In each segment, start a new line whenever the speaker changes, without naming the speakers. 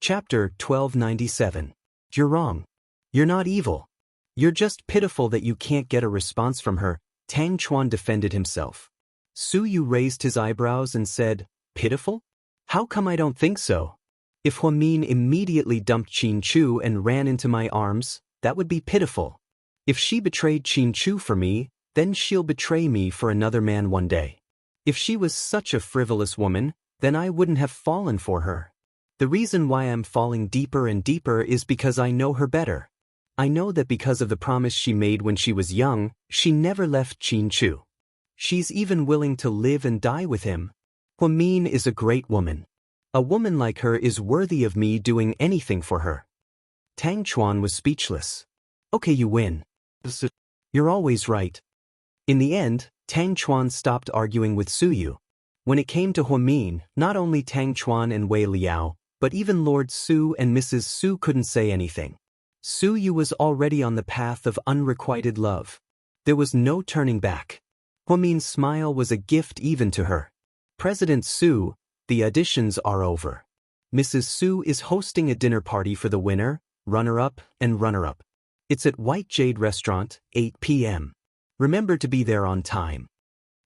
Chapter 1297. You're wrong. You're not evil. You're just pitiful that you can't get a response from her, Tang Chuan defended himself. Su Yu raised his eyebrows and said, pitiful? How come I don't think so? If Huamin immediately dumped Qin Chu and ran into my arms, that would be pitiful. If she betrayed Qin Chu for me, then she'll betray me for another man one day. If she was such a frivolous woman, then I wouldn't have fallen for her. The reason why I'm falling deeper and deeper is because I know her better. I know that because of the promise she made when she was young, she never left Qin Chu. She's even willing to live and die with him. Huamin is a great woman. A woman like her is worthy of me doing anything for her. Tang Chuan was speechless. Okay, you win. You're always right. In the end, Tang Chuan stopped arguing with Su Yu. When it came to Huamin, not only Tang Chuan and Wei Liao, but even Lord Su and Mrs. Su couldn't say anything. Su Yu was already on the path of unrequited love. There was no turning back. Huamin's smile was a gift even to her. President Su, the auditions are over. Mrs. Su is hosting a dinner party for the winner, runner-up, and runner-up. It's at White Jade Restaurant, 8 p.m. Remember to be there on time.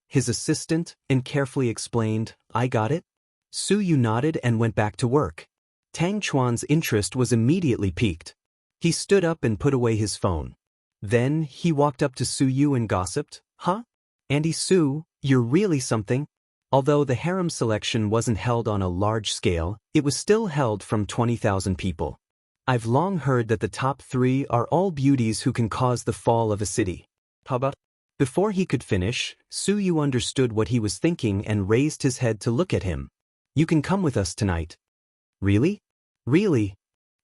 His assistant carefully explained, I got it. Su Yu nodded and went back to work. Tang Chuan's interest was immediately piqued. He stood up and put away his phone. Then he walked up to Su Yu and gossiped, huh? Auntie Su, you're really something. Although the harem selection wasn't held on a large scale, it was still held from 20,000 people. I've long heard that the top 3 are all beauties who can cause the fall of a city. How about? Before he could finish, Su Yu understood what he was thinking and raised his head to look at him. You can come with us tonight. Really? Really?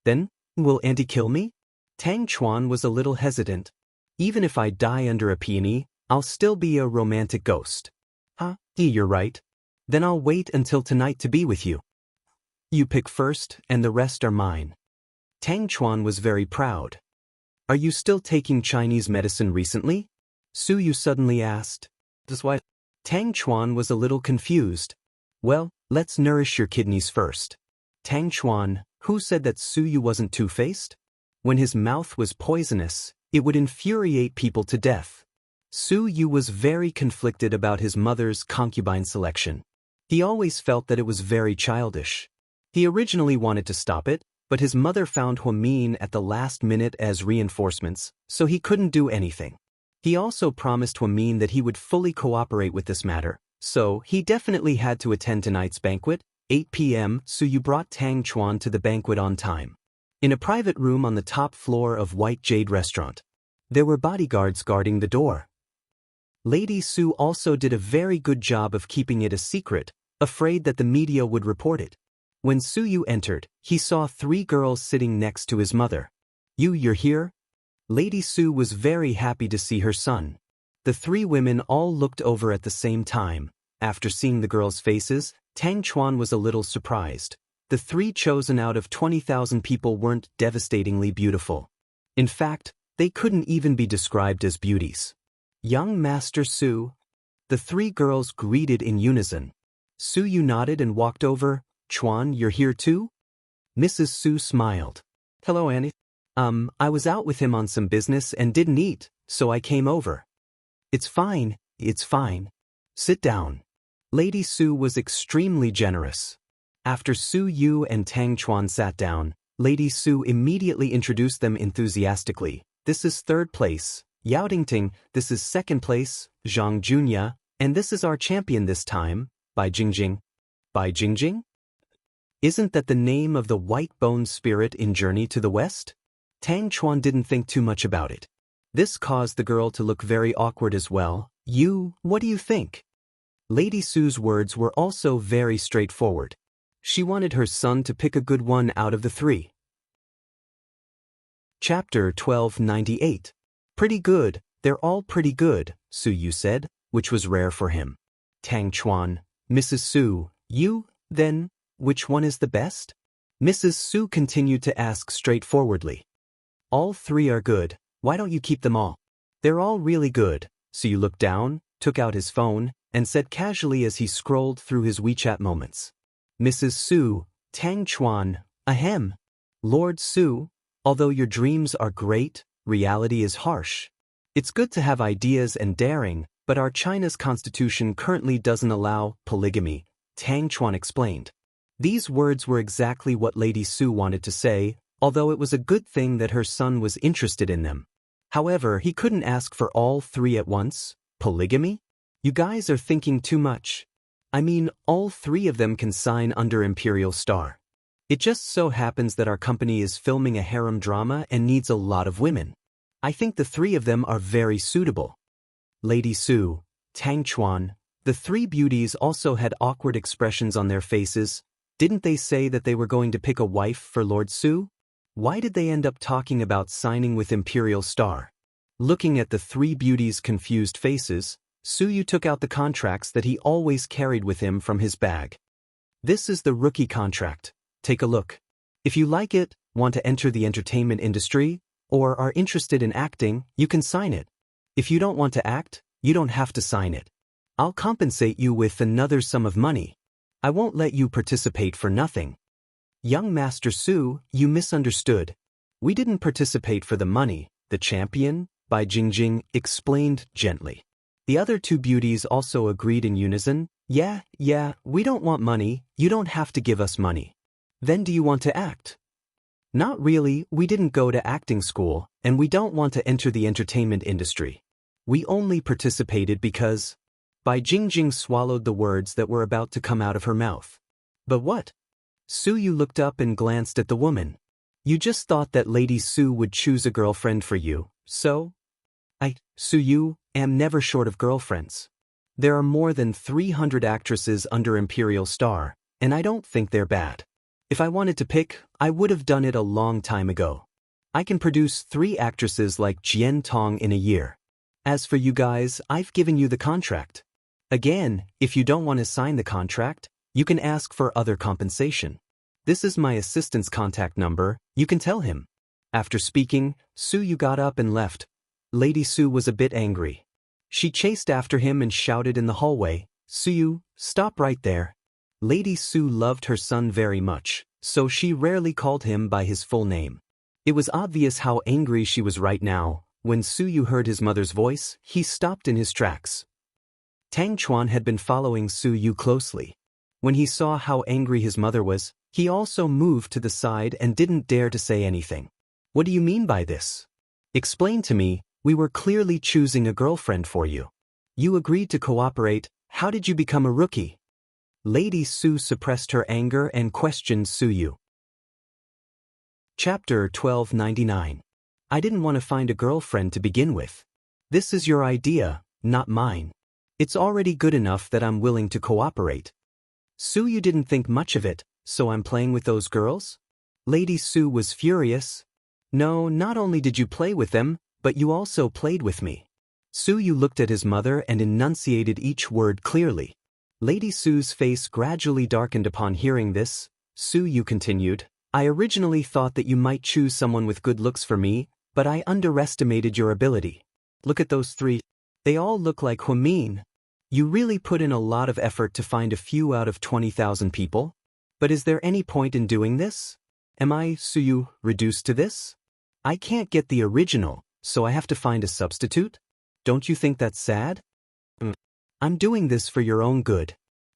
Then, will Auntie kill me? Tang Chuan was a little hesitant. Even if I die under a peony, I'll still be a romantic ghost. Huh? You're right. Then I'll wait until tonight to be with you. You pick first, and the rest are mine. Tang Chuan was very proud. Are you still taking Chinese medicine recently? Su Yu suddenly asked. That's why. Tang Chuan was a little confused. Well, let's nourish your kidneys first. Tang Chuan, who said that Su Yu wasn't two-faced? When his mouth was poisonous, it would infuriate people to death. Su Yu was very conflicted about his mother's concubine selection. He always felt that it was very childish. He originally wanted to stop it, but his mother found Huamin at the last minute as reinforcements, so he couldn't do anything. He also promised Huamin that he would fully cooperate with this matter, so he definitely had to attend tonight's banquet. 8 p.m. Su Yu brought Tang Chuan to the banquet on time. In a private room on the top floor of White Jade Restaurant. There were bodyguards guarding the door. Lady Su also did a very good job of keeping it a secret, afraid that the media would report it. When Su Yu entered, he saw 3 girls sitting next to his mother. You're here? Lady Su was very happy to see her son. The 3 women all looked over at the same time. After seeing the girls' faces, Tang Chuan was a little surprised. The 3 chosen out of 20,000 people weren't devastatingly beautiful. In fact, they couldn't even be described as beauties. Young Master Su. The 3 girls greeted in unison. Su Yu nodded and walked over. Chuan, you're here too? Mrs. Su smiled. Hello, Annie. I was out with him on some business and didn't eat, so I came over. It's fine. Sit down. Lady Su was extremely generous. After Su Yu and Tang Chuan sat down, Lady Su immediately introduced them enthusiastically. This is 3rd place, Yao Dingting, this is 2nd place, Zhang Junya, and this is our champion this time, Bai Jingjing. Bai Jingjing? Isn't that the name of the white-boned spirit in Journey to the West? Tang Chuan didn't think too much about it. This caused the girl to look very awkward as well. What do you think? Lady Su's words were also very straightforward. She wanted her son to pick a good one out of the 3. Chapter 1298. Pretty good, they're all pretty good, Su Yu said, which was rare for him. Tang Chuan, Mrs. Su, then, which one is the best? Mrs. Su continued to ask straightforwardly. All 3 are good, why don't you keep them all? They're all really good. Su Yu looked down, took out his phone, and said casually as he scrolled through his WeChat moments. Mrs. Su, Tang Chuan, Ahem. Lord Su, although your dreams are great, reality is harsh. It's good to have ideas and daring, but our China's constitution currently doesn't allow polygamy, Tang Chuan explained. These words were exactly what Lady Su wanted to say, although it was a good thing that her son was interested in them. However, he couldn't ask for all three at once. Polygamy? You guys are thinking too much. I mean, all three of them can sign under Imperial Star. It just so happens that our company is filming a harem drama and needs a lot of women. I think the three of them are very suitable. Lady Su, Tang Chuan, the three beauties also had awkward expressions on their faces. Didn't they say that they were going to pick a wife for Lord Su? Why did they end up talking about signing with Imperial Star? Looking at the three beauties' confused faces, Suyu took out the contracts that he always carried with him from his bag. This is the rookie contract. Take a look. If you like it, want to enter the entertainment industry, or are interested in acting, you can sign it. If you don't want to act, you don't have to sign it. I'll compensate you with another sum of money. I won't let you participate for nothing. Young Master Su, you misunderstood. We didn't participate for the money, the champion, Bai Jingjing explained gently. The other two beauties also agreed in unison. Yeah, we don't want money, you don't have to give us money. Then do you want to act? Not really, we didn't go to acting school, and we don't want to enter the entertainment industry. We only participated because… Bai Jingjing swallowed the words that were about to come out of her mouth. But what? Suyu looked up and glanced at the woman. You just thought that Lady Su would choose a girlfriend for you, so? Suyu, am never short of girlfriends. There are more than 300 actresses under Imperial Star, and I don't think they're bad. If I wanted to pick, I would have done it a long time ago. I can produce 3 actresses like Jian Tong in a year. As for you guys, I've given you the contract. Again, if you don't want to sign the contract, you can ask for other compensation. This is my assistant's contact number, you can tell him. After speaking, Suyu got up and left. Lady Su was a bit angry. She chased after him and shouted in the hallway, Suyu, stop right there. Lady Su loved her son very much, so she rarely called him by his full name. It was obvious how angry she was right now. When Suyu heard his mother's voice, he stopped in his tracks. Tang Chuan had been following Suyu closely. When he saw how angry his mother was, he also moved to the side and didn't dare to say anything. What do you mean by this? Explain to me, we were clearly choosing a girlfriend for you. You agreed to cooperate, how did you become a rookie? Lady Su suppressed her anger and questioned Suyu. Chapter 1299. I didn't want to find a girlfriend to begin with. This is your idea, not mine. It's already good enough that I'm willing to cooperate. Suyu didn't think much of it, so I'm playing with those girls? Lady Su was furious. No, not only did you play with them, but you also played with me. Suyu looked at his mother and enunciated each word clearly. Lady Su's face gradually darkened upon hearing this. Suyu continued, I originally thought that you might choose someone with good looks for me, but I underestimated your ability. Look at those 3. They all look like Huamin. You really put in a lot of effort to find a few out of 20,000 people? But is there any point in doing this? Am I, Suyu, reduced to this? I can't get the original, so I have to find a substitute? Don't you think that's sad? I'm doing this for your own good.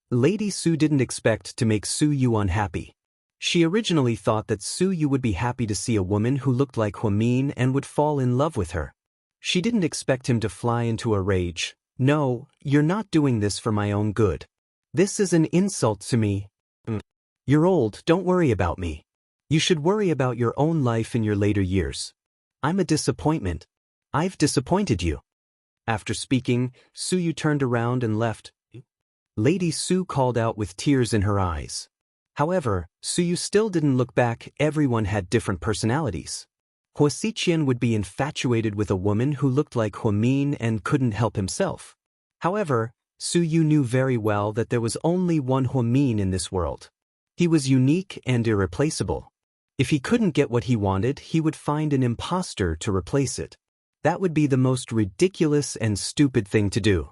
Lady Su didn't expect to make Suyu unhappy. She originally thought that Suyu would be happy to see a woman who looked like Huamin and would fall in love with her. She didn't expect him to fly into a rage. No, you're not doing this for my own good. This is an insult to me. You're old, don't worry about me. You should worry about your own life in your later years. I'm a disappointment. I've disappointed you. After speaking, Suyu turned around and left. Lady Su called out with tears in her eyes. However, Suyu still didn't look back. Everyone had different personalities. Hua Xiqian would be infatuated with a woman who looked like Huamin and couldn't help himself. However, Suyu knew very well that there was only one Huamin in this world. He was unique and irreplaceable. If he couldn't get what he wanted, he would find an imposter to replace it. That would be the most ridiculous and stupid thing to do.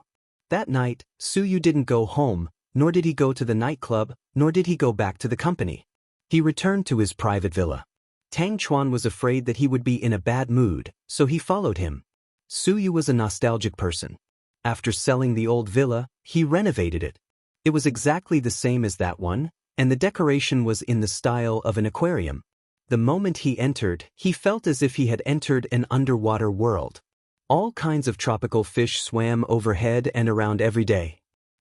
That night, Suyu didn't go home, nor did he go to the nightclub, nor did he go back to the company. He returned to his private villa. Tang Chuan was afraid that he would be in a bad mood, so he followed him. Su Yu was a nostalgic person. After selling the old villa, he renovated it. It was exactly the same as that one, and the decoration was in the style of an aquarium. The moment he entered, he felt as if he had entered an underwater world. All kinds of tropical fish swam overhead and around every day.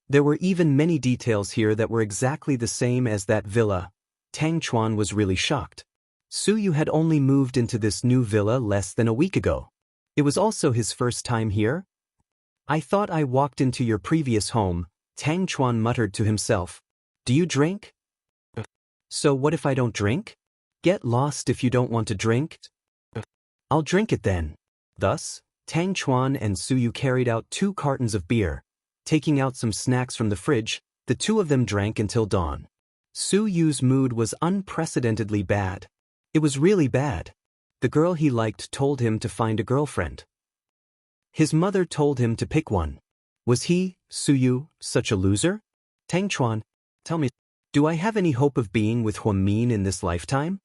There were even many details here that were exactly the same as that villa. Tang Chuan was really shocked. Su Yu had only moved into this new villa less than a week ago. It was also his first time here. I thought I walked into your previous home, Tang Chuan muttered to himself. Do you drink? So what if I don't drink? Get lost if you don't want to drink. I'll drink it then. Thus, Tang Chuan and Su Yu carried out 2 cartons of beer. Taking out some snacks from the fridge, the two of them drank until dawn. Su Yu's mood was unprecedentedly bad. It was really bad. The girl he liked told him to find a girlfriend. His mother told him to pick one. Was he, Su Yu, such a loser? Tang Chuan, tell me, do I have any hope of being with Huang Min in this lifetime?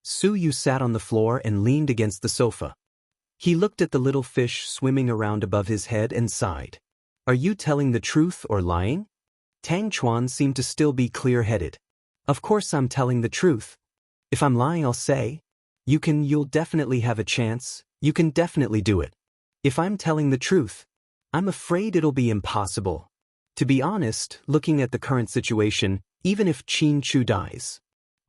Su Yu sat on the floor and leaned against the sofa. He looked at the little fish swimming around above his head and sighed. Are you telling the truth or lying? Tang Chuan seemed to still be clear-headed. Of course I'm telling the truth. If I'm lying I'll say, you'll definitely have a chance, you can definitely do it. If I'm telling the truth, I'm afraid it'll be impossible. To be honest, looking at the current situation, even if Qin Chu dies,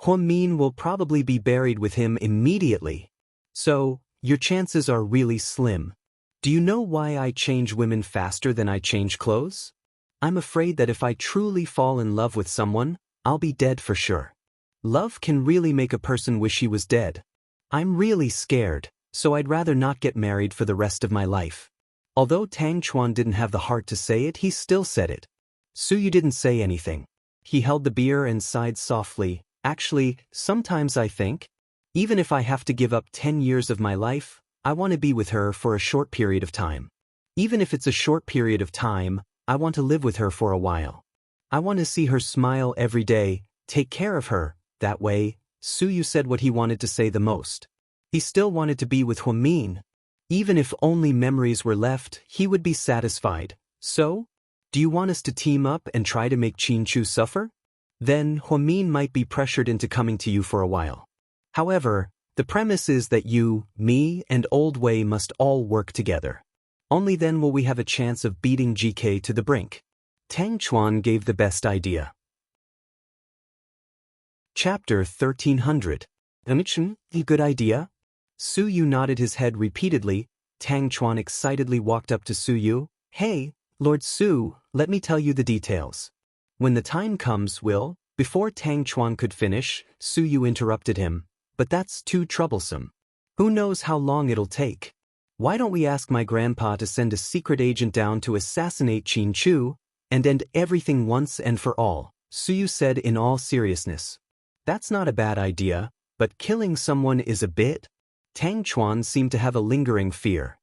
Huang Min will probably be buried with him immediately. So, your chances are really slim. Do you know why I change women faster than I change clothes? I'm afraid that if I truly fall in love with someone, I'll be dead for sure. Love can really make a person wish he was dead. I'm really scared, so I'd rather not get married for the rest of my life. Although Tang Chuan didn't have the heart to say it, he still said it. Su Yu didn't say anything. He held the beer and sighed softly. Actually, sometimes I think, even if I have to give up 10 years of my life, I want to be with her for a short period of time. Even if it's a short period of time, I want to live with her for a while. I want to see her smile every day, take care of her. That way, Su Yu said what he wanted to say the most. He still wanted to be with Huang Min. Even if only memories were left, he would be satisfied. So, do you want us to team up and try to make Qin Chu suffer? Then Huang Min might be pressured into coming to you for a while. However, the premise is that you, me, and Old Wei must all work together. Only then will we have a chance of beating GK to the brink. Tang Chuan gave the best idea. Chapter 1300. Enchanting, good idea? Su Yu nodded his head repeatedly. Tang Chuan excitedly walked up to Su Yu. Hey, Lord Su, let me tell you the details. When the time comes, Before Tang Chuan could finish, Su Yu interrupted him. But that's too troublesome. Who knows how long it'll take? Why don't we ask my grandpa to send a secret agent down to assassinate Qin Chu, and end everything once and for all, Su Yu said in all seriousness. That's not a bad idea, but killing someone is a bit? Tang Chuan seemed to have a lingering fear.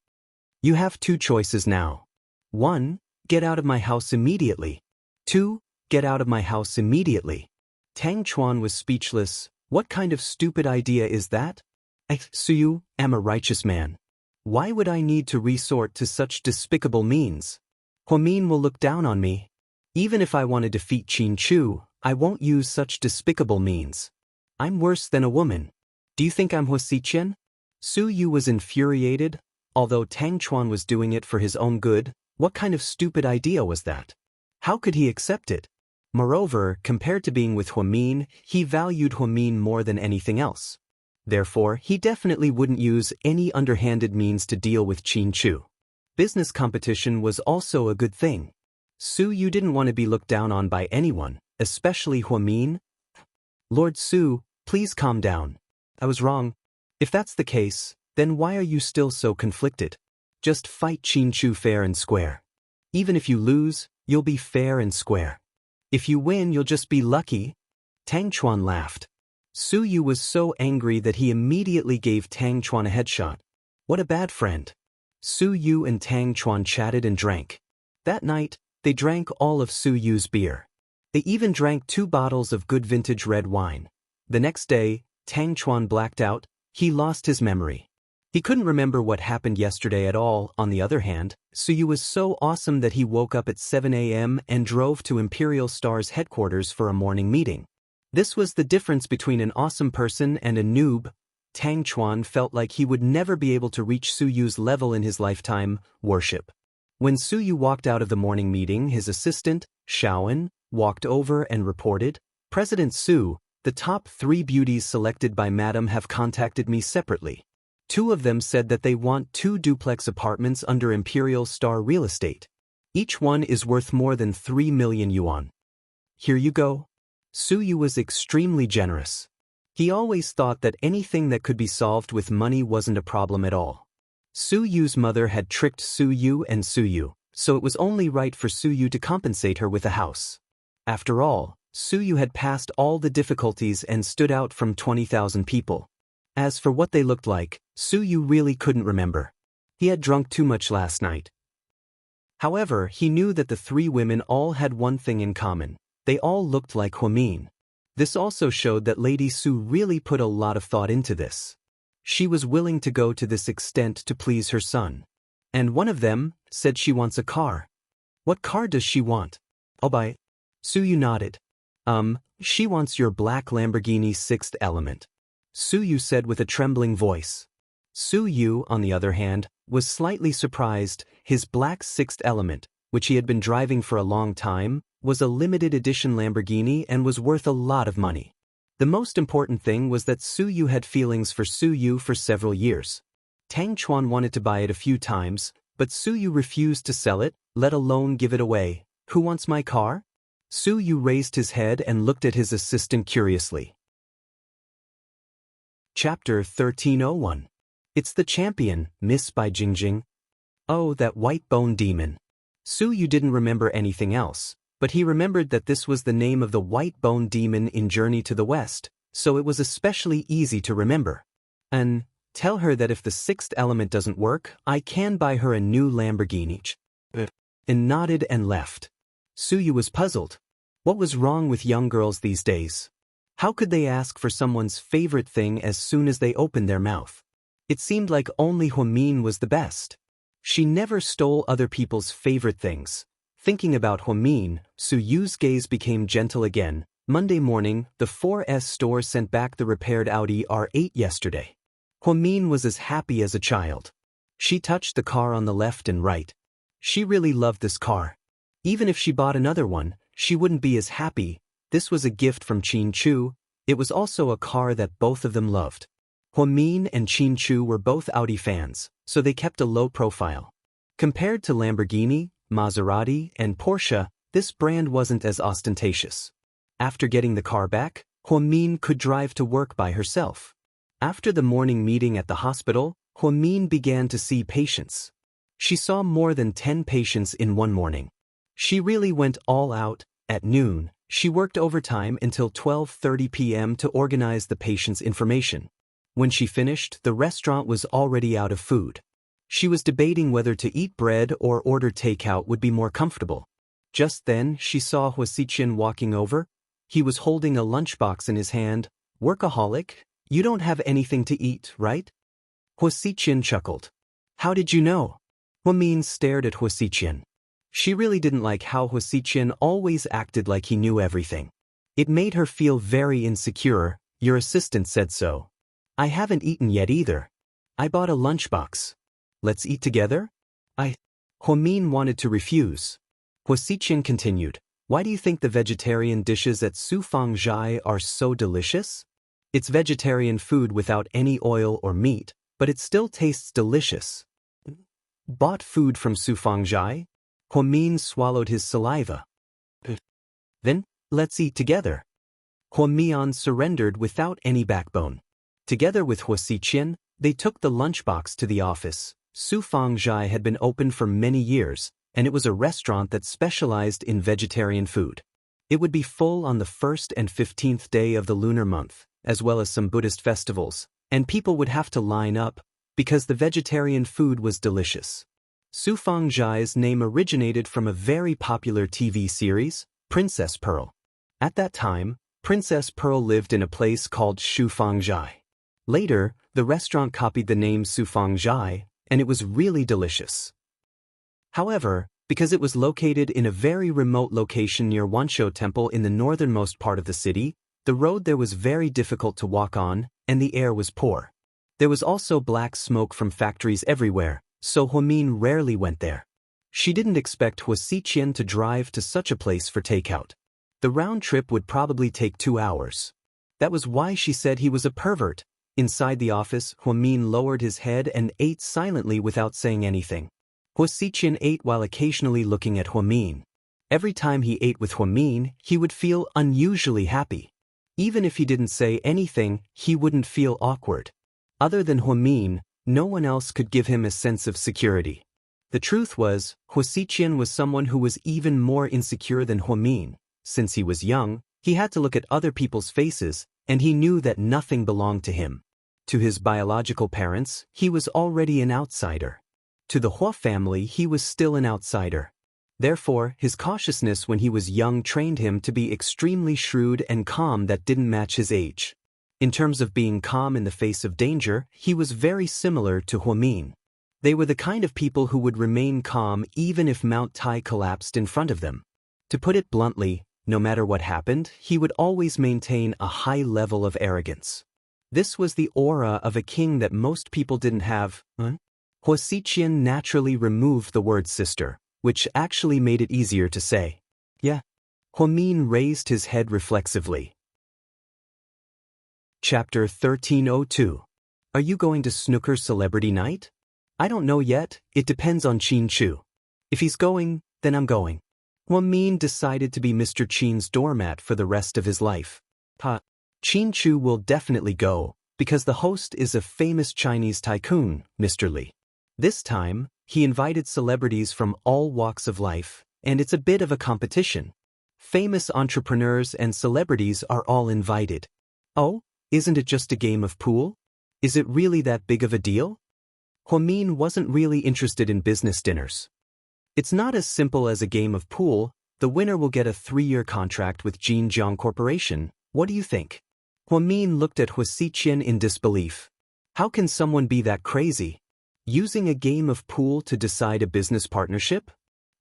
You have 2 choices now. 1, get out of my house immediately. 2, get out of my house immediately. Tang Chuan was speechless. What kind of stupid idea is that? I, Su Yu, am a righteous man. Why would I need to resort to such despicable means? Huang Min will look down on me. Even if I want to defeat Qin Chu, I won't use such despicable means. I'm worse than a woman. Do you think I'm Hua Xiqian? Su Yu was infuriated. Although Tang Chuan was doing it for his own good, what kind of stupid idea was that? How could he accept it? Moreover, compared to being with Huang Min, he valued Huang Min more than anything else. Therefore, he definitely wouldn't use any underhanded means to deal with Qin Chu. Business competition was also a good thing. Su Yu didn't want to be looked down on by anyone, especially Huang Min. Lord Su, please calm down. I was wrong. If that's the case, then why are you still so conflicted? Just fight Qin Chu fair and square. Even if you lose, you'll be fair and square. If you win, you'll just be lucky. Tang Chuan laughed. Su Yu was so angry that he immediately gave Tang Chuan a headshot. What a bad friend. Su Yu and Tang Chuan chatted and drank. That night, they drank all of Su Yu's beer. They even drank 2 bottles of good vintage red wine. The next day, Tang Chuan blacked out. He lost his memory. He couldn't remember what happened yesterday at all. On the other hand, Suyu was so awesome that he woke up at 7 a.m. and drove to Imperial Star's headquarters for a morning meeting. This was the difference between an awesome person and a noob. Tang Chuan felt like he would never be able to reach Suyu's level in his lifetime. Worship. When Suyu walked out of the morning meeting, his assistant, Shaoan, walked over and reported, "President Su, the top 3 beauties selected by Madam have contacted me separately. 2 of them said that they want 2 duplex apartments under Imperial Star Real Estate. Each one is worth more than 3 million yuan. Here you go." Suyu was extremely generous. He always thought that anything that could be solved with money wasn't a problem at all. Suyu's mother had tricked Suyu and Suyu, so it was only right for Suyu to compensate her with a house. After all, Suyu had passed all the difficulties and stood out from 20,000 people. As for what they looked like, Suyu really couldn't remember. He had drunk too much last night. However, he knew that the 3 women all had one thing in common. They all looked like Huamin. This also showed that Lady Su really put a lot of thought into this. She was willing to go to this extent to please her son. And one of them said she wants a car. What car does she want? I'll buy. Suyu nodded. She wants your black Lamborghini 6th Element. Suyu said with a trembling voice. Suyu, on the other hand, was slightly surprised. His black 6th Element, which he had been driving for a long time, was a limited edition Lamborghini and was worth a lot of money. The most important thing was that Suyu had feelings for Suyu for several years. Tang Chuan wanted to buy it a few times, but Suyu refused to sell it, let alone give it away. Who wants my car? Suyu raised his head and looked at his assistant curiously. Chapter 1301. It's the Champion, Miss by Jingjing. Oh, that white bone demon. Suyu didn't remember anything else, but he remembered that this was the name of the white bone demon in Journey to the West, so it was especially easy to remember. And tell her that if the 6th element doesn't work, I can buy her a new Lamborghini. And nodded and left. Suyu was puzzled. What was wrong with young girls these days? How could they ask for someone's favorite thing as soon as they opened their mouth? It seemed like only Huamin was the best. She never stole other people's favorite things. Thinking about Huamin, Suyu's gaze became gentle again. Monday morning, the 4S store sent back the repaired Audi R8 yesterday. Huamin was as happy as a child. She touched the car on the left and right. She really loved this car. Even if she bought another one, she wouldn't be as happy. This was a gift from Qin Chu. It was also a car that both of them loved. Huamin and Qin Chu were both Audi fans, so they kept a low profile. Compared to Lamborghini, Maserati, and Porsche, this brand wasn't as ostentatious. After getting the car back, Huamin could drive to work by herself. After the morning meeting at the hospital, Huamin began to see patients. She saw more than 10 patients in one morning. She really went all out. At noon, she worked overtime until 12:30 p.m. to organize the patient's information. When she finished, the restaurant was already out of food. She was debating whether to eat bread or order takeout would be more comfortable. Just then, she saw Huasiqian walking over. He was holding a lunchbox in his hand. Workaholic, you don't have anything to eat, right? Huasiqian chuckled. How did you know? Huamin stared at Huasiqian. She really didn't like how Huasiqian always acted like he knew everything. It made her feel very insecure. Your assistant said so. I haven't eaten yet either. I bought a lunchbox. Let's eat together? Huamin wanted to refuse. Huasiqian continued, why do you think the vegetarian dishes at Sufang Zhai are so delicious? It's vegetarian food without any oil or meat, but it still tastes delicious. Bought food from Sufang Zhai? Huamin swallowed his saliva. Then, let's eat together. Huamian surrendered without any backbone. Together with Huasiqian, they took the lunchbox to the office. Sufang Zhai had been open for many years, and it was a restaurant that specialized in vegetarian food. It would be full on the 1st and 15th day of the lunar month, as well as some Buddhist festivals, and people would have to line up, because the vegetarian food was delicious. Sufang Zhai's name originated from a very popular TV series, Princess Pearl. At that time, Princess Pearl lived in a place called Shufangjai. Later, the restaurant copied the name Sufangjai, and it was really delicious. However, because it was located in a very remote location near Wanshou Temple in the northernmost part of the city, the road there was very difficult to walk on, and the air was poor. There was also black smoke from factories everywhere, so Huamin rarely went there. She didn't expect Hua Xiqian to drive to such a place for takeout. The round trip would probably take 2 hours. That was why she said he was a pervert. Inside the office, Huamin lowered his head and ate silently without saying anything. Hua Xiqian ate while occasionally looking at Huamin. Every time he ate with Huamin, he would feel unusually happy. Even if he didn't say anything, he wouldn't feel awkward. Other than Huamin, no one else could give him a sense of security. The truth was, Hua Xiqian was someone who was even more insecure than Huamin. Since he was young, he had to look at other people's faces, and he knew that nothing belonged to him. To his biological parents, he was already an outsider. To the Hua family, he was still an outsider. Therefore, his cautiousness when he was young trained him to be extremely shrewd and calm that didn't match his age. In terms of being calm in the face of danger, he was very similar to Huamin. They were the kind of people who would remain calm even if Mount Tai collapsed in front of them. To put it bluntly, no matter what happened, he would always maintain a high level of arrogance. This was the aura of a king that most people didn't have. Hua Xiqian naturally removed the word sister, which actually made it easier to say. Yeah. Huamin raised his head reflexively. Chapter 1302. Are you going to snooker celebrity night? I don't know yet, it depends on Qin Chu. If he's going, then I'm going. Huamin decided to be Mr. Qin's doormat for the rest of his life. Qin Chu will definitely go, because the host is a famous Chinese tycoon, Mr. Li. This time, he invited celebrities from all walks of life, and it's a bit of a competition. Famous entrepreneurs and celebrities are all invited. Oh, isn't it just a game of pool? Is it really that big of a deal? Huamin wasn't really interested in business dinners. It's not as simple as a game of pool. The winner will get a 3-year contract with Jinjiang Corporation. What do you think? Huamin looked at Hua Xiqian in disbelief. How can someone be that crazy? Using a game of pool to decide a business partnership?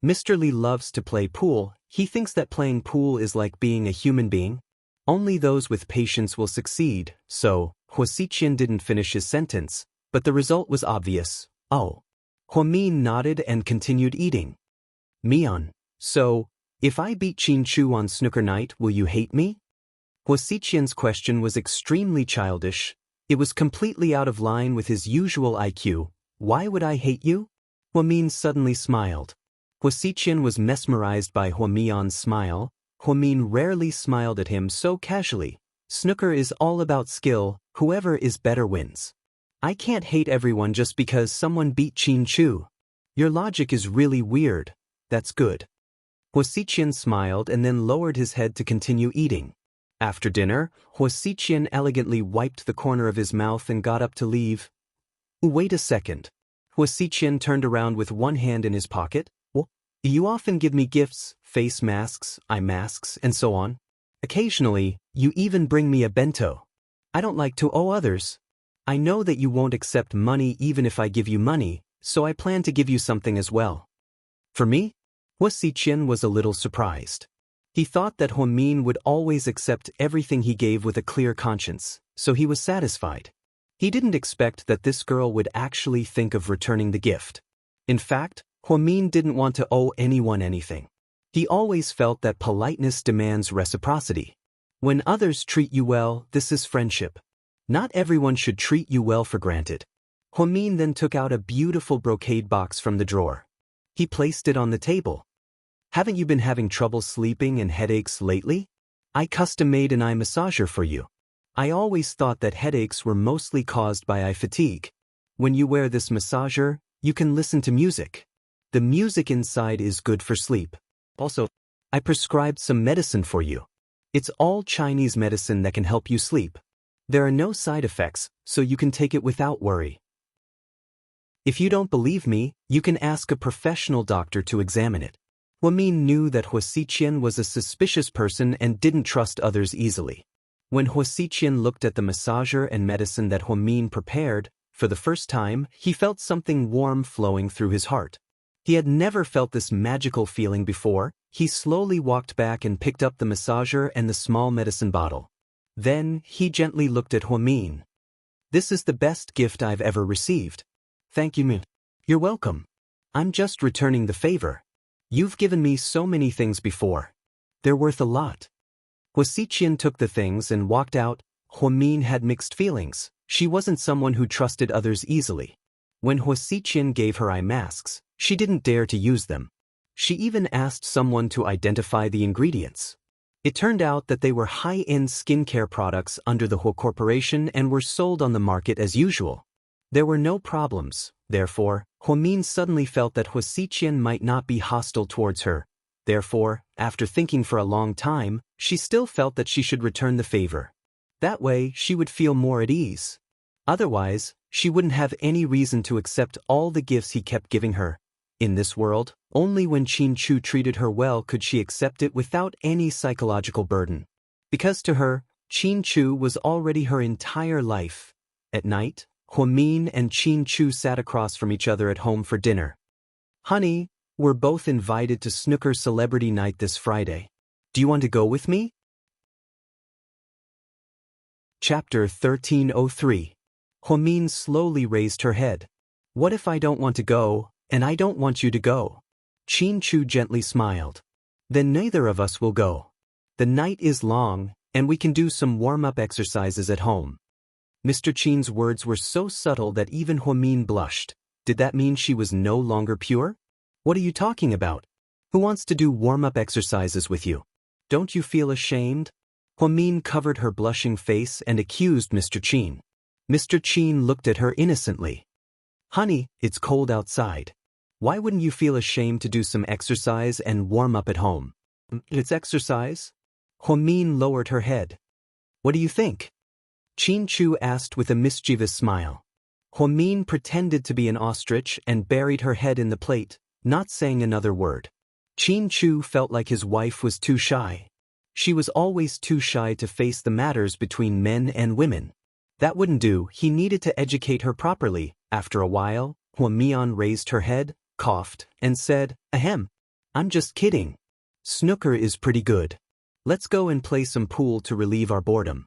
Mr. Li loves to play pool. He thinks that playing pool is like being a human being. Only those with patience will succeed, so Hua Xiqian didn't finish his sentence, but the result was obvious. Oh. Huamin nodded and continued eating. Mian, so, if I beat Qin Chu on snooker night, will you hate me? Hua Xiqian's question was extremely childish. It was completely out of line with his usual IQ. Why would I hate you? Huamin suddenly smiled. Hua Xiqian was mesmerized by Huamian's smile. Huamin rarely smiled at him so casually. Snooker is all about skill. Whoever is better wins. I can't hate everyone just because someone beat Qin Chu. Your logic is really weird. That's good. Hua Xiqian smiled and then lowered his head to continue eating. After dinner, Hua Xiqian elegantly wiped the corner of his mouth and got up to leave. Wait a second. Hua Xiqian turned around with one hand in his pocket. Well, you often give me gifts, face masks, eye masks, and so on. Occasionally, you even bring me a bento. I don't like to owe others. I know that you won't accept money even if I give you money, so I plan to give you something as well. For me? Hua Xiqian was a little surprised. He thought that Huamin would always accept everything he gave with a clear conscience, so he was satisfied. He didn't expect that this girl would actually think of returning the gift. In fact, Huamin didn't want to owe anyone anything. He always felt that politeness demands reciprocity. When others treat you well, this is friendship. Not everyone should treat you well for granted. Huamin then took out a beautiful brocade box from the drawer. He placed it on the table. Haven't you been having trouble sleeping and headaches lately? I custom-made an eye massager for you. I always thought that headaches were mostly caused by eye fatigue. When you wear this massager, you can listen to music. The music inside is good for sleep. Also, I prescribed some medicine for you. It's all Chinese medicine that can help you sleep. There are no side effects, so you can take it without worry. If you don't believe me, you can ask a professional doctor to examine it. Huamin knew that Huasiqian was a suspicious person and didn't trust others easily. When Huasiqian looked at the massager and medicine that Huamin prepared, for the first time, he felt something warm flowing through his heart. He had never felt this magical feeling before. He slowly walked back and picked up the massager and the small medicine bottle. Then, he gently looked at Huamin. "This is the best gift I've ever received." "Thank you, Min." "You're welcome. I'm just returning the favor. You've given me so many things before. They're worth a lot." Huasiqian took the things and walked out. Huamin had mixed feelings. She wasn't someone who trusted others easily. When Huasiqian gave her eye masks, she didn't dare to use them. She even asked someone to identify the ingredients. It turned out that they were high-end skincare products under the Hua Corporation and were sold on the market as usual. There were no problems. Therefore, Huamin suddenly felt that Huasiqian might not be hostile towards her. Therefore, after thinking for a long time, she still felt that she should return the favor. That way, she would feel more at ease. Otherwise, she wouldn't have any reason to accept all the gifts he kept giving her. In this world, only when Qin Chu treated her well could she accept it without any psychological burden. Because to her, Qin Chu was already her entire life. At night, Huamin and Qin Chu sat across from each other at home for dinner. "Honey, we're both invited to snooker celebrity night this Friday. Do you want to go with me?" Chapter 1303. Huamin slowly raised her head. "What if I don't want to go, and I don't want you to go?" Qin Chu gently smiled. "Then neither of us will go. The night is long, and we can do some warm-up exercises at home." Mr. Qin's words were so subtle that even Huamin blushed. Did that mean she was no longer pure? "What are you talking about? Who wants to do warm-up exercises with you? Don't you feel ashamed?" Huamin covered her blushing face and accused Mr. Qin. Mr. Qin looked at her innocently. "Honey, it's cold outside. Why wouldn't you feel ashamed to do some exercise and warm up at home?" "It's exercise?" Huamin lowered her head. "What do you think?" Qin Chu asked with a mischievous smile. Huamin pretended to be an ostrich and buried her head in the plate, not saying another word. Qin Chu felt like his wife was too shy. She was always too shy to face the matters between men and women. That wouldn't do. He needed to educate her properly. After a while, Huamian raised her head, coughed, and said, "Ahem. I'm just kidding. Snooker is pretty good. Let's go and play some pool to relieve our boredom."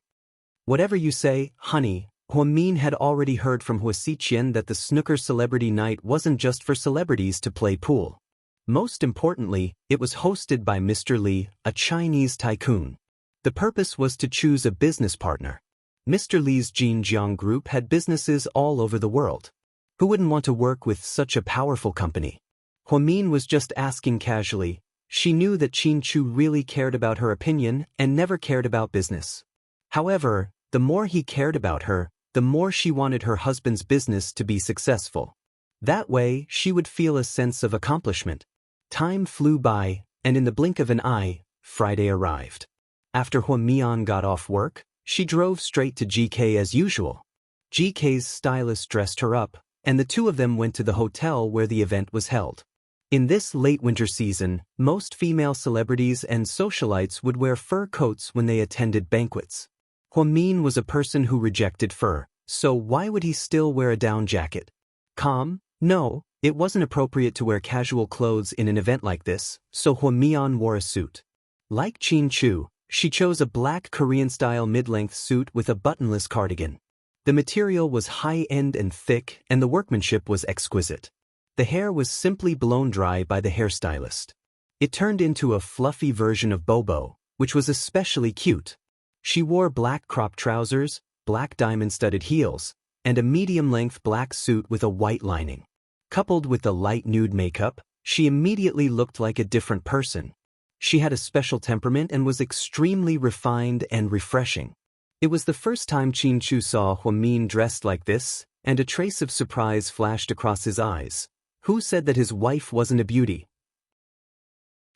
"Whatever you say, honey." Huamin had already heard from Huasiqian that the snooker celebrity night wasn't just for celebrities to play pool. Most importantly, it was hosted by Mr. Li, a Chinese tycoon. The purpose was to choose a business partner. Mr. Li's Jinjiang Group had businesses all over the world. Who wouldn't want to work with such a powerful company? Huamin was just asking casually. She knew that Qin Chu really cared about her opinion and never cared about business. However, the more he cared about her, the more she wanted her husband's business to be successful. That way, she would feel a sense of accomplishment. Time flew by, and in the blink of an eye, Friday arrived. After Huamian got off work, she drove straight to GK as usual. GK's stylist dressed her up, and the two of them went to the hotel where the event was held. In this late winter season, most female celebrities and socialites would wear fur coats when they attended banquets. Huamin was a person who rejected fur, so why would he still wear a down jacket? Calm? No, it wasn't appropriate to wear casual clothes in an event like this, so Huamian wore a suit. Like Qin Chu, she chose a black Korean-style mid-length suit with a buttonless cardigan. The material was high-end and thick, and the workmanship was exquisite. The hair was simply blown dry by the hairstylist. It turned into a fluffy version of Bobo, which was especially cute. She wore black crop trousers, black diamond-studded heels, and a medium-length black suit with a white lining. Coupled with the light nude makeup, she immediately looked like a different person. She had a special temperament and was extremely refined and refreshing. It was the first time Qin Chu saw Huamin dressed like this, and a trace of surprise flashed across his eyes. Who said that his wife wasn't a beauty?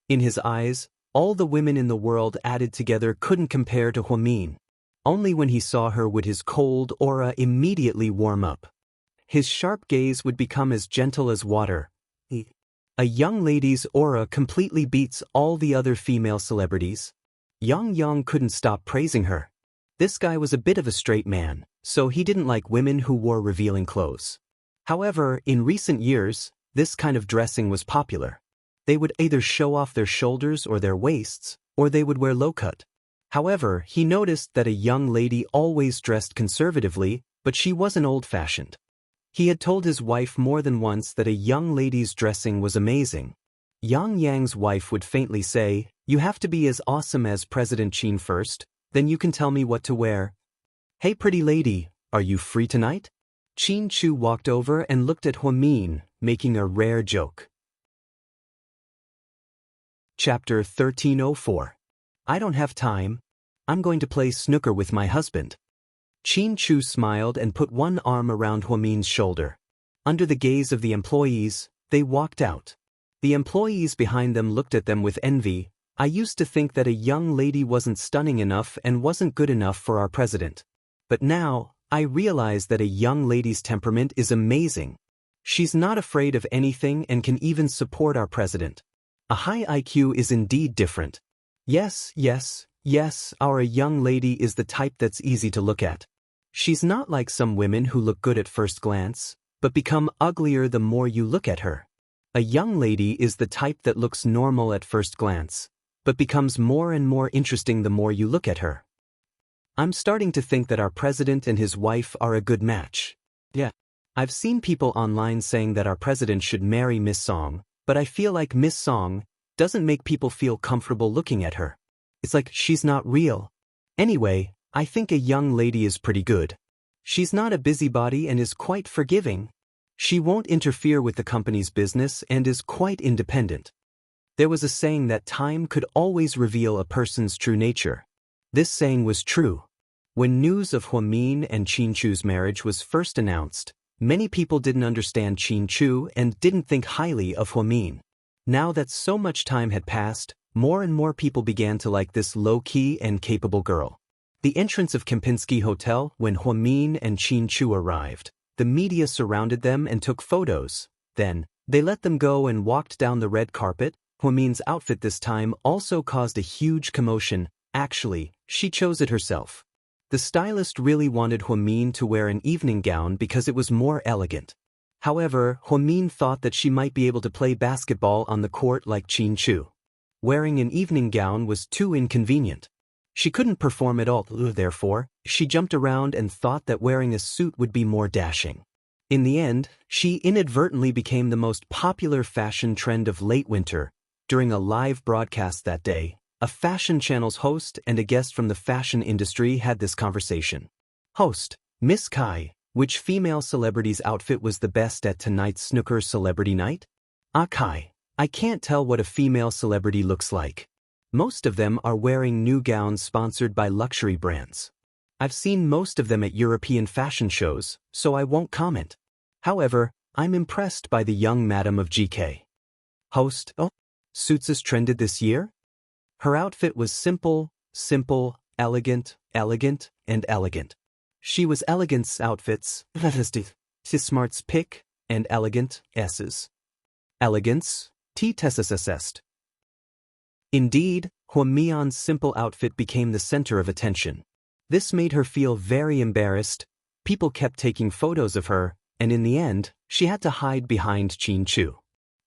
In his eyes, all the women in the world added together couldn't compare to Huamin. Only when he saw her would his cold aura immediately warm up. His sharp gaze would become as gentle as water. A young lady's aura completely beats all the other female celebrities. Yang Yang couldn't stop praising her. This guy was a bit of a straight man, so he didn't like women who wore revealing clothes. However, in recent years, this kind of dressing was popular. They would either show off their shoulders or their waists, or they would wear low-cut. However, he noticed that a young lady always dressed conservatively, but she wasn't old-fashioned. He had told his wife more than once that a young lady's dressing was amazing. Yang Yang's wife would faintly say, "You have to be as awesome as President Qin first, then you can tell me what to wear." "Hey pretty lady, are you free tonight?" Qin Chu walked over and looked at Huamin, making a rare joke. Chapter 1304. I don't have time. I'm going to play snooker with my husband. Qin Chu smiled and put one arm around Huamin's shoulder. Under the gaze of the employees, they walked out. The employees behind them looked at them with envy. I used to think that a young lady wasn't stunning enough and wasn't good enough for our president. But now, I realize that a young lady's temperament is amazing. She's not afraid of anything and can even support our president. A high IQ is indeed different. Yes, our young lady is the type that's easy to look at. She's not like some women who look good at first glance, but become uglier the more you look at her. A young lady is the type that looks normal at first glance, but becomes more and more interesting the more you look at her. I'm starting to think that our president and his wife are a good match. Yeah. I've seen people online saying that our president should marry Miss Song, but I feel like Miss Song doesn't make people feel comfortable looking at her. It's like she's not real. Anyway, I think a young lady is pretty good. She's not a busybody and is quite forgiving. She won't interfere with the company's business and is quite independent. There was a saying that time could always reveal a person's true nature. This saying was true. When news of Huamin and Qin Chu's marriage was first announced, many people didn't understand Qin Chu and didn't think highly of Huamin. Now that so much time had passed, more and more people began to like this low-key and capable girl. The entrance of Kempinski Hotel when Huamin and Qin Chu arrived, the media surrounded them and took photos. Then, they let them go and walked down the red carpet. Huamin's outfit this time also caused a huge commotion. Actually, she chose it herself. The stylist really wanted Huamin to wear an evening gown because it was more elegant. However, Huamin thought that she might be able to play basketball on the court like Qin Chu. Wearing an evening gown was too inconvenient. She couldn't perform at all, therefore, she jumped around and thought that wearing a suit would be more dashing. In the end, she inadvertently became the most popular fashion trend of late winter. During a live broadcast that day, a fashion channel's host and a guest from the fashion industry had this conversation. Host: Miss Kai, which female celebrity's outfit was the best at tonight's snooker celebrity night? Kai, I can't tell what a female celebrity looks like. Most of them are wearing new gowns sponsored by luxury brands. I've seen most of them at European fashion shows, so I won't comment. However, I'm impressed by the young madam of GK. Host: Oh, suits trended this year? Her outfit was simple, elegant, and elegant. She was elegant's outfits, smart's pick, and elegant s's. Elegance, t tessest. Indeed, Huamian's simple outfit became the center of attention. This made her feel very embarrassed. People kept taking photos of her, and in the end, she had to hide behind Qin Chu.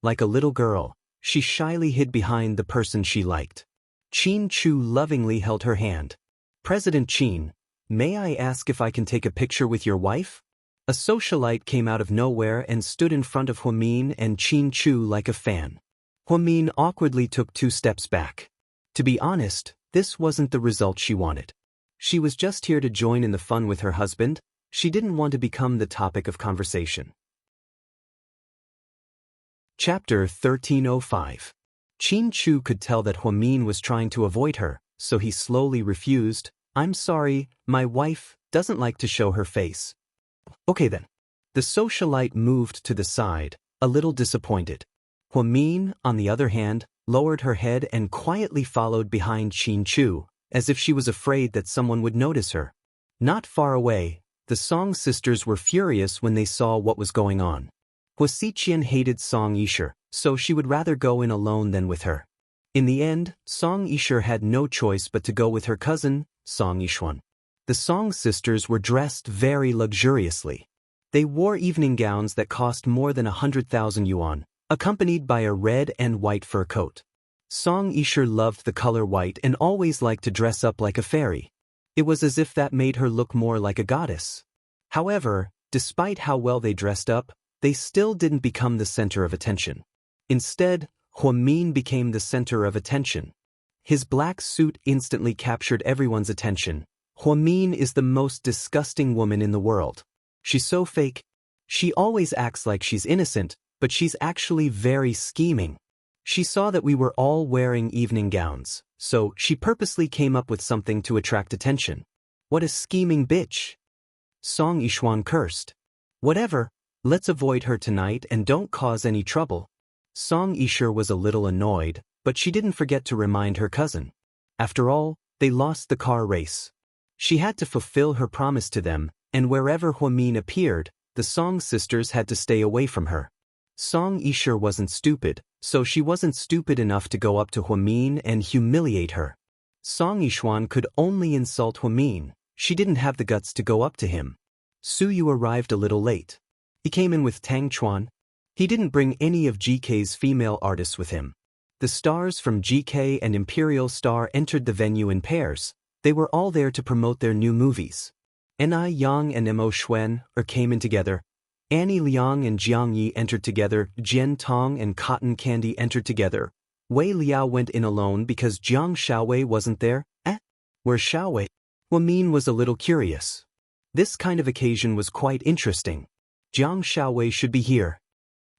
Like a little girl, she shyly hid behind the person she liked. Qin Chu lovingly held her hand. President Qin, may I ask if I can take a picture with your wife? A socialite came out of nowhere and stood in front of Huamin and Qin Chu like a fan. Huamin awkwardly took 2 steps back. To be honest, this wasn't the result she wanted. She was just here to join in the fun with her husband. She didn't want to become the topic of conversation. Chapter 1305. Qin Chu could tell that Huamin was trying to avoid her, so he slowly refused. I'm sorry, my wife doesn't like to show her face. Okay then. The socialite moved to the side, a little disappointed. Huamin, on the other hand, lowered her head and quietly followed behind Qin Chu, as if she was afraid that someone would notice her. Not far away, the Song sisters were furious when they saw what was going on. Huasiqian hated Song Yisher, so she would rather go in alone than with her. In the end, Song Yishur had no choice but to go with her cousin, Song Yishuan. The Song sisters were dressed very luxuriously. They wore evening gowns that cost more than 100,000 yuan, accompanied by a red and white fur coat. Song Yishur loved the color white and always liked to dress up like a fairy. It was as if that made her look more like a goddess. However, despite how well they dressed up, they still didn't become the center of attention. Instead, Huamin became the center of attention. His black suit instantly captured everyone's attention. Huamin is the most disgusting woman in the world. She's so fake. She always acts like she's innocent, but she's actually very scheming. She saw that we were all wearing evening gowns, so she purposely came up with something to attract attention. What a scheming bitch! Song Yishuan cursed. Whatever, let's avoid her tonight and don't cause any trouble. Song Yishur was a little annoyed, but she didn't forget to remind her cousin. After all, they lost the car race. She had to fulfill her promise to them, and wherever Huamin appeared, the Song sisters had to stay away from her. Song Yishur wasn't stupid, so she wasn't stupid enough to go up to Huamin and humiliate her. Song Yishuan could only insult Huamin. She didn't have the guts to go up to him. Su Yu arrived a little late. He came in with Tang Chuan. He didn't bring any of GK's female artists with him. The stars from GK and Imperial Star entered the venue in pairs. They were all there to promote their new movies. Ni Yang and Mo Xuan came in together. Annie Liang and Jiang Yi entered together. Jian Tong and Cotton Candy entered together. Wei Liao went in alone because Jiang Xiaowei wasn't there. Where's Xiaowei? Huamin was a little curious. This kind of occasion was quite interesting. Jiang Xiaowei should be here.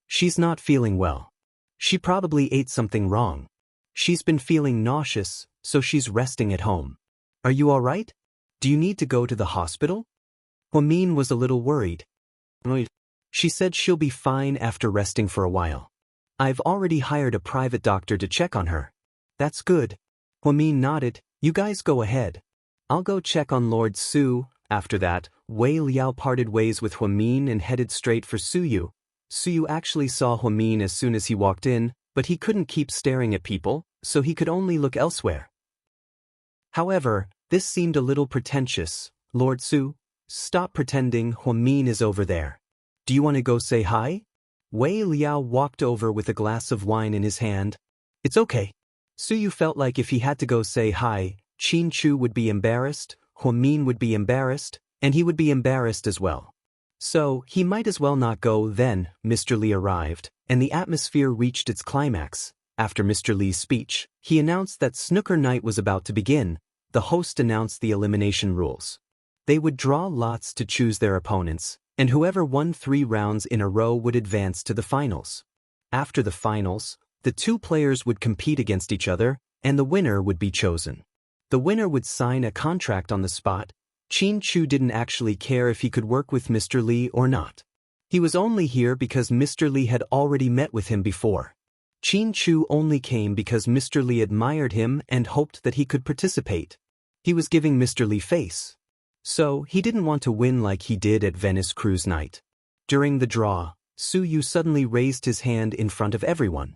She's not feeling well. She probably ate something wrong. She's been feeling nauseous, so she's resting at home. Are you all right? Do you need to go to the hospital? Huamin was a little worried. She said she'll be fine after resting for a while. I've already hired a private doctor to check on her. That's good. Huamin nodded. You guys go ahead. I'll go check on Lord Su. After that, Wei Liao parted ways with Huamin and headed straight for Su Yu. Su Yu actually saw Huamin as soon as he walked in, but he couldn't keep staring at people, so he could only look elsewhere. However, this seemed a little pretentious. Lord Su, stop pretending. Huamin is over there. Do you want to go say hi? Wei Liao walked over with a glass of wine in his hand. It's okay. Su Yu felt like if he had to go say hi, Qin Chu would be embarrassed, Huamin would be embarrassed, and he would be embarrassed as well. So, he might as well not go. Then, Mr. Li arrived, and the atmosphere reached its climax. After Mr. Li's speech, he announced that snooker night was about to begin. The host announced the elimination rules. They would draw lots to choose their opponents, and whoever won 3 rounds in a row would advance to the finals. After the finals, the 2 players would compete against each other, and the winner would be chosen. The winner would sign a contract on the spot. Qin Chu didn't actually care if he could work with Mr. Li or not. He was only here because Mr. Li had already met with him before. Qin Chu only came because Mr. Li admired him and hoped that he could participate. He was giving Mr. Li face. So, he didn't want to win like he did at Venice Cruise Night. During the draw, Su Yu suddenly raised his hand in front of everyone.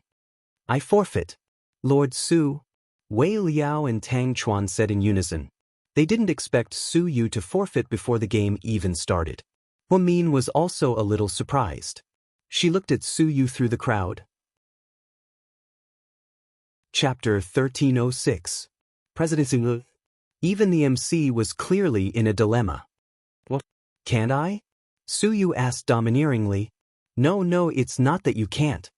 I forfeit. Lord Su. Wei Liao and Tang Chuan said in unison. They didn't expect Su Yu to forfeit before the game even started. Huamin was also a little surprised. She looked at Su Yu through the crowd. Chapter 1306. Presidency. Even the MC was clearly in a dilemma. What? Can't I? Su Yu asked domineeringly. No, it's not that you can't.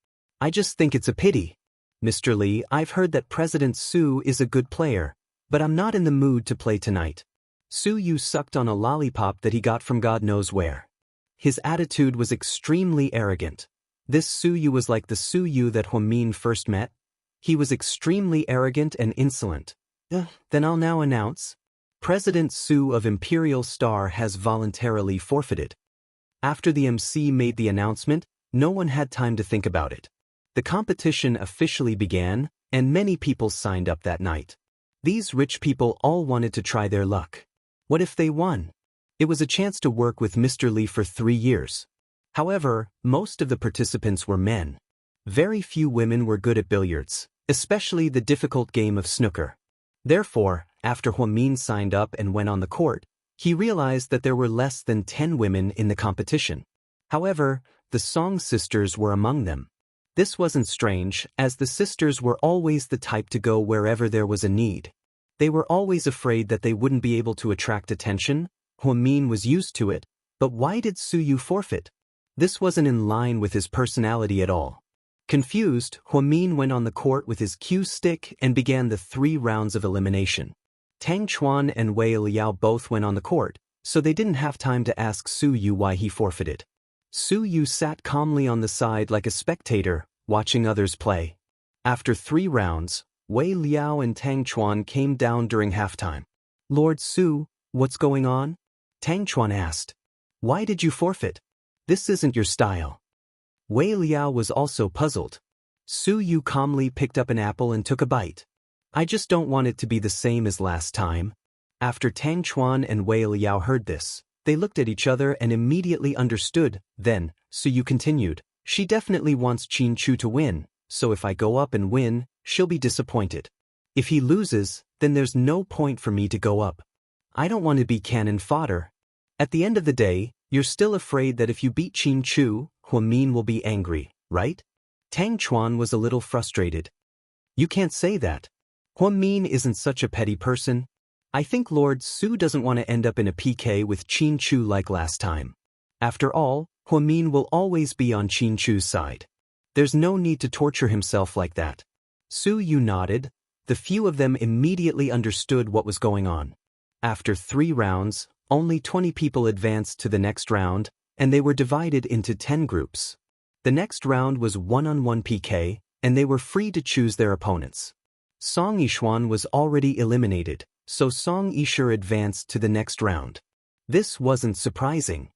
I just think it's a pity. Mr. Li, I've heard that President Su is a good player, but I'm not in the mood to play tonight. Su Yu sucked on a lollipop that he got from God knows where. His attitude was extremely arrogant. This Su Yu was like the Su Yu that Huamin first met. He was extremely arrogant and insolent. Then I'll now announce. President Su of Imperial Star has voluntarily forfeited. After the MC made the announcement, no one had time to think about it. The competition officially began, and many people signed up that night. These rich people all wanted to try their luck. What if they won? It was a chance to work with Mr. Li for 3 years. However, most of the participants were men. Very few women were good at billiards, especially the difficult game of snooker. Therefore, after Huamin signed up and went on the court, he realized that there were less than 10 women in the competition. However, the Song sisters were among them. This wasn't strange, as the sisters were always the type to go wherever there was a need. They were always afraid that they wouldn't be able to attract attention. Huamin was used to it, but why did Suyu forfeit? This wasn't in line with his personality at all. Confused, Huamin went on the court with his cue stick and began the 3 rounds of elimination. Tang Chuan and Wei Liao both went on the court, so they didn't have time to ask Suyu why he forfeited. Suyu sat calmly on the side like a spectator, watching others play. After 3 rounds, Wei Liao and Tang Chuan came down during halftime. "Lord Su, what's going on?" Tang Chuan asked. "Why did you forfeit? This isn't your style." Wei Liao was also puzzled. Suyu calmly picked up an apple and took a bite. "I just don't want it to be the same as last time." After Tang Chuan and Wei Liao heard this, they looked at each other and immediately understood. Then, Suyu continued, "She definitely wants Qin Chu to win, so if I go up and win, she'll be disappointed. If he loses, then there's no point for me to go up. I don't want to be cannon fodder. At the end of the day, you're still afraid that if you beat Qin Chu, Huamin will be angry, right?" Tang Chuan was a little frustrated. "You can't say that. Huamin isn't such a petty person. I think Lord Su doesn't want to end up in a PK with Qin Chu like last time. After all, Huamin will always be on Qin Chu's side. There's no need to torture himself like that." Suyu nodded. The few of them immediately understood what was going on. After 3 rounds, only 20 people advanced to the next round, and they were divided into 10 groups. The next round was one-on-one PK, and they were free to choose their opponents. Song Yishuan was already eliminated, so Song Yishu advanced to the next round. This wasn't surprising.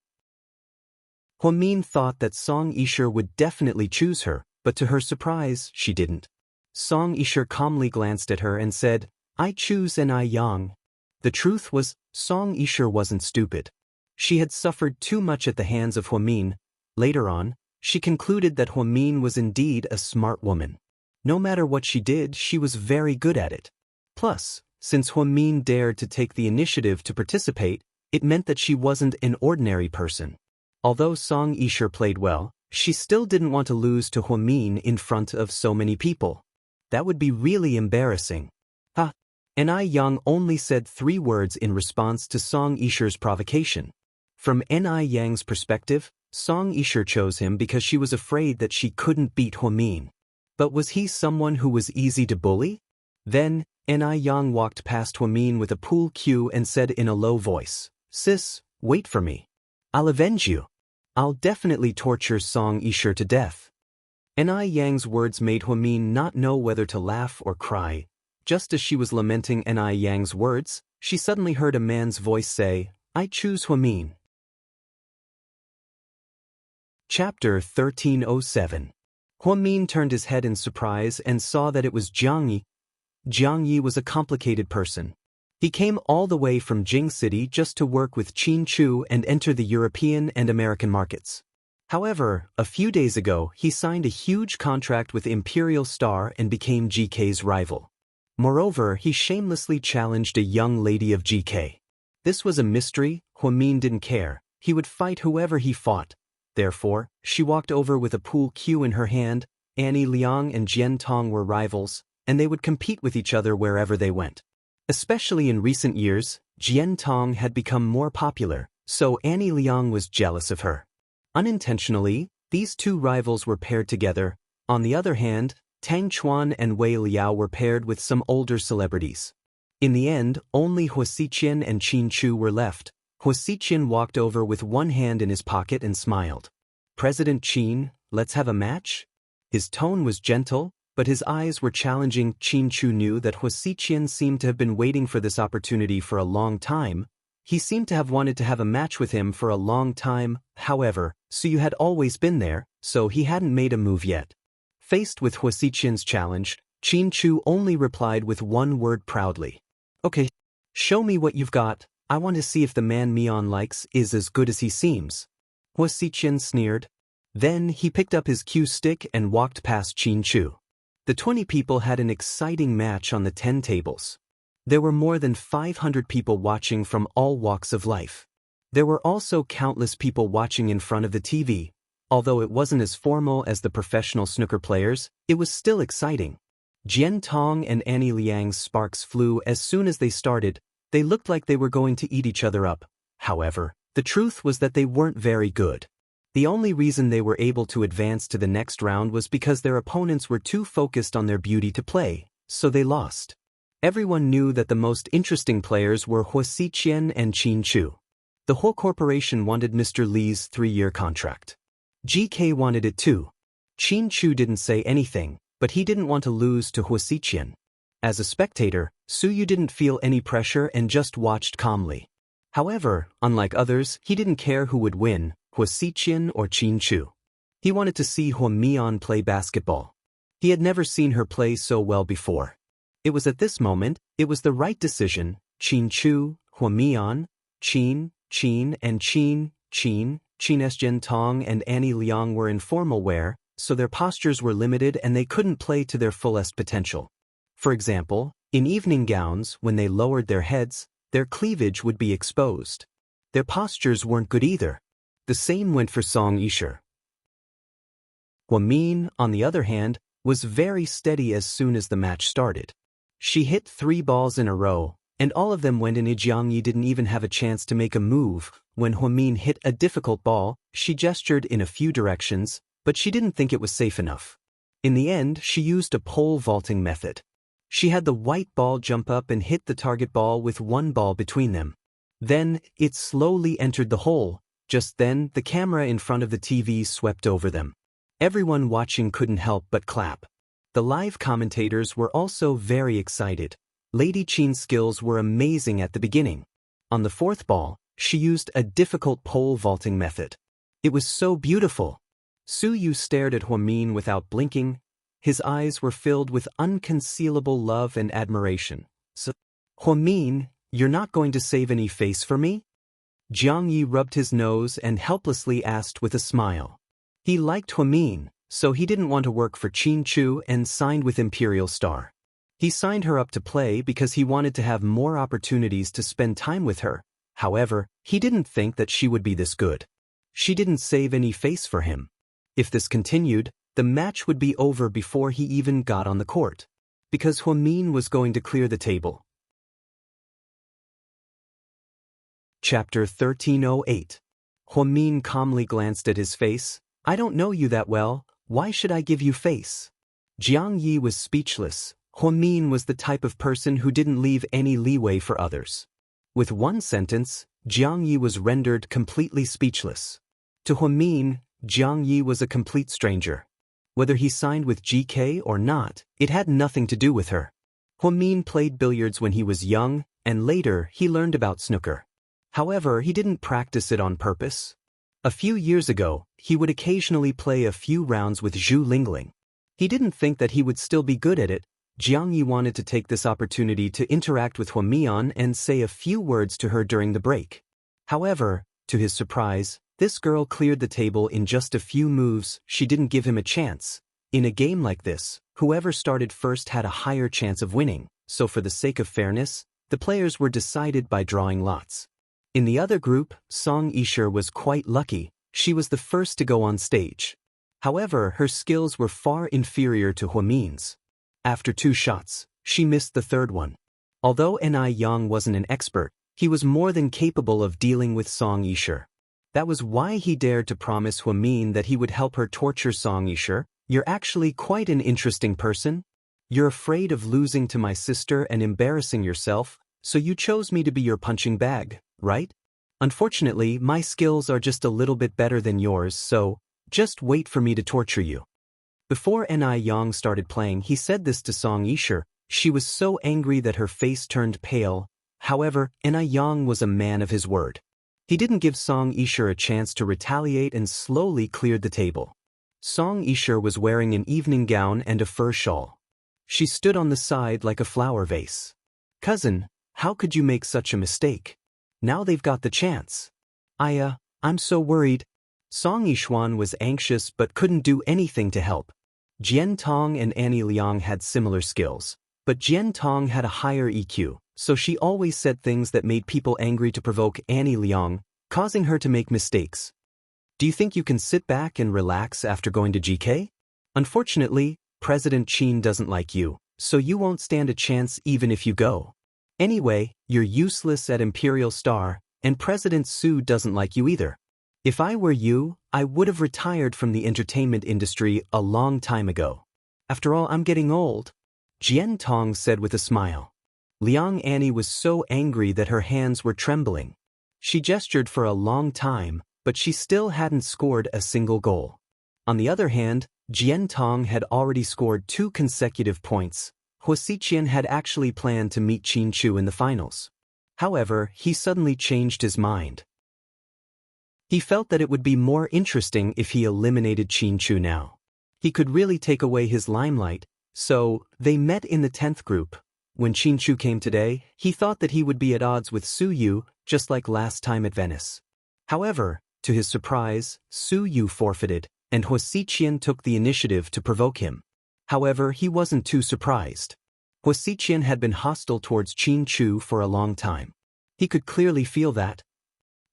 Huamin thought that Song Yishu would definitely choose her, but to her surprise, she didn't. Song Yishu calmly glanced at her and said, "I choose Ni Yang." The truth was, Song Yishu wasn't stupid. She had suffered too much at the hands of Huamin. Later on, she concluded that Huamin was indeed a smart woman. No matter what she did, she was very good at it. Plus, since Huamin dared to take the initiative to participate, it meant that she wasn't an ordinary person. Although Song Yishu played well, she still didn't want to lose to Huamin in front of so many people. That would be really embarrassing. Ni Yang only said 3 words in response to Song Yishu's provocation. From Ni Yang's perspective, Song Yishu chose him because she was afraid that she couldn't beat Huamin. But was he someone who was easy to bully? Then, Ni Yang walked past Huamin with a pool cue and said in a low voice, "Sis, wait for me. I'll avenge you. I'll definitely torture Song Yishu to death." Ni Yang's words made Huamin not know whether to laugh or cry. Just as she was lamenting Ni Yang's words, she suddenly heard a man's voice say, "I choose Huamin." Chapter 1307. Huamin turned his head in surprise and saw that it was Jiang Yi. Jiang Yi was a complicated person. He came all the way from Jing City just to work with Qin Chu and enter the European and American markets. However, a few days ago, he signed a huge contract with Imperial Star and became GK's rival. Moreover, he shamelessly challenged a young lady of GK. This was a mystery. Huamin didn't care. He would fight whoever he fought. Therefore, she walked over with a pool cue in her hand. Annie Liang and Jian Tong were rivals, and they would compete with each other wherever they went. Especially in recent years, Jian Tong had become more popular, so Annie Liang was jealous of her. Unintentionally, these 2 rivals were paired together. On the other hand, Tang Chuan and Wei Liao were paired with some older celebrities. In the end, only Hua Xiqian and Qin Chu were left. Hua Xiqian walked over with one hand in his pocket and smiled. "President Qin, let's have a match?" His tone was gentle, but his eyes were challenging. Qin Chu knew that Hua Xiqian seemed to have been waiting for this opportunity for a long time. He seemed to have wanted to have a match with him for a long time. However, Suyu had always been there, so he hadn't made a move yet. Faced with Hua Xiqian's challenge, Qin Chu only replied with one word proudly. "Okay, show me what you've got. I want to see if the man Mian likes is as good as he seems." Hua Xiqian sneered. Then he picked up his cue stick and walked past Chin Chu. The 20 people had an exciting match on the 10 tables. There were more than 500 people watching from all walks of life. There were also countless people watching in front of the TV. Although it wasn't as formal as the professional snooker players, it was still exciting. Jian Tong and Annie Liang's sparks flew as soon as they started. They looked like they were going to eat each other up. However, the truth was that they weren't very good. The only reason they were able to advance to the next round was because their opponents were too focused on their beauty to play, so they lost. Everyone knew that the most interesting players were Hua Xiqian and Chin Chu. The whole corporation wanted Mr. Li's 3-year contract. GK wanted it too. Chin Chu didn't say anything, but he didn't want to lose to Hua Xiqian. As a spectator, Su Yu didn't feel any pressure and just watched calmly. However, unlike others, he didn't care who would win, Hua Xiqian or Chin Chu. He wanted to see Hua Mian play basketball. He had never seen her play so well before. It was at this moment, it was the right decision. Chin Chu, Hua Mian, Chin, and Chin, Jian Tong and Annie Liang were in formal wear, so their postures were limited and they couldn't play to their fullest potential. For example, in evening gowns, when they lowered their heads, their cleavage would be exposed. Their postures weren't good either. The same went for Song Yisher. Hua Min, on the other hand, was very steady as soon as the match started. She hit 3 balls in a row, and all of them went in. Jiang Yi didn't even have a chance to make a move. When Hua Min hit a difficult ball, she gestured in a few directions, but she didn't think it was safe enough. In the end, she used a pole vaulting method. She had the white ball jump up and hit the target ball with 1 ball between them. Then, it slowly entered the hole. Just then, the camera in front of the TV swept over them. Everyone watching couldn't help but clap. The live commentators were also very excited. Lady Chin's skills were amazing at the beginning. On the 4th ball, she used a difficult pole vaulting method. It was so beautiful. Su Yu stared at Hua Min without blinking. His eyes were filled with unconcealable love and admiration. So, Hua Min, you're not going to save any face for me? Jiang Yi rubbed his nose and helplessly asked with a smile. He liked Hua Min, so he didn't want to work for Chin Chu and signed with Imperial Star. He signed her up to play because he wanted to have more opportunities to spend time with her. However, he didn't think that she would be this good. She didn't save any face for him. If this continued, the match would be over before he even got on the court. Because Hua Min was going to clear the table. Chapter 1308. Hua Min calmly glanced at his face. I don't know you that well, why should I give you face? Jiang Yi was speechless. Hua Min was the type of person who didn't leave any leeway for others. With one sentence, Jiang Yi was rendered completely speechless. To Hua Min, Jiang Yi was a complete stranger. Whether he signed with GK or not, it had nothing to do with her. Hua Min played billiards when he was young, and later he learned about snooker. However, he didn't practice it on purpose. A few years ago, he would occasionally play a few rounds with Zhu Lingling. He didn't think that he would still be good at it. Jiang Yi wanted to take this opportunity to interact with Hua Mian and say a few words to her during the break. However, to his surprise, this girl cleared the table in just a few moves. She didn't give him a chance. In a game like this, whoever started first had a higher chance of winning, so for the sake of fairness, the players were decided by drawing lots. In the other group, Song Yisher was quite lucky. She was the first to go on stage. However, her skills were far inferior to Hua Min's. After 2 shots, she missed the 3rd one. Although Ni Yang wasn't an expert, he was more than capable of dealing with Song Yisher. That was why he dared to promise Hua Min that he would help her torture Song Yisher. You're actually quite an interesting person. You're afraid of losing to my sister and embarrassing yourself, so you chose me to be your punching bag, right? Unfortunately, my skills are just a little bit better than yours, so just wait for me to torture you. Before Ni Yang started playing, he said this to Song Yisher. She was so angry that her face turned pale. However, Ni Yang was a man of his word. He didn't give Song Yisher a chance to retaliate and slowly cleared the table. Song Yisher was wearing an evening gown and a fur shawl. She stood on the side like a flower vase. Cousin, how could you make such a mistake? Now they've got the chance. I'm so worried. Song Yishuan was anxious but couldn't do anything to help. Jian Tong and Annie Liang had similar skills, but Jian Tong had a higher EQ, so she always said things that made people angry to provoke Annie Liang, causing her to make mistakes. Do you think you can sit back and relax after going to GK? Unfortunately, President Qin doesn't like you, so you won't stand a chance even if you go. Anyway, you're useless at Imperial Star, and President Su doesn't like you either. If I were you, I would have retired from the entertainment industry a long time ago. After all, I'm getting old, Jian Tong said with a smile. Liang Annie was so angry that her hands were trembling. She gestured for a long time, but she still hadn't scored a single goal. On the other hand, Jian Tong had already scored 2 consecutive points. Huo Xiqian had actually planned to meet Qin Chu in the finals. However, he suddenly changed his mind. He felt that it would be more interesting if he eliminated Qin Chu now. He could really take away his limelight, so they met in the 10th group. When Qin Chu came today, he thought that he would be at odds with Su Yu, just like last time at Venice. However, to his surprise, Su Yu forfeited, and Huo Xiqian took the initiative to provoke him. However, he wasn't too surprised. Huo Xiqian had been hostile towards Qin Chu for a long time. He could clearly feel that.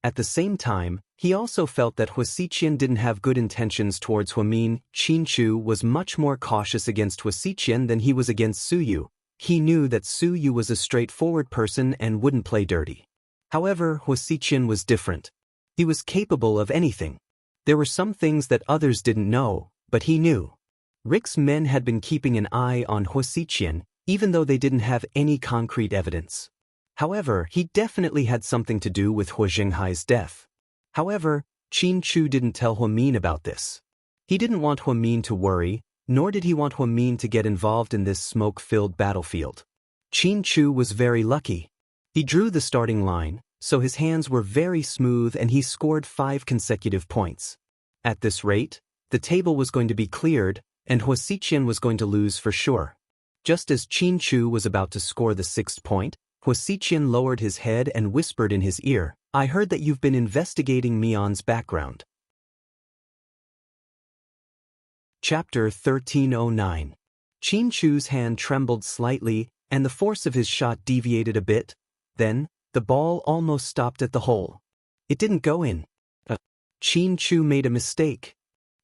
At the same time, he also felt that Huo Xiqian didn't have good intentions towards Huo Min. Qin Chu was much more cautious against Huo Xiqian than he was against Su Yu. He knew that Su Yu was a straightforward person and wouldn't play dirty. However, Huo Xiqian was different. He was capable of anything. There were some things that others didn't know, but he knew. Rick's men had been keeping an eye on Huo Xiqian, even though they didn't have any concrete evidence. However, he definitely had something to do with Huo Zhenghai's death. However, Qin Chu didn't tell Huo Min about this. He didn't want Huo Min to worry, nor did he want Huo Min to get involved in this smoke-filled battlefield. Qin Chu was very lucky. He drew the starting line, so his hands were very smooth and he scored 5 consecutive points. At this rate, the table was going to be cleared, and Huo Xiqian was going to lose for sure. Just as Qin Chu was about to score the 6th point, Huo Xiqian lowered his head and whispered in his ear, "I heard that you've been investigating Mion's background." Chapter 1309. Qin Chu's hand trembled slightly, and the force of his shot deviated a bit. Then, the ball almost stopped at the hole. It didn't go in. Qin Chu made a mistake.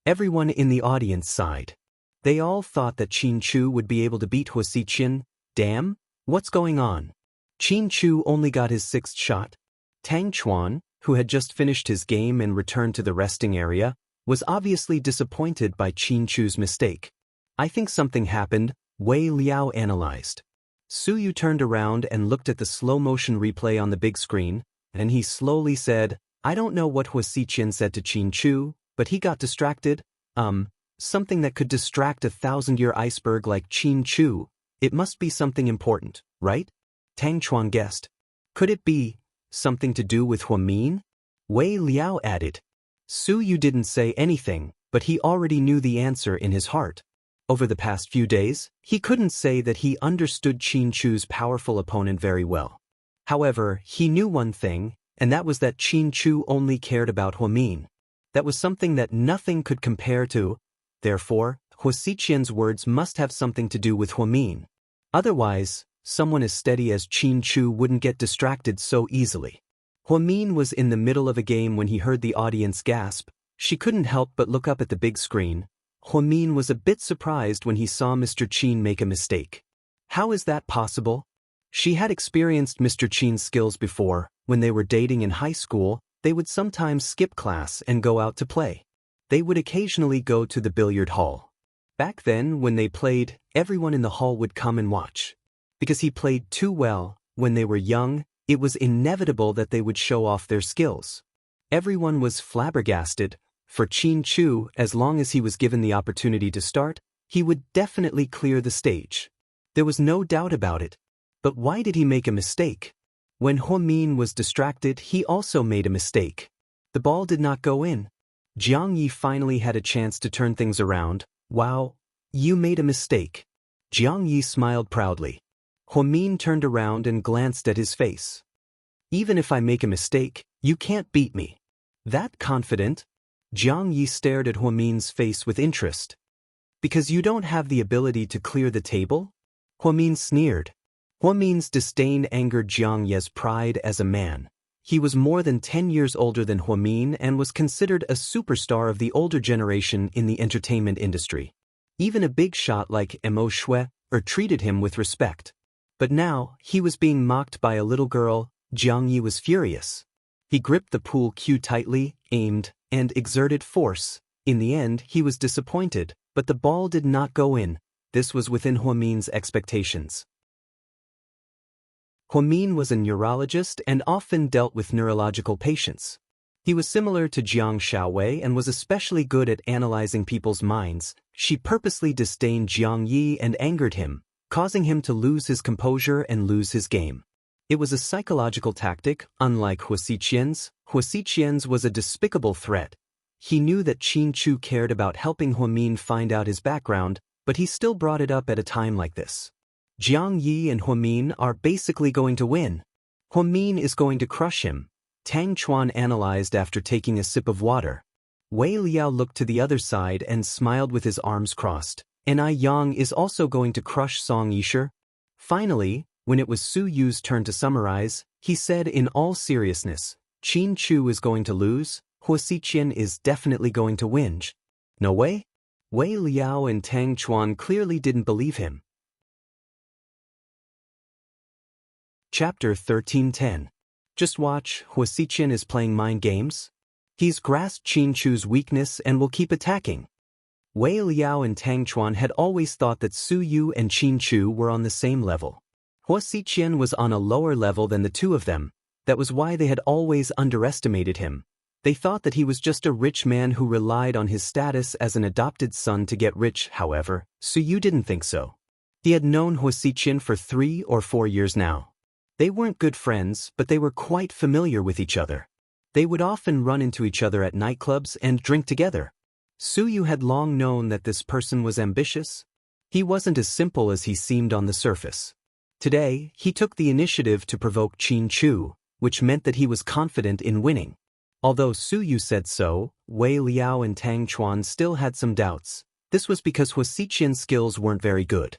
Everyone in the audience sighed. They all thought that Qin Chu would be able to beat Huo Xiqian. Damn, what's going on? Qin Chu only got his 6th shot. Tang Chuan, who had just finished his game and returned to the resting area, was obviously disappointed by Qin Chu's mistake. "I think something happened," Wei Liao analyzed. Su Yu turned around and looked at the slow-motion replay on the big screen, and he slowly said, "I don't know what Huo Xiqian said to Qin Chu, but he got distracted. Something that could distract a 1,000-year iceberg like Qin Chu. It must be something important, right?" Tang Chuan guessed. "Could it be something to do with Huo Min?" Wei Liao added. Su Yu didn't say anything, but he already knew the answer in his heart. Over the past few days, he couldn't say that he understood Qin Chu's powerful opponent very well. However, he knew one thing, and that was that Qin Chu only cared about Huo Min. That was something that nothing could compare to. Therefore, Huo Xiqian's words must have something to do with Huo Min. Otherwise, someone as steady as Qin Chu wouldn't get distracted so easily. Huo Min was in the middle of a game when he heard the audience gasp. She couldn't help but look up at the big screen. Huo Min was a bit surprised when he saw Mr. Qin make a mistake. How is that possible? She had experienced Mr. Qin's skills before. When they were dating in high school, they would sometimes skip class and go out to play. They would occasionally go to the billiard hall. Back then, when they played, everyone in the hall would come and watch. Because he played too well, when they were young, it was inevitable that they would show off their skills. Everyone was flabbergasted. For Qin Chu, as long as he was given the opportunity to start, he would definitely clear the stage. There was no doubt about it. But why did he make a mistake? When Huo Min was distracted, he also made a mistake. The ball did not go in. Jiang Yi finally had a chance to turn things around. "Wow, you made a mistake." Jiang Yi smiled proudly. Huo Min turned around and glanced at his face. "Even if I make a mistake, you can't beat me." That confident? Jiang Yi stared at Huamin's face with interest. Because you don't have the ability to clear the table? Huamin sneered. Huamin's disdain angered Jiang Yi's pride as a man. He was more than 10 years older than Huamin and was considered a superstar of the older generation in the entertainment industry. Even a big shot like Immerse treated him with respect. But now, he was being mocked by a little girl. Jiang Yi was furious. He gripped the pool cue tightly, aimed, and exerted force. In the end, he was disappointed, but the ball did not go in. This was within Huamin's expectations. Huamin was a neurologist and often dealt with neurological patients. He was similar to Jiang Shaowei and was especially good at analyzing people's minds. She purposely disdained Jiang Yi and angered him, causing him to lose his composure and lose his game. It was a psychological tactic, unlike Hua Xiqian's. Hua Xiqian's was a despicable threat. He knew that Qin Chu cared about helping Huamin find out his background, but he still brought it up at a time like this. Jiang Yi and Huamin are basically going to win. Huamin is going to crush him, Tang Chuan analyzed after taking a sip of water. Wei Liao looked to the other side and smiled with his arms crossed. Ni Yang is also going to crush Song Yisher. Finally, when it was Su Yu's turn to summarize, he said in all seriousness, Qin Chu is going to lose, Hua Xiqian is definitely going to win. No way? Wei Liao and Tang Chuan clearly didn't believe him. Chapter 1310. Just watch, Hua Xiqian is playing mind games. He's grasped Qin Chu's weakness and will keep attacking. Wei Liao and Tang Chuan had always thought that Su Yu and Qin Chu were on the same level. Hua Xiqian was on a lower level than the two of them. That was why they had always underestimated him. They thought that he was just a rich man who relied on his status as an adopted son to get rich. However, Su Yu didn't think so. He had known Hua Xiqian for 3 or 4 years now. They weren't good friends, but they were quite familiar with each other. They would often run into each other at nightclubs and drink together. Su Yu had long known that this person was ambitious. He wasn't as simple as he seemed on the surface. Today, he took the initiative to provoke Qin Chu, which meant that he was confident in winning. Although Su Yu said so, Wei Liao and Tang Chuan still had some doubts. This was because Hua Xiqian's skills weren't very good.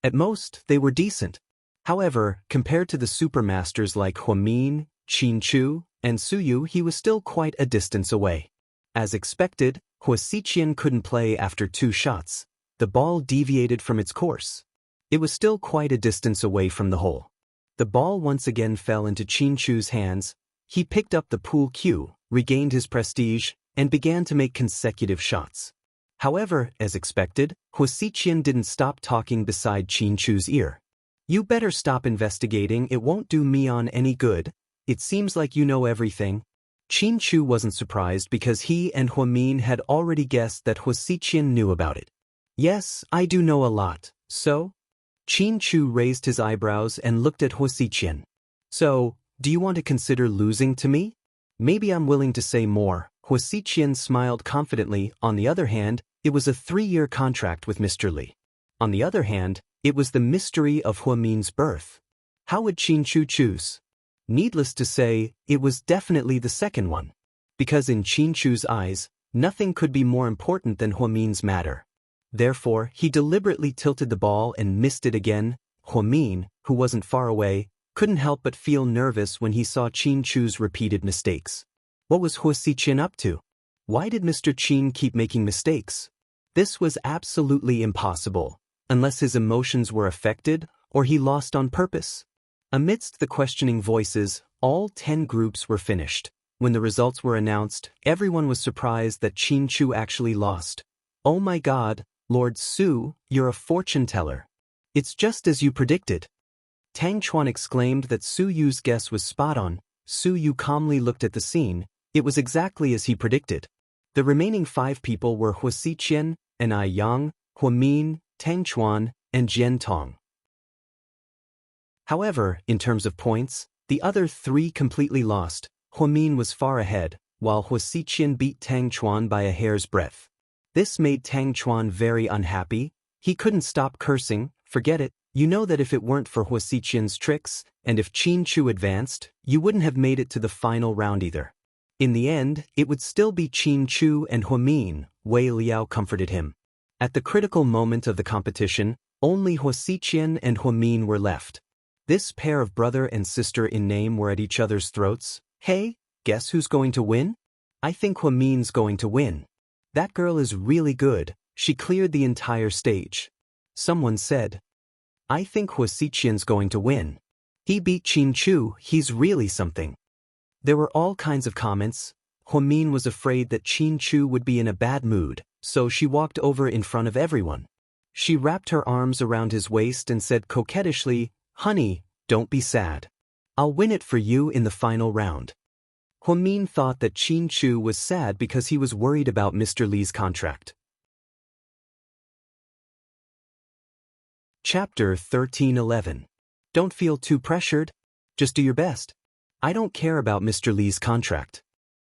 At most, they were decent. However, compared to the supermasters like Huamin, Qin Chu, and Su Yu, he was still quite a distance away. As expected, Hua Xiqian couldn't play after 2 shots. The ball deviated from its course. It was still quite a distance away from the hole. The ball once again fell into Qin Chu's hands. He picked up the pool cue, regained his prestige, and began to make consecutive shots. However, as expected, Hua Xiqian didn't stop talking beside Qin Chu's ear. You better stop investigating, it won't do Mian any good. It seems like you know everything. Qin Chu wasn't surprised because he and Huamin had already guessed that Hua Xiqian knew about it. Yes, I do know a lot. So? Qin Chu raised his eyebrows and looked at Hua Xiqian. So, do you want to consider losing to me? Maybe I'm willing to say more. Hua Xiqian smiled confidently. On the other hand, it was a 3-year contract with Mr. Li. On the other hand, it was the mystery of Huamin's birth. How would Qin Chu choose? Needless to say, it was definitely the second one. Because in Qin Chu's eyes, nothing could be more important than Huamin's matter. Therefore, he deliberately tilted the ball and missed it again. Huamin, who wasn't far away, couldn't help but feel nervous when he saw Qin Chu's repeated mistakes. What was Hua Xiqian up to? Why did Mr. Qin keep making mistakes? This was absolutely impossible, unless his emotions were affected or he lost on purpose. Amidst the questioning voices, all 10 groups were finished. When the results were announced, everyone was surprised that Qin Chu actually lost. Oh my God, Lord Su, you're a fortune teller. It's just as you predicted. Tang Chuan exclaimed that Su Yu's guess was spot on. Su Yu calmly looked at the scene. It was exactly as he predicted. The remaining 5 people were Hua Xiqian, Ni Yang, Huamin, Tang Chuan, and Jian Tong. However, in terms of points, the other 3 completely lost. Huamin was far ahead, while Hua Xiqian beat Tang Chuan by a hair's breadth. This made Tang Chuan very unhappy. He couldn't stop cursing. Forget it, you know that if it weren't for Hua Xiqian's tricks, and if Qin Chu advanced, you wouldn't have made it to the final round either. In the end, it would still be Qin Chu and Huamin, Wei Liao comforted him. At the critical moment of the competition, only Hua Xiqian and Huamin were left. This pair of brother and sister in name were at each other's throats. Hey, guess who's going to win? I think Huamin's going to win. That girl is really good, she cleared the entire stage. Someone said. I think Hua Xiqian's going to win. He beat Qin Chu, he's really something. There were all kinds of comments. Huamin was afraid that Qin Chu would be in a bad mood, so she walked over in front of everyone. She wrapped her arms around his waist and said coquettishly, Honey, don't be sad. I'll win it for you in the final round. Huamin thought that Qin Chu was sad because he was worried about Mr. Li's contract. Chapter 13:11. Don't feel too pressured. Just do your best. I don't care about Mr. Li's contract.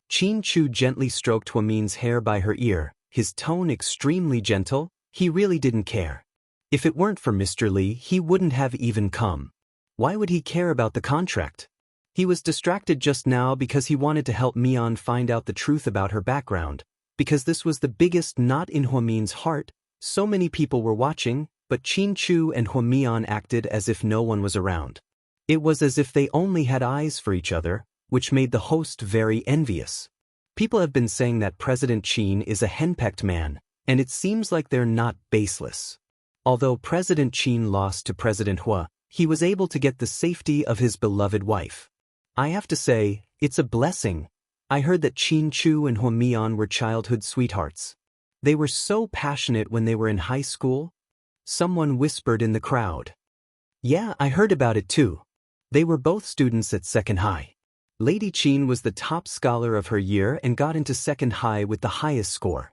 Qin Chu gently stroked Huamin's hair by her ear, his tone extremely gentle. He really didn't care. If it weren't for Mr. Li, he wouldn't have even come. Why would he care about the contract? He was distracted just now because he wanted to help Mian find out the truth about her background, because this was the biggest knot in Huamin's heart. So many people were watching, but Qin Chu and Huamian acted as if no one was around. It was as if they only had eyes for each other, which made the host very envious. People have been saying that President Qin is a henpecked man, and it seems like they're not baseless. Although President Qin lost to President Hua, he was able to get the safety of his beloved wife. I have to say, it's a blessing. I heard that Qin Chu and Huamian were childhood sweethearts. They were so passionate when they were in high school. Someone whispered in the crowd. Yeah, I heard about it too. They were both students at second high. Lady Qin was the top scholar of her year and got into second high with the highest score.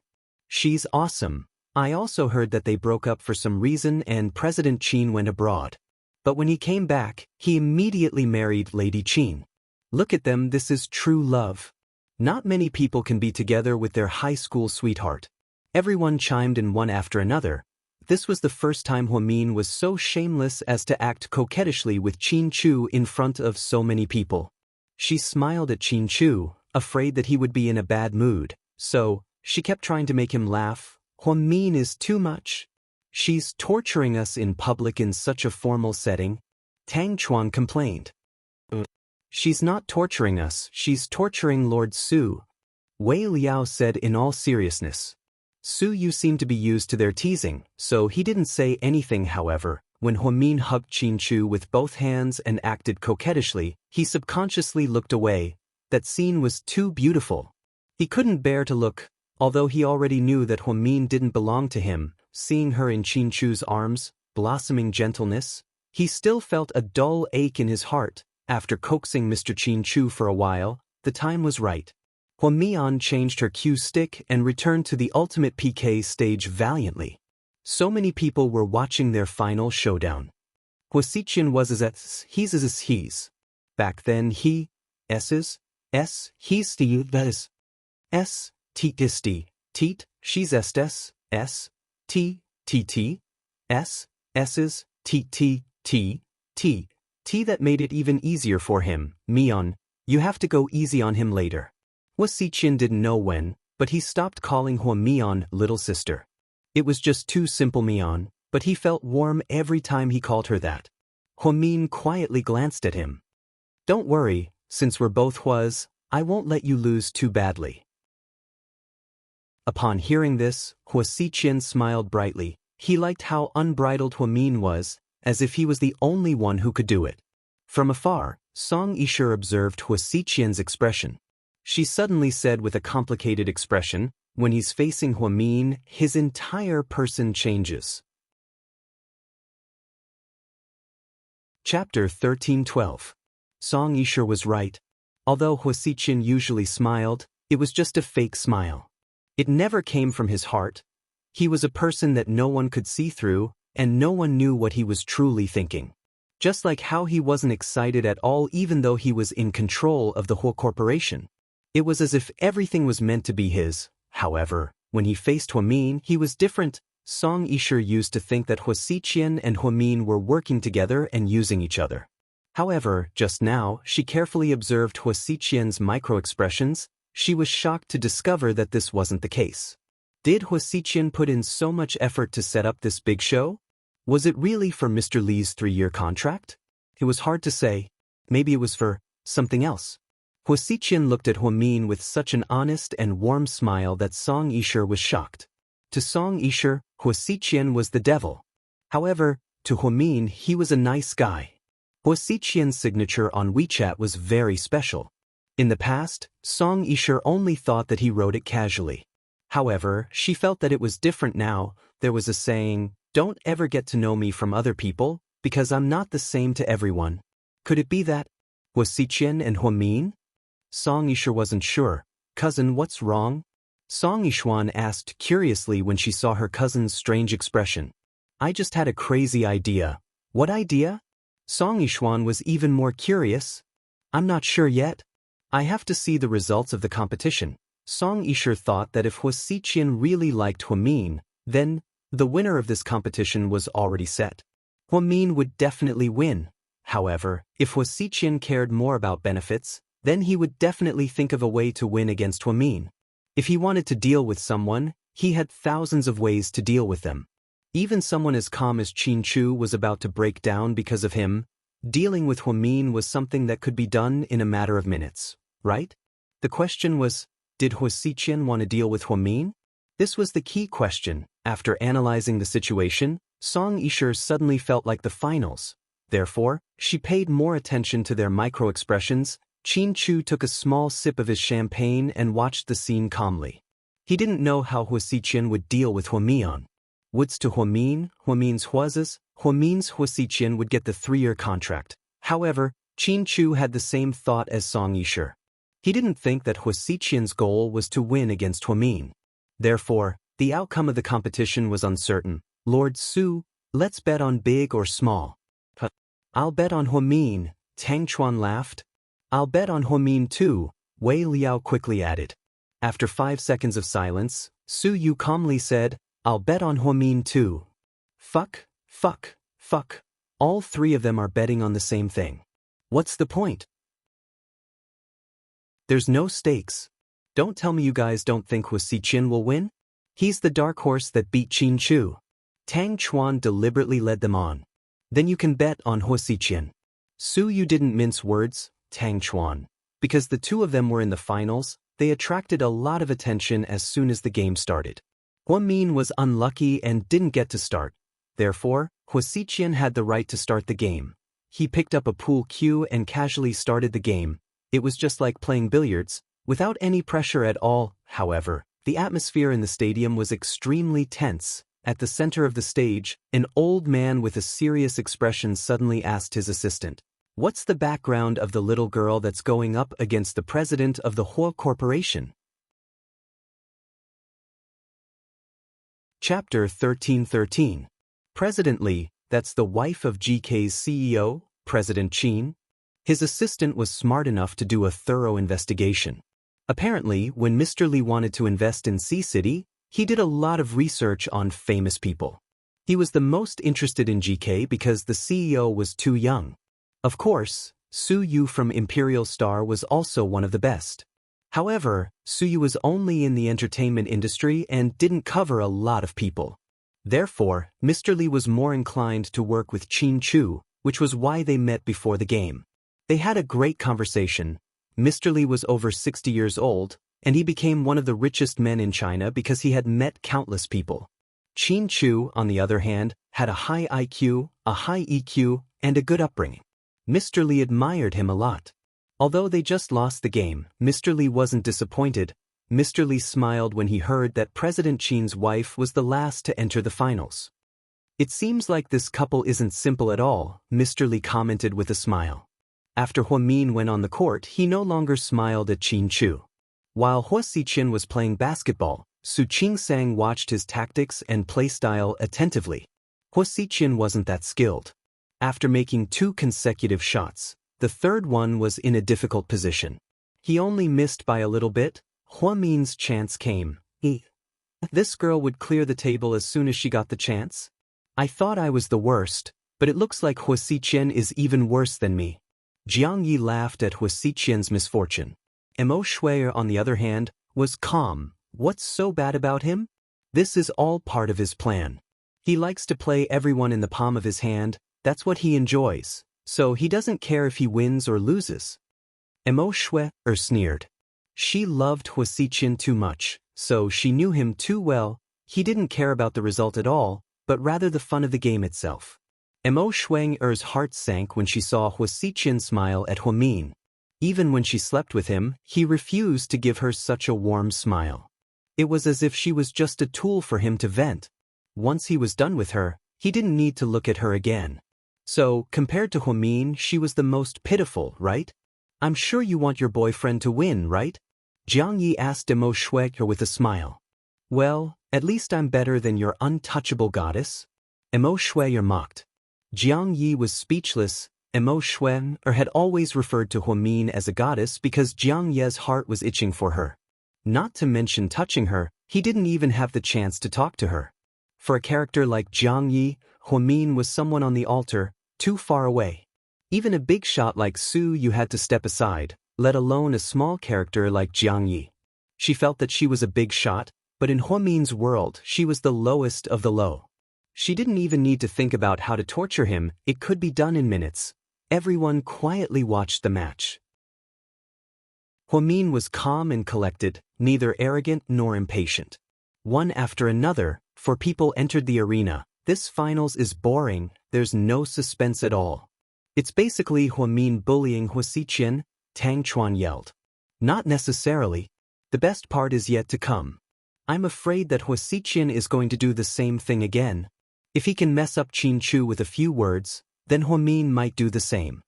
She's awesome. I also heard that they broke up for some reason and President Qin went abroad. But when he came back, he immediately married Lady Qin. Look at them, this is true love. Not many people can be together with their high school sweetheart. Everyone chimed in one after another. This was the first time Huamin was so shameless as to act coquettishly with Qin Chu in front of so many people. She smiled at Qin Chu, afraid that he would be in a bad mood, so she kept trying to make him laugh. Huamin is too much. She's torturing us in public in such a formal setting. Tang Chuan complained. She's not torturing us, she's torturing Lord Su. Wei Liao said in all seriousness. Su Yu seemed to be used to their teasing, so he didn't say anything. However, when Huamin hugged Qin Chu with both hands and acted coquettishly, he subconsciously looked away. That scene was too beautiful. He couldn't bear to look, although he already knew that Huamin didn't belong to him. Seeing her in Qin Chu's arms, blossoming gentleness, he still felt a dull ache in his heart. After coaxing Mr. Qin Chu for a while, the time was right. Huamian changed her cue stick and returned to the ultimate PK stage valiantly. So many people were watching their final showdown. Hua Xiqian was as he's. Back then he's teat, she's estes, T that made it even easier for him. Mian, you have to go easy on him later. Hua Xiqian didn't know when, but he stopped calling Huamian little sister. It was just too simple Mian, but he felt warm every time he called her that. Huamin quietly glanced at him. Don't worry, since we're both Huas, I won't let you lose too badly. Upon hearing this, Hua Xiqian smiled brightly. He liked how unbridled Huamin was, as if he was the only one who could do it. From afar, Song Yishe observed Hua Xiqian's expression. She suddenly said with a complicated expression, when he's facing Huamin, his entire person changes. Chapter 13:12. Song Yishe was right. Although Hua Xiqian usually smiled, it was just a fake smile. It never came from his heart. He was a person that no one could see through, and no one knew what he was truly thinking. Just like how he wasn't excited at all even though he was in control of the whole corporation. It was as if everything was meant to be his. However, when he faced Huamin, he was different. Song Yishe used to think that Hua Xiqian and Huamin were working together and using each other. However, just now, she carefully observed Hua Xiqian's micro-expressions, she was shocked to discover that this wasn't the case. Did Hua Xiqian put in so much effort to set up this big show? Was it really for Mr. Li's 3-year contract? It was hard to say. Maybe it was for something else. Hua Xiqian looked at Huamin with such an honest and warm smile that Song Yisher was shocked. To Song Yisher, Hua Xiqian was the devil. However, to Huamin he was a nice guy. Hua Xiqian's signature on WeChat was very special. In the past, Song Yisher only thought that he wrote it casually. However, she felt that it was different now. There was a saying, "Don't ever get to know me from other people, because I'm not the same to everyone." Could it be that? Hua Xiqian and Huamin? Song Yisher wasn't sure. "Cousin, what's wrong?" Song Yishuan asked curiously when she saw her cousin's strange expression. "I just had a crazy idea." "What idea?" Song Yishuan was even more curious. "I'm not sure yet. I have to see the results of the competition." Song Yisher thought that if Hua Xiqian really liked Huamin, then the winner of this competition was already set. Huamin would definitely win. However, if Hua Xiqian cared more about benefits, then he would definitely think of a way to win against Huamin. If he wanted to deal with someone, he had thousands of ways to deal with them. Even someone as calm as Qin Chu was about to break down because of him. Dealing with Huamin was something that could be done in a matter of minutes, right? The question was, did Hua Xiqian want to deal with Huamin? This was the key question. After analyzing the situation, Song Yisher suddenly felt like the finals. Therefore, she paid more attention to their micro-expressions. Qin Chu took a small sip of his champagne and watched the scene calmly. He didn't know how Hua Xiqian would deal with Huamian. Woods to Huamin, Huamin's Huazes, Huamin's Hua Xiqian would get the 3-year contract. However, Qin Chu had the same thought as Song Yisher. He didn't think that Hua Xiqian's goal was to win against Huamin. Therefore, the outcome of the competition was uncertain. "Lord Su, let's bet on big or small." "I'll bet on Huamin," Tang Chuan laughed. "I'll bet on Huamin too," Wei Liao quickly added. After 5 seconds of silence, Su Yu calmly said, "I'll bet on Huamin too." Fuck. All 3 of them are betting on the same thing. What's the point? There's no stakes. Don't tell me you guys don't think Hua Xiqian will win? He's the dark horse that beat Qin Chu. Tang Chuan deliberately led them on. Then you can bet on Hua Xiqian. Su Yu didn't mince words, Tang Chuan. Because the 2 of them were in the finals, they attracted a lot of attention as soon as the game started. Huamin was unlucky and didn't get to start. Therefore, Hua Xiqian had the right to start the game. He picked up a pool cue and casually started the game. It was just like playing billiards, without any pressure at all. However, the atmosphere in the stadium was extremely tense. At the center of the stage, an old man with a serious expression suddenly asked his assistant, "What's the background of the little girl that's going up against the president of the Hua Corporation?" Chapter 1313. President Li, that's the wife of GK's CEO, President Qin. His assistant was smart enough to do a thorough investigation. Apparently, when Mr. Li wanted to invest in C-City, he did a lot of research on famous people. He was the most interested in GK because the CEO was too young. Of course, Su Yu from Imperial Star was also one of the best. However, Su Yu was only in the entertainment industry and didn't cover a lot of people. Therefore, Mr. Li was more inclined to work with Qin Chu, which was why they met before the game. They had a great conversation. Mr. Li was over 60 years old, and he became one of the richest men in China because he had met countless people. Qin Chu, on the other hand, had a high IQ, a high EQ, and a good upbringing. Mr. Li admired him a lot. Although they just lost the game, Mr. Li wasn't disappointed. Mr. Li smiled when he heard that President Qin's wife was the last to enter the finals. "It seems like this couple isn't simple at all," Mr. Li commented with a smile. After Huamin went on the court, he no longer smiled at Qin Chu. While Hua Xiqian was playing basketball, Su Qingsang watched his tactics and playstyle attentively. Hua Xiqian wasn't that skilled. After making 2 consecutive shots, the third one was in a difficult position. He only missed by a little bit. Huamin's chance came. This girl would clear the table as soon as she got the chance. I thought I was the worst, but it looks like Hua Xiqian is even worse than me. Jiang Yi laughed at Hua Xiqian's misfortune. Emo Shui, on the other hand, was calm. What's so bad about him? This is all part of his plan. He likes to play everyone in the palm of his hand, that's what he enjoys, so he doesn't care if he wins or loses. Emo Shui sneered. She loved Hua Xiqin too much, so she knew him too well. He didn't care about the result at all, but rather the fun of the game itself. Emo Shuang's heart sank when she saw Hua Xiqin smile at Hua Min. Even when she slept with him, he refused to give her such a warm smile. It was as if she was just a tool for him to vent. Once he was done with her, he didn't need to look at her again. So, compared to Hua Min, she was the most pitiful, right? I'm sure you want your boyfriend to win, right? Jiang Yi asked Emo Shui with a smile. Well, at least I'm better than your untouchable goddess. Emo Shui mocked. Jiang Yi was speechless. Emo Shui had always referred to Hua Min as a goddess because Jiang Ye's heart was itching for her. Not to mention touching her, he didn't even have the chance to talk to her. For a character like Jiang Yi, Hua Min was someone on the altar, too far away. Even a big shot like Su Yu had to step aside, let alone a small character like Jiang Yi. She felt that she was a big shot, but in Hua Min's world she was the lowest of the low. She didn't even need to think about how to torture him, it could be done in minutes. Everyone quietly watched the match. Hua Min was calm and collected, neither arrogant nor impatient. One after another, 4 people entered the arena. This finals is boring, there's no suspense at all. It's basically Hua Min bullying Hua Xiqin, Tang Chuan yelled. Not necessarily. The best part is yet to come. I'm afraid that Hua Xiqin is going to do the same thing again. If he can mess up Qin Chu with a few words, then Hua Min might do the same.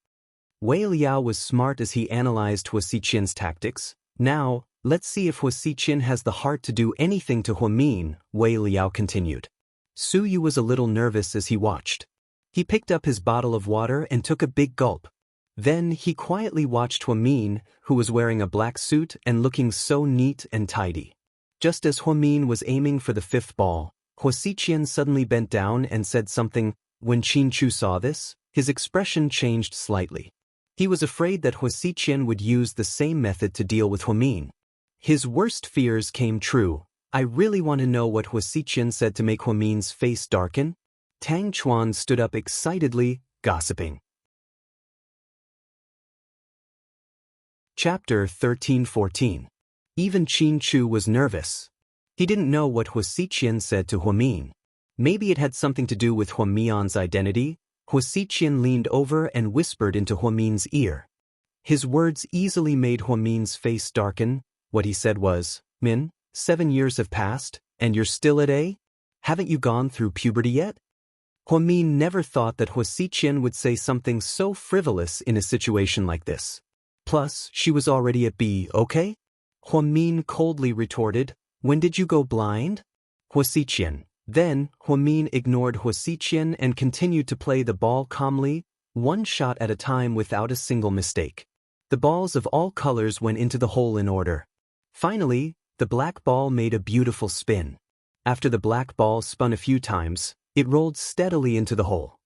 Wei Liao was smart as he analyzed Hua Xiqin's tactics. Now, let's see if Hua Xiqin has the heart to do anything to Hua Min, Wei Liao continued. Su Yu was a little nervous as he watched. He picked up his bottle of water and took a big gulp. Then he quietly watched Hua Min, who was wearing a black suit and looking so neat and tidy. Just as Hua Min was aiming for the 5th ball, Hua Xiqin suddenly bent down and said something. When Qin Chu saw this, his expression changed slightly. He was afraid that Hua Xiqin would use the same method to deal with Hua Min. His worst fears came true. I really want to know what Hua Xiqin said to make Hua Min's face darken. Tang Chuan stood up excitedly, gossiping. Chapter 13-14. Even Qin Chu was nervous. He didn't know what Hua Xiqin said to Hua Min. Maybe it had something to do with Hua Min's identity. Hua Xiqin leaned over and whispered into Hua Min's ear. His words easily made Hua Min's face darken. What he said was, Min, 7 years have passed, and you're still at A? Haven't you gone through puberty yet? Hua Min never thought that Hua Xiqin would say something so frivolous in a situation like this. Plus, she was already at B, okay? Hua Min coldly retorted, when did you go blind? Hua Xiqin. Then, Hua Min ignored Hua Xiqin and continued to play the ball calmly, 1 shot at a time without a single mistake. The balls of all colors went into the hole in order. Finally, the black ball made a beautiful spin. After the black ball spun a few times, it rolled steadily into the hole.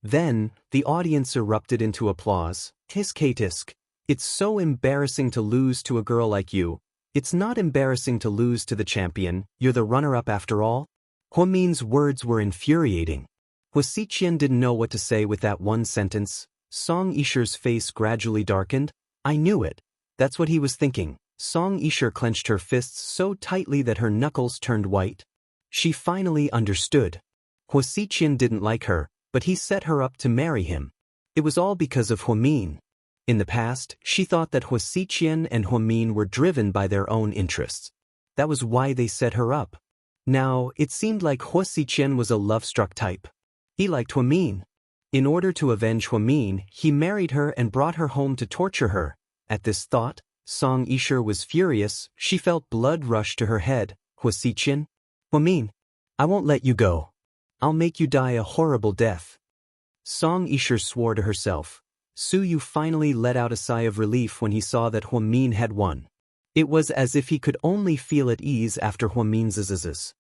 Then, the audience erupted into applause. Tisk tisk. It's so embarrassing to lose to a girl like you. It's not embarrassing to lose to the champion, you're the runner-up after all. Hua Min's words were infuriating. Hua Xiqin didn't know what to say with that one sentence. Song Yisher's face gradually darkened. I knew it. That's what he was thinking. Song Yisher clenched her fists so tightly that her knuckles turned white. She finally understood. Hua Xiqin didn't like her, but he set her up to marry him. It was all because of Hua Min. In the past, she thought that Hua Xiqin and Hua Min were driven by their own interests. That was why they set her up. Now, it seemed like Hua Xiqin was a love-struck type. He liked Hua Min. In order to avenge Hua Min, he married her and brought her home to torture her. At this thought, Song Yisher was furious. She felt blood rush to her head. Hua Xiqin? Hua Min, I won't let you go. I'll make you die a horrible death. Song Yisher swore to herself. Su Yu finally let out a sigh of relief when he saw that Hua Min had won. It was as if he could only feel at ease after Hua Min's zzz.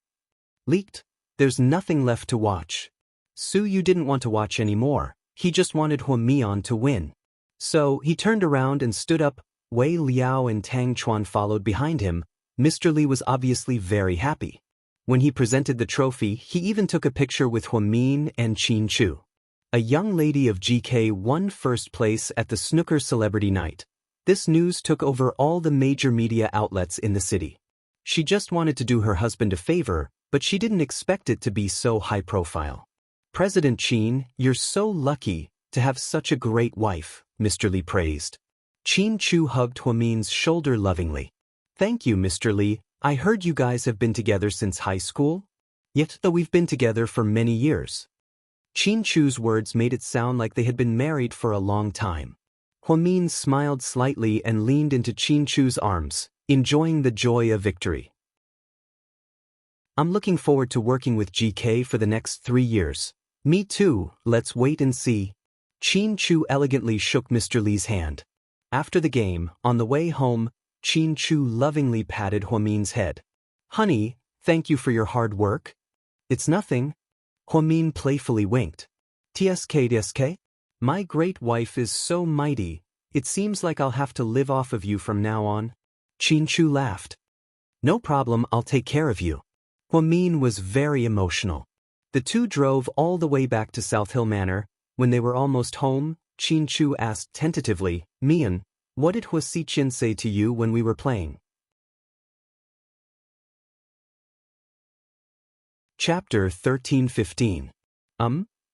Leaked. There's nothing left to watch. Su Yu didn't want to watch anymore. He just wanted Hua Min to win. So he turned around and stood up. Wei Liao and Tang Chuan followed behind him. Mr. Li was obviously very happy. When he presented the trophy, he even took a picture with Huamin and Qin Chu. A young lady of GK won first place at the snooker celebrity night. This news took over all the major media outlets in the city. She just wanted to do her husband a favor, but she didn't expect it to be so high profile. President Qin, you're so lucky to have such a great wife, Mr. Li praised. Qin Chu hugged Huamin's shoulder lovingly. Thank you, Mr. Li. I heard you guys have been together since high school? Yet though we've been together for many years. Qin Chu's words made it sound like they had been married for a long time. Huamin smiled slightly and leaned into Qin Chu's arms, enjoying the joy of victory. I'm looking forward to working with GK for the next 3 years. Me too, let's wait and see. Qin Chu elegantly shook Mr. Li's hand. After the game, on the way home, Qin Chu lovingly patted Huamin's head. Honey, thank you for your hard work. It's nothing. Huamin playfully winked. TSK. My great wife is so mighty, it seems like I'll have to live off of you from now on. Qin Chu laughed. No problem, I'll take care of you. Huamin was very emotional. The two drove all the way back to South Hill Manor. When they were almost home, Qin Chu asked tentatively, Mian, what did Hua Xiqian say to you when we were playing? Chapter 13-15.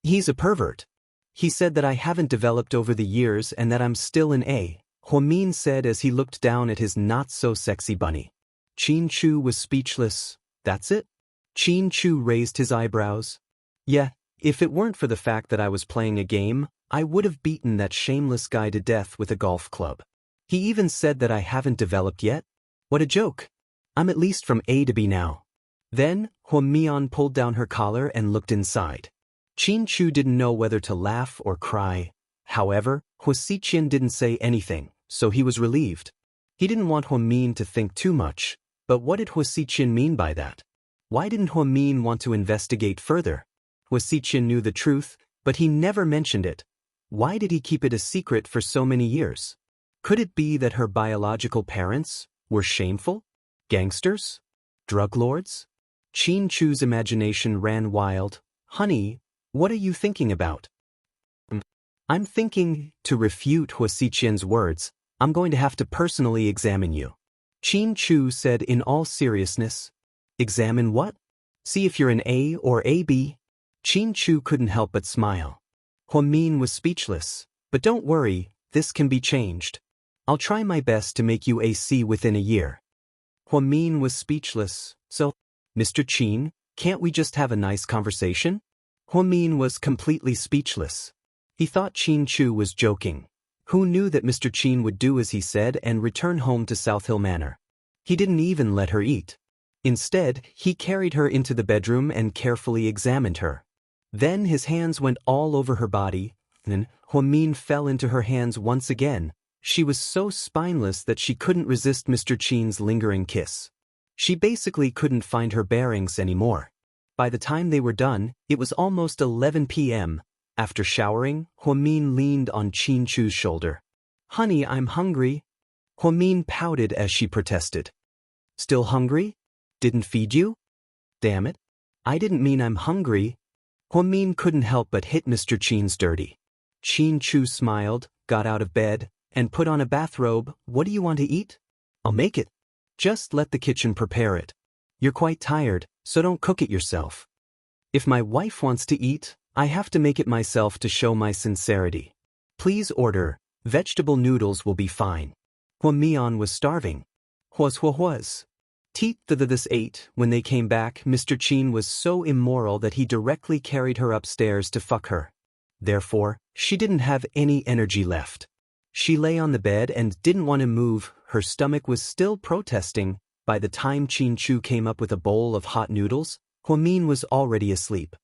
He's a pervert. He said that I haven't developed over the years and that I'm still an A, Huamin said as he looked down at his not-so-sexy bunny. Qin Chu was speechless. That's it? Qin Chu raised his eyebrows. Yeah, if it weren't for the fact that I was playing a game, I would have beaten that shameless guy to death with a golf club. He even said that I haven't developed yet? What a joke. I'm at least from A to B now. Then, Huamian pulled down her collar and looked inside. Qin Chu didn't know whether to laugh or cry. However, Hua Xiqian didn't say anything, so he was relieved. He didn't want Huamin to think too much, but what did Hua Xiqian mean by that? Why didn't Huamin want to investigate further? Hua Xiqian knew the truth, but he never mentioned it. Why did he keep it a secret for so many years? Could it be that her biological parents were shameful? Gangsters? Drug lords? Qin Chu's imagination ran wild. Honey, what are you thinking about? I'm thinking, to refute Hua Xiqian's words, I'm going to have to personally examine you. Qin Chu said in all seriousness. Examine what? See if you're an A or AB? Qin Chu couldn't help but smile. Huamin was speechless. But don't worry, this can be changed. I'll try my best to make you a C within a year. Huamin was speechless. So, Mr. Qin, can't we just have a nice conversation? Huamin was completely speechless. He thought Qin Chu was joking. Who knew that Mr. Qin would do as he said and return home to South Hill Manor? He didn't even let her eat. Instead, he carried her into the bedroom and carefully examined her. Then his hands went all over her body, and Huamin fell into her hands once again. She was so spineless that she couldn't resist Mr. Qin's lingering kiss. She basically couldn't find her bearings anymore. By the time they were done, it was almost 11 p.m. After showering, Huamin leaned on Qin Chu's shoulder. Honey, I'm hungry. Huamin pouted as she protested. Still hungry? Didn't feed you? Damn it. I didn't mean I'm hungry. Huamin couldn't help but hit Mr. Qin's dirty. Qin Chu smiled, got out of bed, and put on a bathrobe. What do you want to eat? I'll make it. Just let the kitchen prepare it. You're quite tired, so don't cook it yourself. If my wife wants to eat, I have to make it myself to show my sincerity. Please order. Vegetable noodles will be fine. Huamian was starving. Was. Teeth this ate. When they came back, Mr. Qin was so immoral that he directly carried her upstairs to fuck her. Therefore, she didn't have any energy left. She lay on the bed and didn't want to move. Her stomach was still protesting. By the time Qin Chu came up with a bowl of hot noodles, Huamin was already asleep.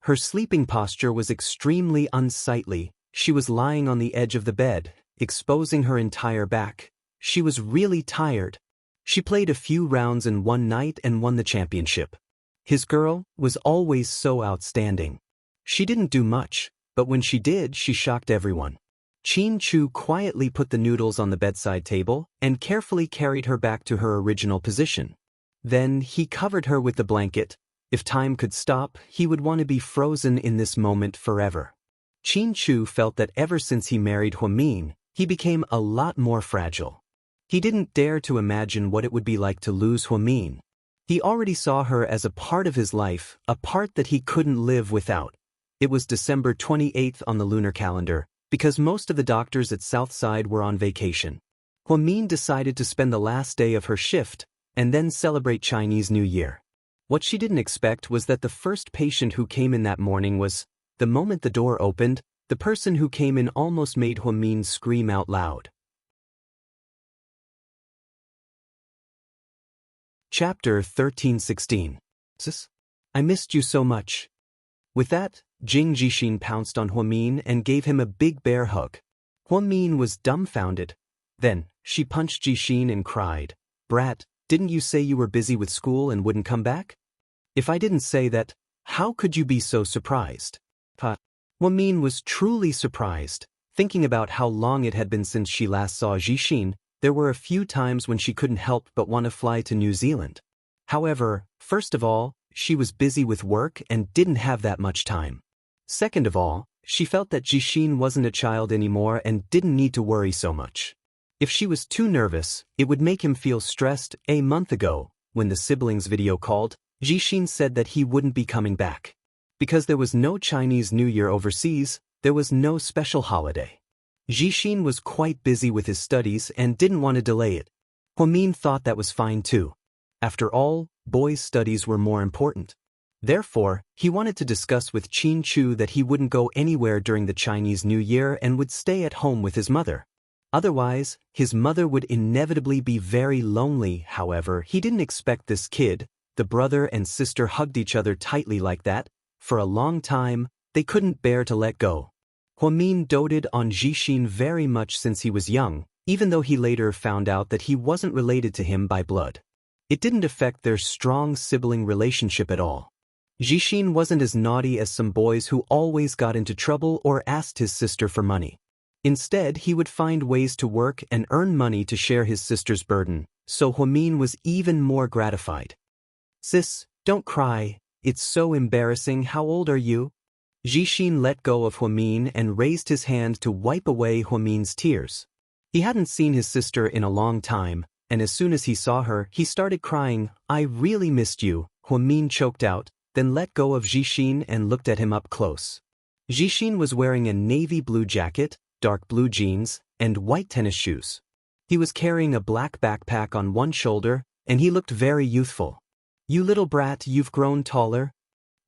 Her sleeping posture was extremely unsightly. She was lying on the edge of the bed, exposing her entire back. She was really tired. She played a few rounds in one night and won the championship. His girl was always so outstanding. She didn't do much, but when she did, she shocked everyone. Qin Chu quietly put the noodles on the bedside table and carefully carried her back to her original position. Then he covered her with the blanket. If time could stop, he would want to be frozen in this moment forever. Qin Chu felt that ever since he married Huamin, he became a lot more fragile. He didn't dare to imagine what it would be like to lose Huamin. He already saw her as a part of his life, a part that he couldn't live without. It was December 28th on the lunar calendar, because most of the doctors at Southside were on vacation. Huamin decided to spend the last day of her shift and then celebrate Chinese New Year. What she didn't expect was that the first patient who came in that morning was, the moment the door opened, the person who came in almost made Huamin scream out loud. Chapter 13:16. Sis, I missed you so much. With that, Jing Jixin pounced on Huamin and gave him a big bear hug. Huamin was dumbfounded. Then, she punched Jixin and cried, Brat, didn't you say you were busy with school and wouldn't come back? If I didn't say that, how could you be so surprised? Huamin was truly surprised. Thinking about how long it had been since she last saw Jixin, there were a few times when she couldn't help but want to fly to New Zealand. However, first of all, she was busy with work and didn't have that much time. Second of all, she felt that Jixin wasn't a child anymore and didn't need to worry so much. If she was too nervous, it would make him feel stressed. A month ago, when the siblings video called, Jixin said that he wouldn't be coming back. Because there was no Chinese New Year overseas, there was no special holiday. Jixin was quite busy with his studies and didn't want to delay it. Huamin thought that was fine too. After all, boys' studies were more important. Therefore, he wanted to discuss with Qin Chu that he wouldn't go anywhere during the Chinese New Year and would stay at home with his mother. Otherwise, his mother would inevitably be very lonely. However, he didn't expect this kid. The brother and sister hugged each other tightly like that. For a long time, they couldn't bear to let go. Huamin doted on Jixin very much since he was young, even though he later found out that he wasn't related to him by blood. It didn't affect their strong sibling relationship at all. Jixin wasn't as naughty as some boys who always got into trouble or asked his sister for money. Instead, he would find ways to work and earn money to share his sister's burden, so Huamin was even more gratified. Sis, don't cry. It's so embarrassing. How old are you? Jixin let go of Huamin and raised his hand to wipe away Huamin's tears. He hadn't seen his sister in a long time, and as soon as he saw her, he started crying. I really missed you, Huamin choked out, then let go of Jixin and looked at him up close. Jixin was wearing a navy blue jacket, dark blue jeans, and white tennis shoes. He was carrying a black backpack on one shoulder, and he looked very youthful. You little brat, you've grown taller.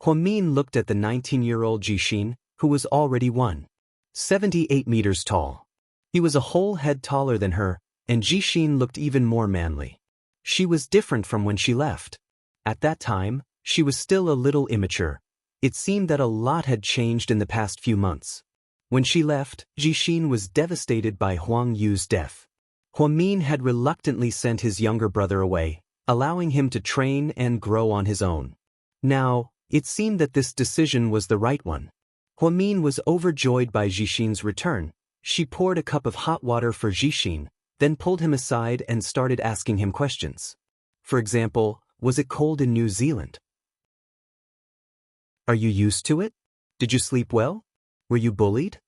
Huamin looked at the 19-year-old Jixin, who was already 1.78 meters tall. He was a whole head taller than her, and Jixin looked even more manly. She was different from when she left. At that time, she was still a little immature. It seemed that a lot had changed in the past few months. When she left, Jixin was devastated by Huang Yu's death. Huamin had reluctantly sent his younger brother away, allowing him to train and grow on his own. Now, it seemed that this decision was the right one. Huamin was overjoyed by Jixin's return. She poured a cup of hot water for Jixin, then pulled him aside and started asking him questions. For example, was it cold in New Zealand? Are you used to it? Did you sleep well? Were you bullied?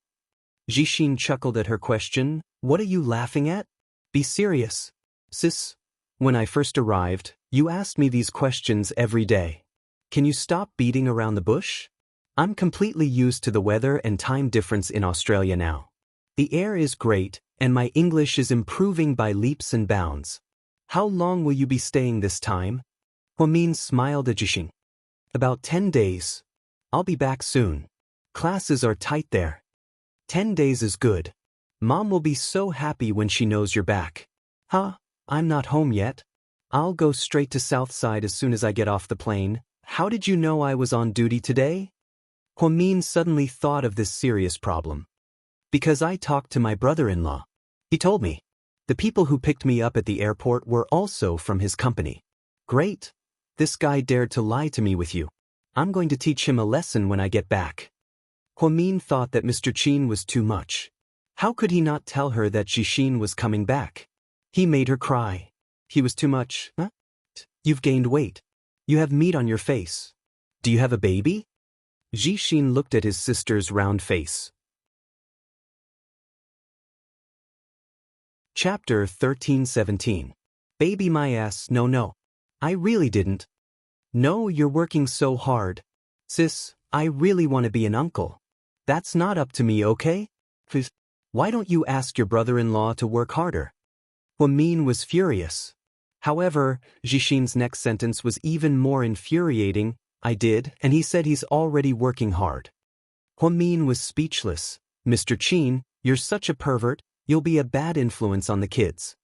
Jixin chuckled at her question. What are you laughing at? Be serious. Sis, when I first arrived, you asked me these questions every day. Can you stop beating around the bush? I'm completely used to the weather and time difference in Australia now. The air is great, and my English is improving by leaps and bounds. How long will you be staying this time? Huamin smiled at Jixin. About 10 days. I'll be back soon. Classes are tight there. 10 days is good. Mom will be so happy when she knows you're back. Huh? I'm not home yet. I'll go straight to Southside as soon as I get off the plane. How did you know I was on duty today? Huamin suddenly thought of this serious problem. Because I talked to my brother-in-law. He told me. The people who picked me up at the airport were also from his company. Great. This guy dared to lie to me with you. I'm going to teach him a lesson when I get back. Huamin thought that Mr. Qin was too much. How could he not tell her that Jishin was coming back? He made her cry. He was too much. Huh? You've gained weight. You have meat on your face. Do you have a baby? Jishin looked at his sister's round face. Chapter 13:17. Baby my ass, no. I really didn't. No, you're working so hard. Sis, I really want to be an uncle. That's not up to me, okay? Please. Why don't you ask your brother-in-law to work harder? Huamin was furious. However, Jishin's next sentence was even more infuriating. I did, and he said he's already working hard. Huamin was speechless. Mr. Qin, you're such a pervert, you'll be a bad influence on the kids.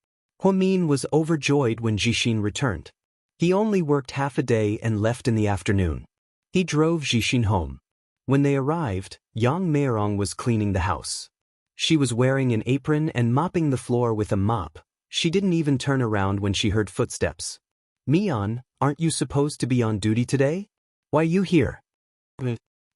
Huamin was overjoyed when Jishin returned. He only worked half a day and left in the afternoon. He drove Jishin home. When they arrived, Yang Meirong was cleaning the house. She was wearing an apron and mopping the floor with a mop. She didn't even turn around when she heard footsteps. Mian, aren't you supposed to be on duty today? Why are you here?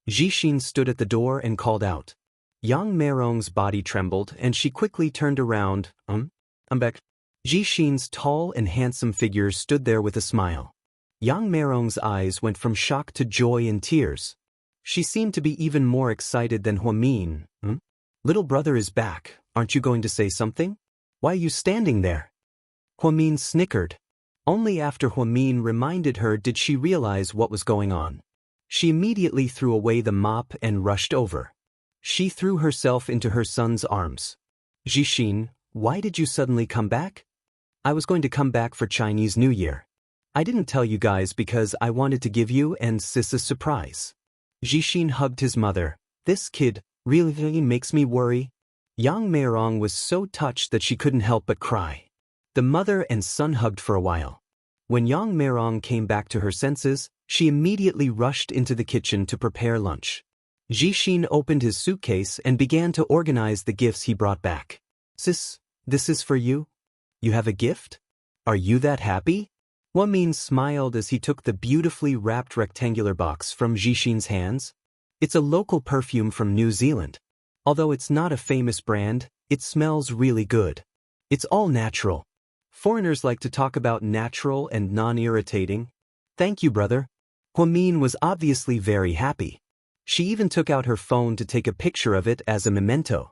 Jishin stood at the door and called out. Yang Meirong's body trembled and she quickly turned around. I'm back. Jishin's tall and handsome figure stood there with a smile. Yang Meirong's eyes went from shock to joy and tears. She seemed to be even more excited than Huamin. Little brother is back, aren't you going to say something? Why are you standing there? Huamin snickered. Only after Huamin reminded her did she realize what was going on. She immediately threw away the mop and rushed over. She threw herself into her son's arms. Jishin, why did you suddenly come back? I was going to come back for Chinese New Year. I didn't tell you guys because I wanted to give you and sis a surprise. Jishin hugged his mother. This kid really makes me worry. Yang Meirong was so touched that she couldn't help but cry. The mother and son hugged for a while. When Yang Meirong came back to her senses, she immediately rushed into the kitchen to prepare lunch. Jishin opened his suitcase and began to organize the gifts he brought back. Sis, this is for you? You have a gift? Are you that happy? Huamin smiled as he took the beautifully wrapped rectangular box from Jishin's hands. It's a local perfume from New Zealand. Although it's not a famous brand, it smells really good. It's all natural. Foreigners like to talk about natural and non-irritating. Thank you, brother. Huamin was obviously very happy. She even took out her phone to take a picture of it as a memento.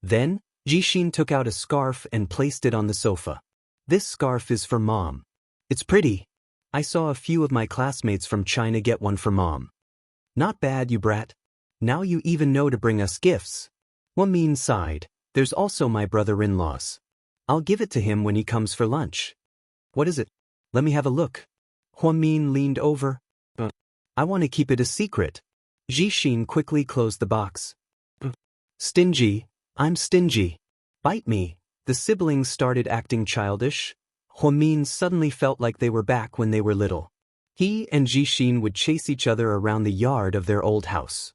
Then, Jishin took out a scarf and placed it on the sofa. This scarf is for Mom. It's pretty. I saw a few of my classmates from China get one for Mom. Not bad, you brat. Now you even know to bring us gifts. Huamin sighed. There's also my brother-in-law's. I'll give it to him when he comes for lunch. What is it? Let me have a look. Huamin leaned over. I want to keep it a secret. Jishin quickly closed the box. Stingy. I'm stingy. Bite me. The siblings started acting childish. Huamin suddenly felt like they were back when they were little. He and Jishin would chase each other around the yard of their old house.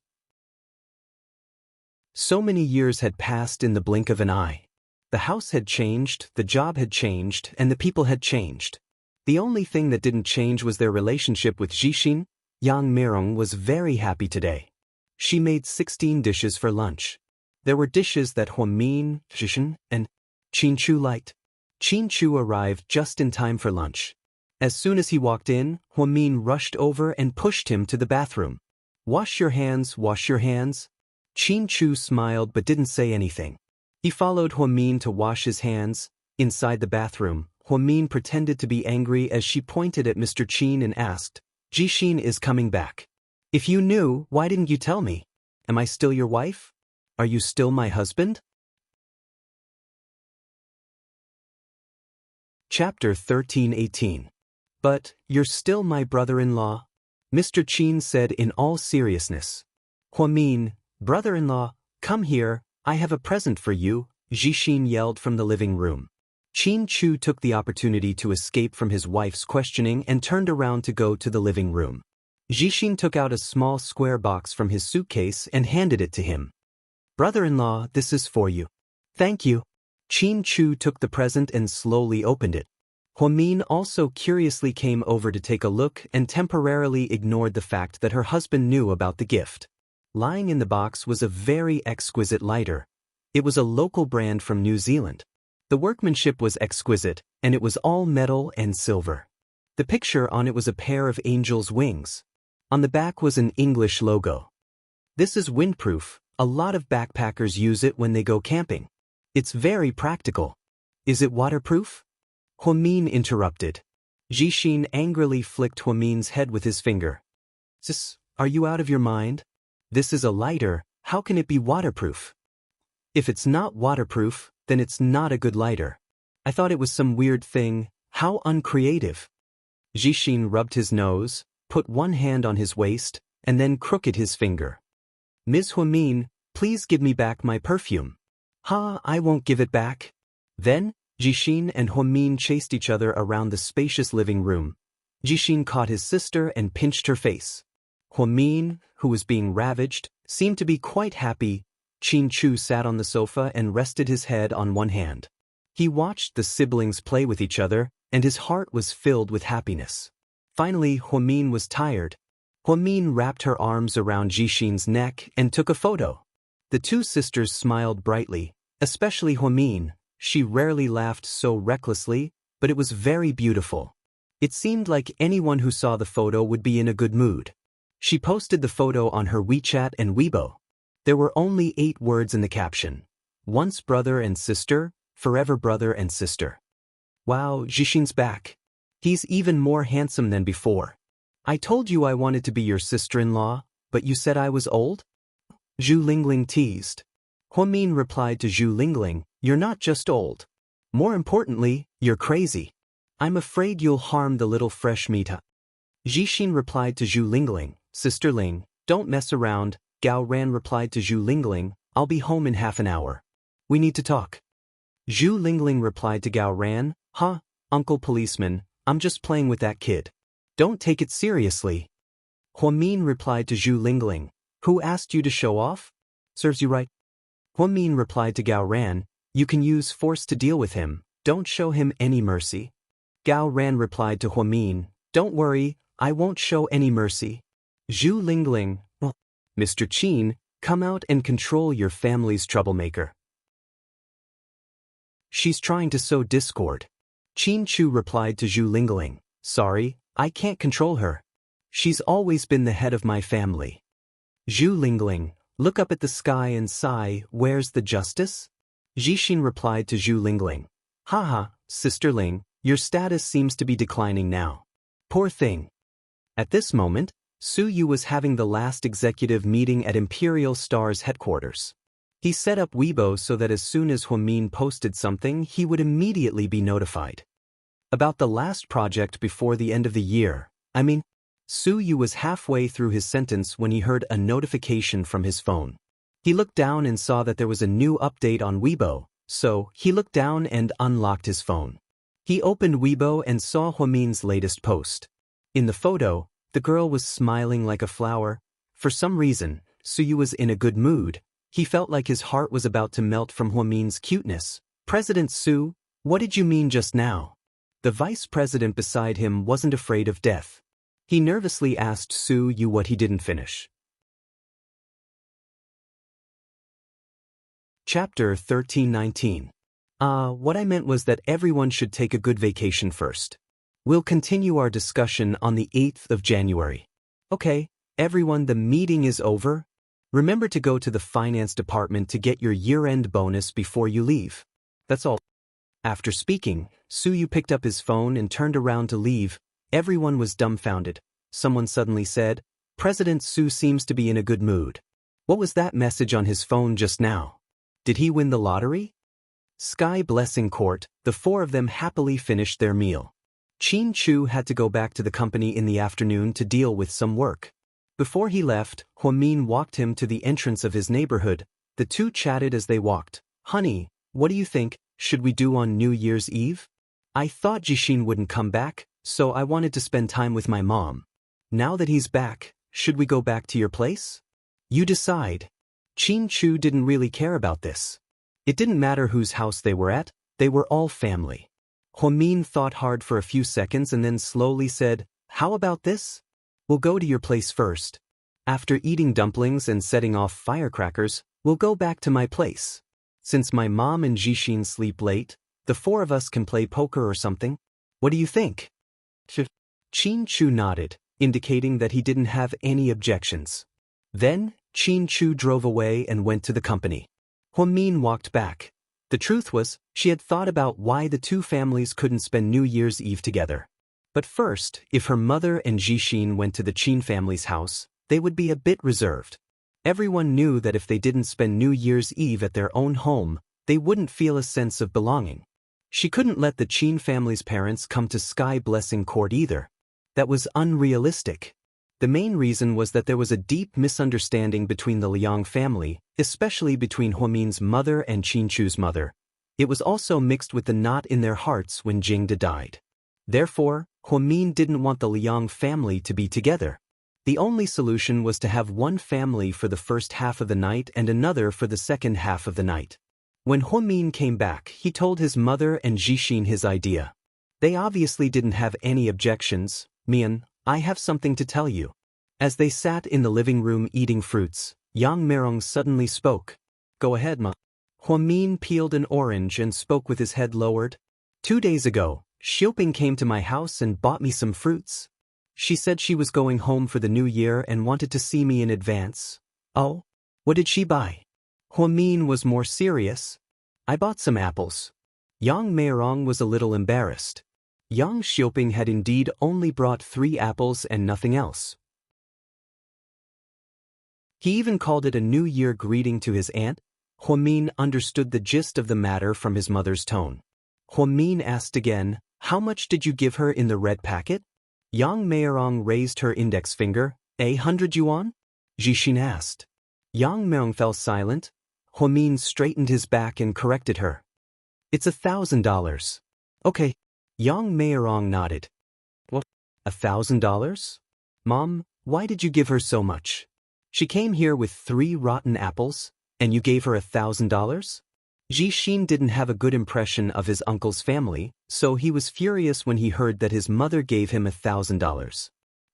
So many years had passed in the blink of an eye. The house had changed, the job had changed, and the people had changed. The only thing that didn't change was their relationship with Jishin. Yang Meirong was very happy today. She made 16 dishes for lunch. There were dishes that Huamin, Jishin, and Qinchu liked. Qinchu arrived just in time for lunch. As soon as he walked in, Huamin rushed over and pushed him to the bathroom. Wash your hands, wash your hands. Qinchu smiled but didn't say anything. He followed Huamin to wash his hands. Inside the bathroom, Huamin pretended to be angry as she pointed at Mr. Qin and asked, Jishin is coming back. If you knew, why didn't you tell me? Am I still your wife? Are you still my husband? Chapter 13:18. But, you're still my brother-in-law? Mr. Qin said in all seriousness. Huamin, brother-in-law, come here, I have a present for you, Jishin yelled from the living room. Qinchu took the opportunity to escape from his wife's questioning and turned around to go to the living room. Jishin took out a small square box from his suitcase and handed it to him. Brother-in-law, this is for you. Thank you. Qinchu took the present and slowly opened it. Huamin also curiously came over to take a look and temporarily ignored the fact that her husband knew about the gift. Lying in the box was a very exquisite lighter. It was a local brand from New Zealand. The workmanship was exquisite, and it was all metal and silver. The picture on it was a pair of angel's wings. On the back was an English logo. This is windproof. A lot of backpackers use it when they go camping. It's very practical. Is it waterproof? Huamin interrupted. Jixin angrily flicked Huamin's head with his finger. Sis, are you out of your mind? This is a lighter, how can it be waterproof? If it's not waterproof, then it's not a good lighter. I thought it was some weird thing, how uncreative. Jixin rubbed his nose, put one hand on his waist, and then crooked his finger. Ms. Huamin, please give me back my perfume. Ha, I won't give it back. Then, Jixin and Huamin chased each other around the spacious living room. Jixin caught his sister and pinched her face. Huamin, who was being ravaged, seemed to be quite happy. Qin Chu sat on the sofa and rested his head on one hand. He watched the siblings play with each other, and his heart was filled with happiness. Finally, Huamin was tired. Huamin wrapped her arms around Jixin's neck and took a photo. The two sisters smiled brightly, especially Huamin. She rarely laughed so recklessly, but it was very beautiful. It seemed like anyone who saw the photo would be in a good mood. She posted the photo on her WeChat and Weibo. There were only 8 words in the caption. Once brother and sister, forever brother and sister. Wow, Jixin's back. He's even more handsome than before. I told you I wanted to be your sister-in-law, but you said I was old? Zhu Lingling teased. Huamin replied to Zhu Lingling, you're not just old. More importantly, you're crazy. I'm afraid you'll harm the little fresh meat. Jixin replied to Zhu Lingling, Sister Ling, don't mess around. Gao Ran replied to Zhu Lingling, I'll be home in half an hour. We need to talk. Zhu Lingling replied to Gao Ran, Uncle Policeman, I'm just playing with that kid. Don't take it seriously. Huamin replied to Zhu Lingling, who asked you to show off? Serves you right. Huamin replied to Gao Ran, you can use force to deal with him, don't show him any mercy. Gao Ran replied to Huamin, don't worry, I won't show any mercy. Zhu Lingling, Mr. Qin, come out and control your family's troublemaker. She's trying to sow discord. Qin Chu replied to Zhu Lingling, sorry, I can't control her. She's always been the head of my family. Zhu Lingling, look up at the sky and sigh, where's the justice? Jixin replied to Zhu Lingling, haha, Sister Ling, your status seems to be declining now. Poor thing. At this moment, Su Yu was having the last executive meeting at Imperial Star's headquarters. He set up Weibo so that as soon as Huamin posted something, he would immediately be notified. About the last project before the end of the year, Su Yu was halfway through his sentence when he heard a notification from his phone. He looked down and saw that there was a new update on Weibo, so he looked down and unlocked his phone. He opened Weibo and saw Huamin's latest post. In the photo, the girl was smiling like a flower. For some reason, Su Yu was in a good mood. He felt like his heart was about to melt from Huamin's cuteness. President Su, what did you mean just now? The vice president beside him wasn't afraid of death. He nervously asked Su Yu what he didn't finish. Chapter 1319. What I meant was that everyone should take a good vacation first. We'll continue our discussion on the 8th of January. Okay, everyone, the meeting is over. Remember to go to the finance department to get your year-end bonus before you leave. That's all. After speaking, Su Yu picked up his phone and turned around to leave. Everyone was dumbfounded. Someone suddenly said, President Su seems to be in a good mood. What was that message on his phone just now? Did he win the lottery? Sky Blessing Court, the 4 of them happily finished their meal. Qin Chu had to go back to the company in the afternoon to deal with some work. Before he left, Huamin walked him to the entrance of his neighborhood. The two chatted as they walked. Honey, what do you think, should we do on New Year's Eve? I thought Jixin wouldn't come back, so I wanted to spend time with my mom. Now that he's back, should we go back to your place? You decide. Qin Chu didn't really care about this. It didn't matter whose house they were at, they were all family. Huamin thought hard for a few seconds and then slowly said, how about this? We'll go to your place first. After eating dumplings and setting off firecrackers, we'll go back to my place. Since my mom and Jixin sleep late, the four of us can play poker or something. What do you think? Qin Chu nodded, indicating that he didn't have any objections. Then, Qin Chu drove away and went to the company. Huamin walked back. The truth was, she had thought about why the two families couldn't spend New Year's Eve together. But first, if her mother and Jixin went to the Qin family's house, they would be a bit reserved. Everyone knew that if they didn't spend New Year's Eve at their own home, they wouldn't feel a sense of belonging. She couldn't let the Qin family's parents come to Sky Blessing Court either. That was unrealistic. The main reason was that there was a deep misunderstanding between the Liang family, especially between Huamin's mother and Qin Chu's mother. It was also mixed with the knot in their hearts when Jingde died. Therefore, Huamin didn't want the Liang family to be together. The only solution was to have one family for the first half of the night and another for the second half of the night. When Huamin came back, he told his mother and Jixin his idea. They obviously didn't have any objections. "Mian, I have something to tell you." As they sat in the living room eating fruits, Yang Merong suddenly spoke. "Go ahead, Ma." Huamin peeled an orange and spoke with his head lowered. 2 days ago, Xiuping came to my house and bought me some fruits. She said she was going home for the new year and wanted to see me in advance. "Oh? What did she buy?" Huamin was more serious. "I bought some apples." Yang Merong was a little embarrassed. Yang Xiuping had indeed only brought 3 apples and nothing else. He even called it a New Year greeting to his aunt. Huamin understood the gist of the matter from his mother's tone. Huamin asked again, "How much did you give her in the red packet?" Yang Merong raised her index finger. 100 yuan? Jixin asked. Yang Merong fell silent. Huamin straightened his back and corrected her. "It's $1,000. Okay." Yang Merong nodded. "What? $1,000? Mom, why did you give her so much? She came here with 3 rotten apples, and you gave her $1,000? Jixin didn't have a good impression of his uncle's family, so he was furious when he heard that his mother gave him $1,000.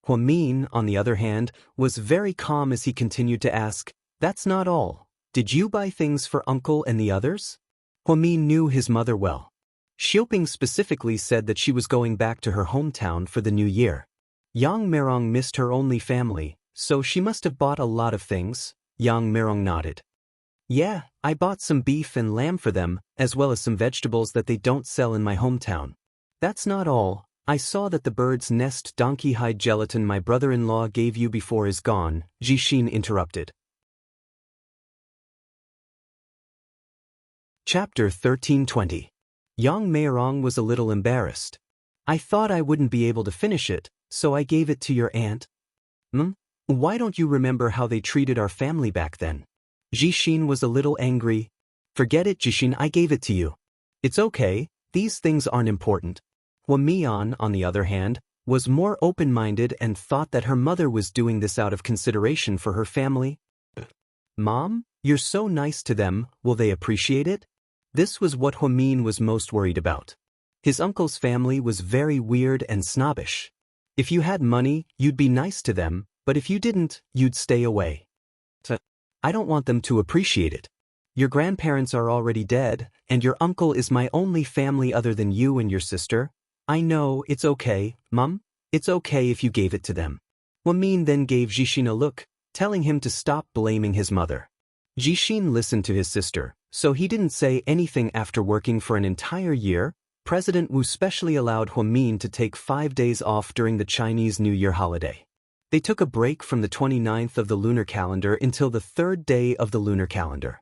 Huamin, on the other hand, was very calm as he continued to ask, "That's not all. Did you buy things for uncle and the others?" Huamin knew his mother well. Xiuping specifically said that she was going back to her hometown for the new year. Yang Merong missed her only family, so she must have bought a lot of things. Yang Merong nodded. "Yeah, I bought some beef and lamb for them, as well as some vegetables that they don't sell in my hometown. That's not all. I saw that the bird's nest donkey hide gelatin my brother-in-law gave you before is gone," Jixin interrupted. Chapter 13:20. Yang Merong was a little embarrassed. "I thought I wouldn't be able to finish it, so I gave it to your aunt." Why don't you remember how they treated our family back then?" Jixin was a little angry. "Forget it, Jixin, I gave it to you. It's okay, these things aren't important." Huamian, on the other hand, was more open-minded and thought that her mother was doing this out of consideration for her family. "Mom, you're so nice to them, will they appreciate it?" This was what Huamin was most worried about. His uncle's family was very weird and snobbish. If you had money, you'd be nice to them, but if you didn't, you'd stay away. "I don't want them to appreciate it. Your grandparents are already dead, and your uncle is my only family other than you and your sister. I know, it's okay, Mum. It's okay if you gave it to them." Huamin then gave Jixin a look, telling him to stop blaming his mother. Jixin listened to his sister, so he didn't say anything. After working for an entire year, President Wu specially allowed Huamin to take 5 days off during the Chinese New Year holiday. They took a break from the 29th of the lunar calendar until the 3rd day of the lunar calendar.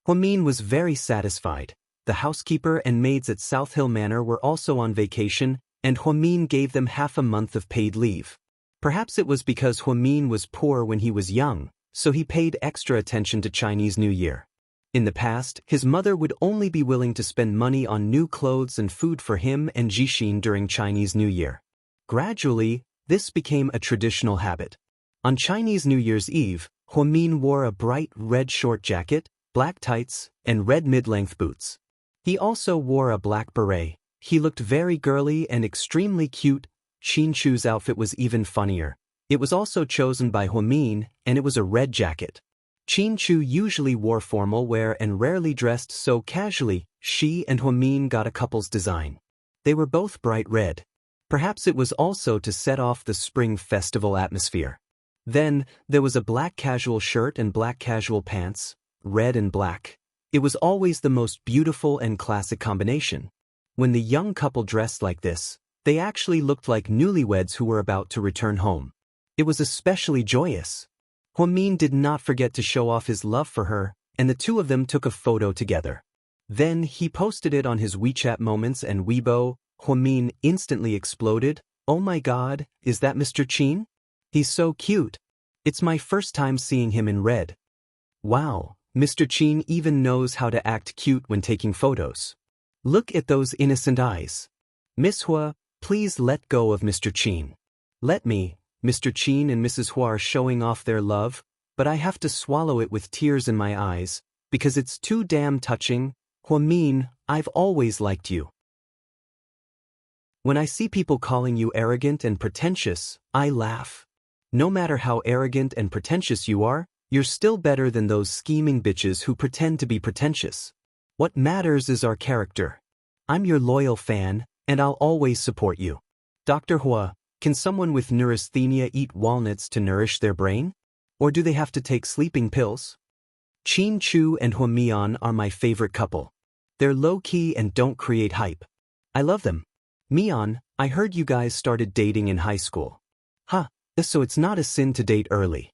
Huamin was very satisfied. The housekeeper and maids at South Hill Manor were also on vacation, and Huamin gave them half a month of paid leave. Perhaps it was because Huamin was poor when he was young, so he paid extra attention to Chinese New Year. In the past, his mother would only be willing to spend money on new clothes and food for him and Jixin during Chinese New Year. Gradually, this became a traditional habit. On Chinese New Year's Eve, Huamin wore a bright red short jacket, black tights, and red mid-length boots. He also wore a black beret. He looked very girly and extremely cute. Qin Chu's outfit was even funnier. It was also chosen by Huamin, and it was a red jacket. Chin Chu usually wore formal wear and rarely dressed so casually. She and Huamin got a couple's design. They were both bright red. Perhaps it was also to set off the spring festival atmosphere. Then, there was a black casual shirt and black casual pants, red and black. It was always the most beautiful and classic combination. When the young couple dressed like this, they actually looked like newlyweds who were about to return home. It was especially joyous. Huamin did not forget to show off his love for her, and the two of them took a photo together. Then he posted it on his WeChat Moments and Weibo. Huamin instantly exploded. "Oh my god, is that Mr. Chin? He's so cute. It's my first time seeing him in red. Wow, Mr. Chin even knows how to act cute when taking photos. Look at those innocent eyes. Miss Hua, please let go of Mr. Chin. Let me." Mr. Chin and Mrs. Hua are showing off their love, but I have to swallow it with tears in my eyes, because it's too damn touching. Huamin, I've always liked you. When I see people calling you arrogant and pretentious, I laugh. No matter how arrogant and pretentious you are, you're still better than those scheming bitches who pretend to be pretentious. What matters is our character. I'm your loyal fan, and I'll always support you. Dr. Hua, can someone with neurasthenia eat walnuts to nourish their brain? Or do they have to take sleeping pills? Chin Chu and Hua Mian are my favorite couple. They're low-key and don't create hype. I love them. Mian, I heard you guys started dating in high school. Huh, so it's not a sin to date early.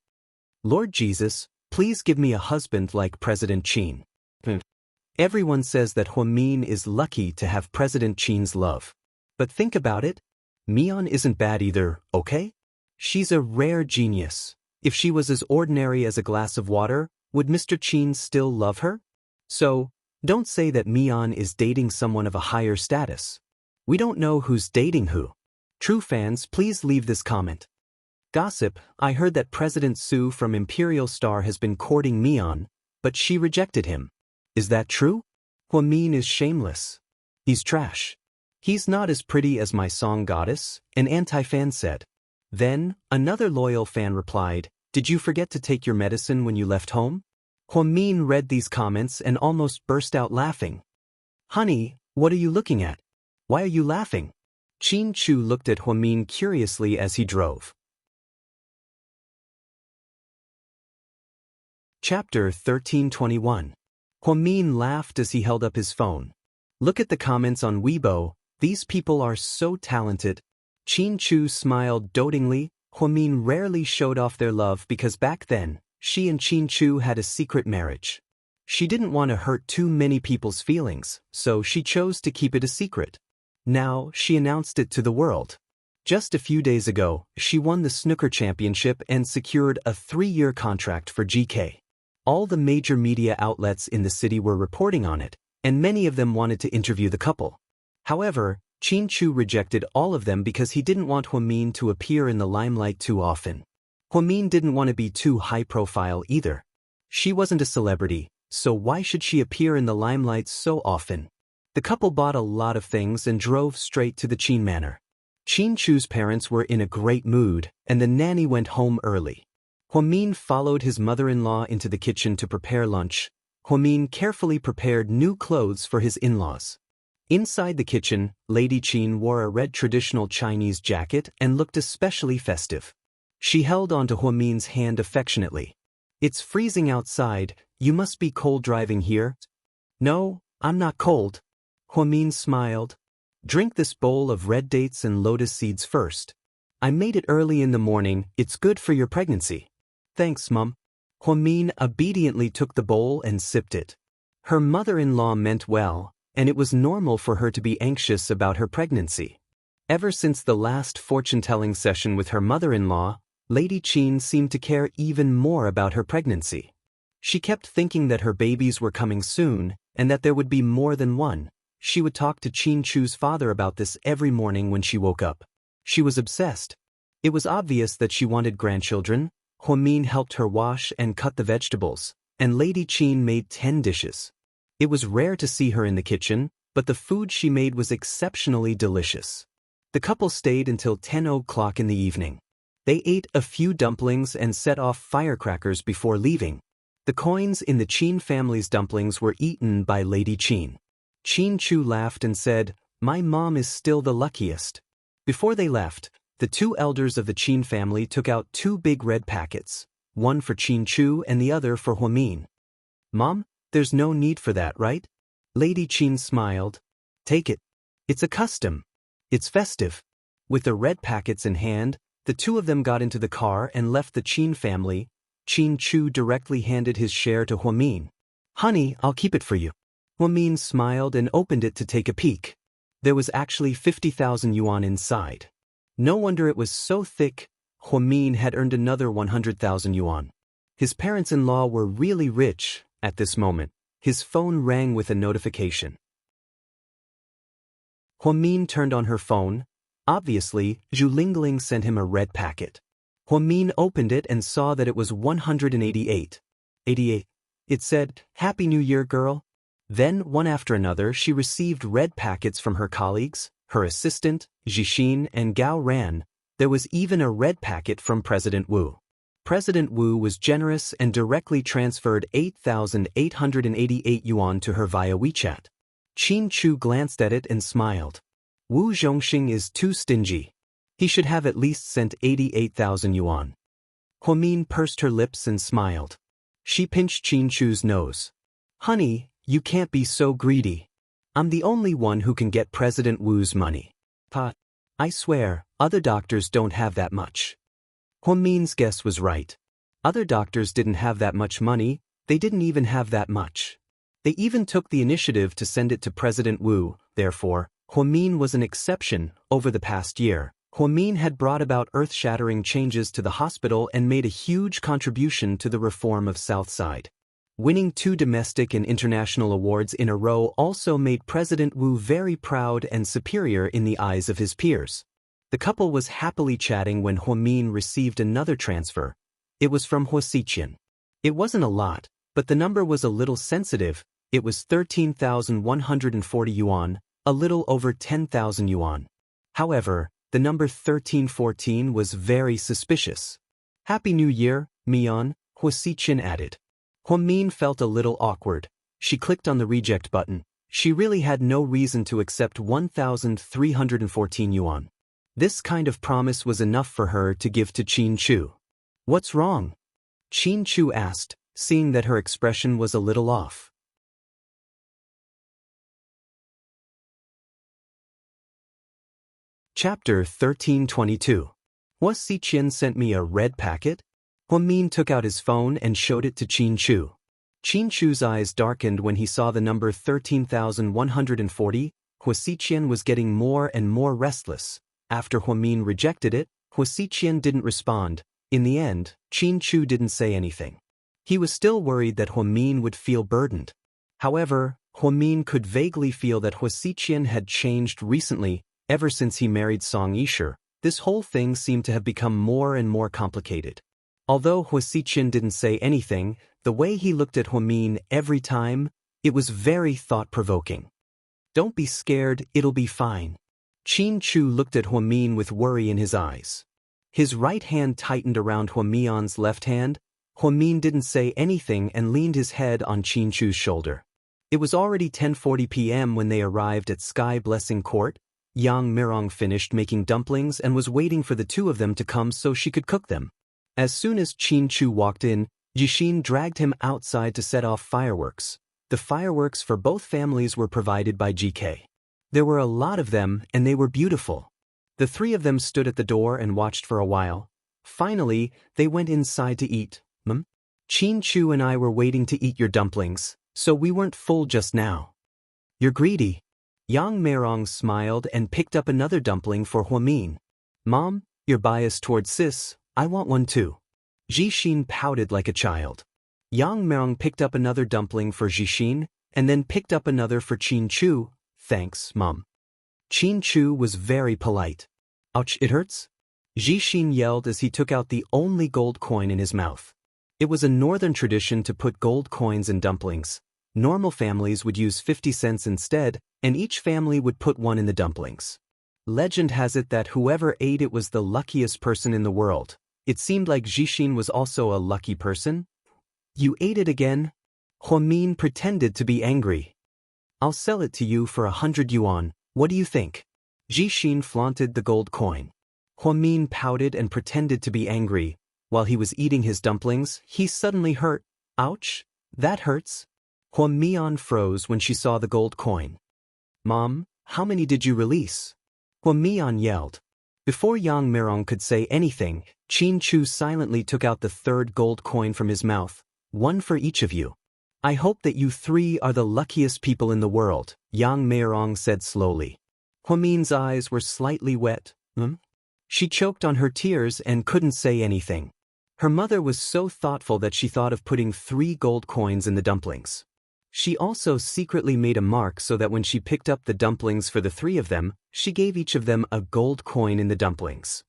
Lord Jesus, please give me a husband like President Chin. Everyone says that Huamin is lucky to have President Chin's love. But think about it. Mian isn't bad either, okay? She's a rare genius. If she was as ordinary as a glass of water, would Mr. Chin still love her? So, don't say that Mian is dating someone of a higher status. We don't know who's dating who. True fans, please leave this comment. Gossip, I heard that President Su from Imperial Star has been courting Mian, but she rejected him. Is that true? Huamin is shameless. He's trash. He's not as pretty as my song Goddess, an anti-fan said. Then, another loyal fan replied, did you forget to take your medicine when you left home? Huamin read these comments and almost burst out laughing. Honey, what are you looking at? Why are you laughing? Chin Chu looked at Huamin curiously as he drove. Chapter 1321. Huamin laughed as he held up his phone. Look at the comments on Weibo. These people are so talented. Chin Chu smiled dotingly. Huamin rarely showed off their love because back then, she and Chin Chu had a secret marriage. She didn't want to hurt too many people's feelings, so she chose to keep it a secret. Now, she announced it to the world. Just a few days ago, she won the snooker championship and secured a 3-year contract for GK. All the major media outlets in the city were reporting on it, and many of them wanted to interview the couple. However, Chin Chu rejected all of them because he didn't want Huamin to appear in the limelight too often. Huamin didn't want to be too high-profile either. She wasn't a celebrity, so why should she appear in the limelight so often? The couple bought a lot of things and drove straight to the Chin Manor. Chin Chu's parents were in a great mood, and the nanny went home early. Huamin followed his mother-in-law into the kitchen to prepare lunch. Huamin carefully prepared new clothes for his in-laws. Inside the kitchen, Lady Chin wore a red traditional Chinese jacket and looked especially festive. She held onto Huamin's hand affectionately. It's freezing outside, you must be cold driving here. No, I'm not cold. Huamin smiled. Drink this bowl of red dates and lotus seeds first. I made it early in the morning, it's good for your pregnancy. Thanks, Mum. Huamin obediently took the bowl and sipped it. Her mother-in-law meant well, and it was normal for her to be anxious about her pregnancy. Ever since the last fortune-telling session with her mother-in-law, Lady Chin seemed to care even more about her pregnancy. She kept thinking that her babies were coming soon, and that there would be more than one. She would talk to Chin Chu's father about this every morning when she woke up. She was obsessed. It was obvious that she wanted grandchildren. Huamin helped her wash and cut the vegetables, and Lady Chin made 10 dishes. It was rare to see her in the kitchen, but the food she made was exceptionally delicious. The couple stayed until 10 o'clock in the evening. They ate a few dumplings and set off firecrackers before leaving. The coins in the Qin family's dumplings were eaten by Lady Qin. Qin Chu laughed and said, "My mom is still the luckiest." Before they left, the two elders of the Qin family took out two big red packets, one for Qin Chu and the other for Huamin. "Mom, there's no need for that, right?" Lady Qin smiled. "Take it. It's a custom. It's festive." With the red packets in hand, the two of them got into the car and left the Qin family. Qin Chu directly handed his share to Huamin. "Honey, I'll keep it for you." Huamin smiled and opened it to take a peek. There was actually 50,000 yuan inside. No wonder it was so thick. Huamin had earned another 100,000 yuan. His parents-in-law were really rich. At this moment, his phone rang with a notification. Huamin turned on her phone. Obviously, Zhu Lingling sent him a red packet. Huamin opened it and saw that it was 188. 88. It said, "Happy New Year, girl." Then, one after another, she received red packets from her colleagues, her assistant, Jixin, and Gao Ran. There was even a red packet from President Wu. President Wu was generous and directly transferred 8,888 yuan to her via WeChat. Qin Chu glanced at it and smiled. Wu Zhongxing is too stingy. He should have at least sent 88,000 yuan. Huamin pursed her lips and smiled. She pinched Qin Chu's nose. "Honey, you can't be so greedy. I'm the only one who can get President Wu's money." "Pa, I swear, other doctors don't have that much." Huamin's guess was right. Other doctors didn't have that much money, they didn't even have that much. They even took the initiative to send it to President Wu. Therefore, Huamin was an exception. Over the past year, Huamin had brought about earth-shattering changes to the hospital and made a huge contribution to the reform of Southside. Winning 2 domestic and international awards in a row also made President Wu very proud and superior in the eyes of his peers. The couple was happily chatting when Huamin received another transfer. It was from Huasiqian. It wasn't a lot, but the number was a little sensitive. It was 13,140 yuan, a little over 10,000 yuan. However, the number 1314 was very suspicious. "Happy New Year, Mian," Huasiqian added. Huamin felt a little awkward. She clicked on the reject button. She really had no reason to accept 1,314 yuan. This kind of promise was enough for her to give to Qin Chu. "What's wrong?" Qin Chu asked, seeing that her expression was a little off. Chapter 1322. Huasiqian sent me a red packet? Huamin took out his phone and showed it to Qin Chu. Qin Chu's eyes darkened when he saw the number 13,140. Huasiqian was getting more and more restless. After Huamin rejected it, Huasiqian didn't respond. In the end, Qin Chu didn't say anything. He was still worried that Huamin would feel burdened. However, Huamin could vaguely feel that Huasiqian had changed recently. Ever since he married Song Yisher, this whole thing seemed to have become more and more complicated. Although Huasiqian didn't say anything, the way he looked at Huamin every time, it was very thought-provoking. "Don't be scared, it'll be fine." Qin Chu looked at Huamin with worry in his eyes. His right hand tightened around Huamin's left hand. Huamin didn't say anything and leaned his head on Qin Chu's shoulder. It was already 10:40 p.m. when they arrived at Sky Blessing Court. Yang Mirong finished making dumplings and was waiting for the two of them to come so she could cook them. As soon as Qin Chu walked in, Jixin dragged him outside to set off fireworks. The fireworks for both families were provided by GK. There were a lot of them, and they were beautiful. The three of them stood at the door and watched for a while. Finally, they went inside to eat. Qin Chu and I were waiting to eat your dumplings, so we weren't full just now." "You're greedy." Yang Mirong smiled and picked up another dumpling for Huamin. "Mom, you're biased towards sis, I want one too." Jixin pouted like a child. Yang Mirong picked up another dumpling for Jixin, and then picked up another for Qin Chu. "Thanks, Mom." Qin Chu was very polite. "Ouch, it hurts?" Jixin yelled as he took out the only gold coin in his mouth. It was a northern tradition to put gold coins in dumplings. Normal families would use 50 cents instead, and each family would put one in the dumplings. Legend has it that whoever ate it was the luckiest person in the world. It seemed like Jixin was also a lucky person. You ate it again? Huamin pretended to be angry. I'll sell it to you for 100 yuan, what do you think? Jixin flaunted the gold coin. Huamin pouted and pretended to be angry. While he was eating his dumplings, he suddenly hurt. Ouch, that hurts. Huamian froze when she saw the gold coin. Mom, how many did you release? Huamian yelled. Before Yang Mirong could say anything, Qin Chu silently took out the third gold coin from his mouth. One for each of you. I hope that you three are the luckiest people in the world, Yang Mirong said slowly. Huamin's eyes were slightly wet. She choked on her tears and couldn't say anything. Her mother was so thoughtful that she thought of putting 3 gold coins in the dumplings. She also secretly made a mark so that when she picked up the dumplings for the 3 of them, she gave each of them a gold coin in the dumplings.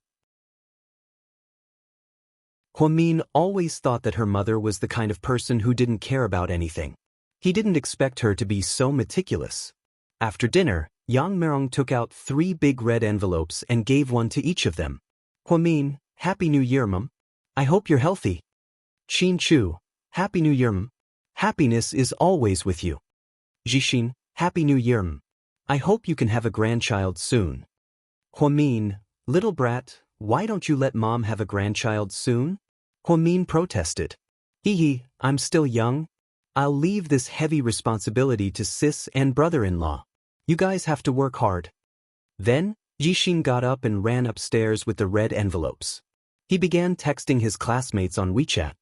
Huamin always thought that her mother was the kind of person who didn't care about anything. He didn't expect her to be so meticulous. After dinner, Yang Mirong took out 3 big red envelopes and gave one to each of them. Huamin, Happy New Year, Mum. I hope you're healthy. Qin Chu, Happy New Year, Mum. Happiness is always with you. Jixin, Happy New Year, Mum. I hope you can have a grandchild soon. Huamin, little brat, why don't you let Mom have a grandchild soon? Huamin protested. Hee, I'm still young. I'll leave this heavy responsibility to sis and brother-in-law. You guys have to work hard. Then, Jixin got up and ran upstairs with the red envelopes. He began texting his classmates on WeChat.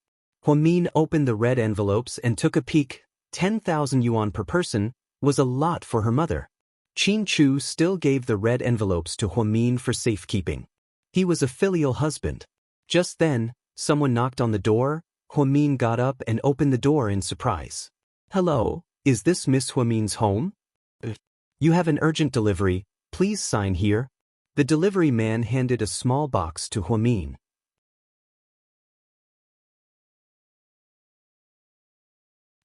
Huamin opened the red envelopes and took a peek. 10,000 yuan per person was a lot for her mother. Qin Chu still gave the red envelopes to Huamin for safekeeping. He was a filial husband. Just then, someone knocked on the door. Huamin got up and opened the door in surprise. Hello, is this Miss Huamin's home? You have an urgent delivery, please sign here. The delivery man handed a small box to Huamin.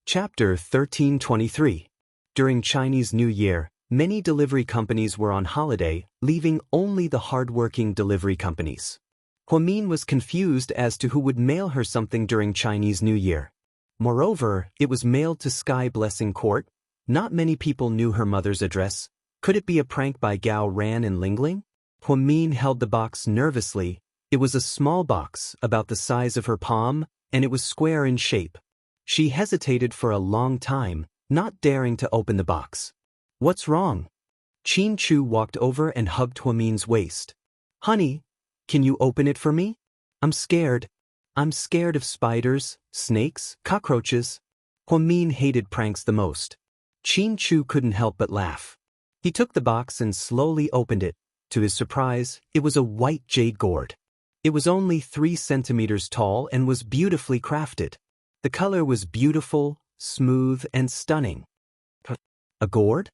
Chapter 1323. During Chinese New Year, many delivery companies were on holiday, leaving only the hard-working delivery companies. Huamin was confused as to who would mail her something during Chinese New Year. Moreover, it was mailed to Sky Blessing Court. Not many people knew her mother's address. Could it be a prank by Gao Ran and Lingling? Huamin held the box nervously. It was a small box, about the size of her palm, and it was square in shape. She hesitated for a long time, not daring to open the box. What's wrong? Qin Chu walked over and hugged Huamin's waist. Honey, can you open it for me? I'm scared. I'm scared of spiders, snakes, cockroaches. Huamin hated pranks the most. Qin Chu couldn't help but laugh. He took the box and slowly opened it. To his surprise, it was a white jade gourd. It was only 3 centimeters tall and was beautifully crafted. The color was beautiful, smooth, and stunning. A gourd?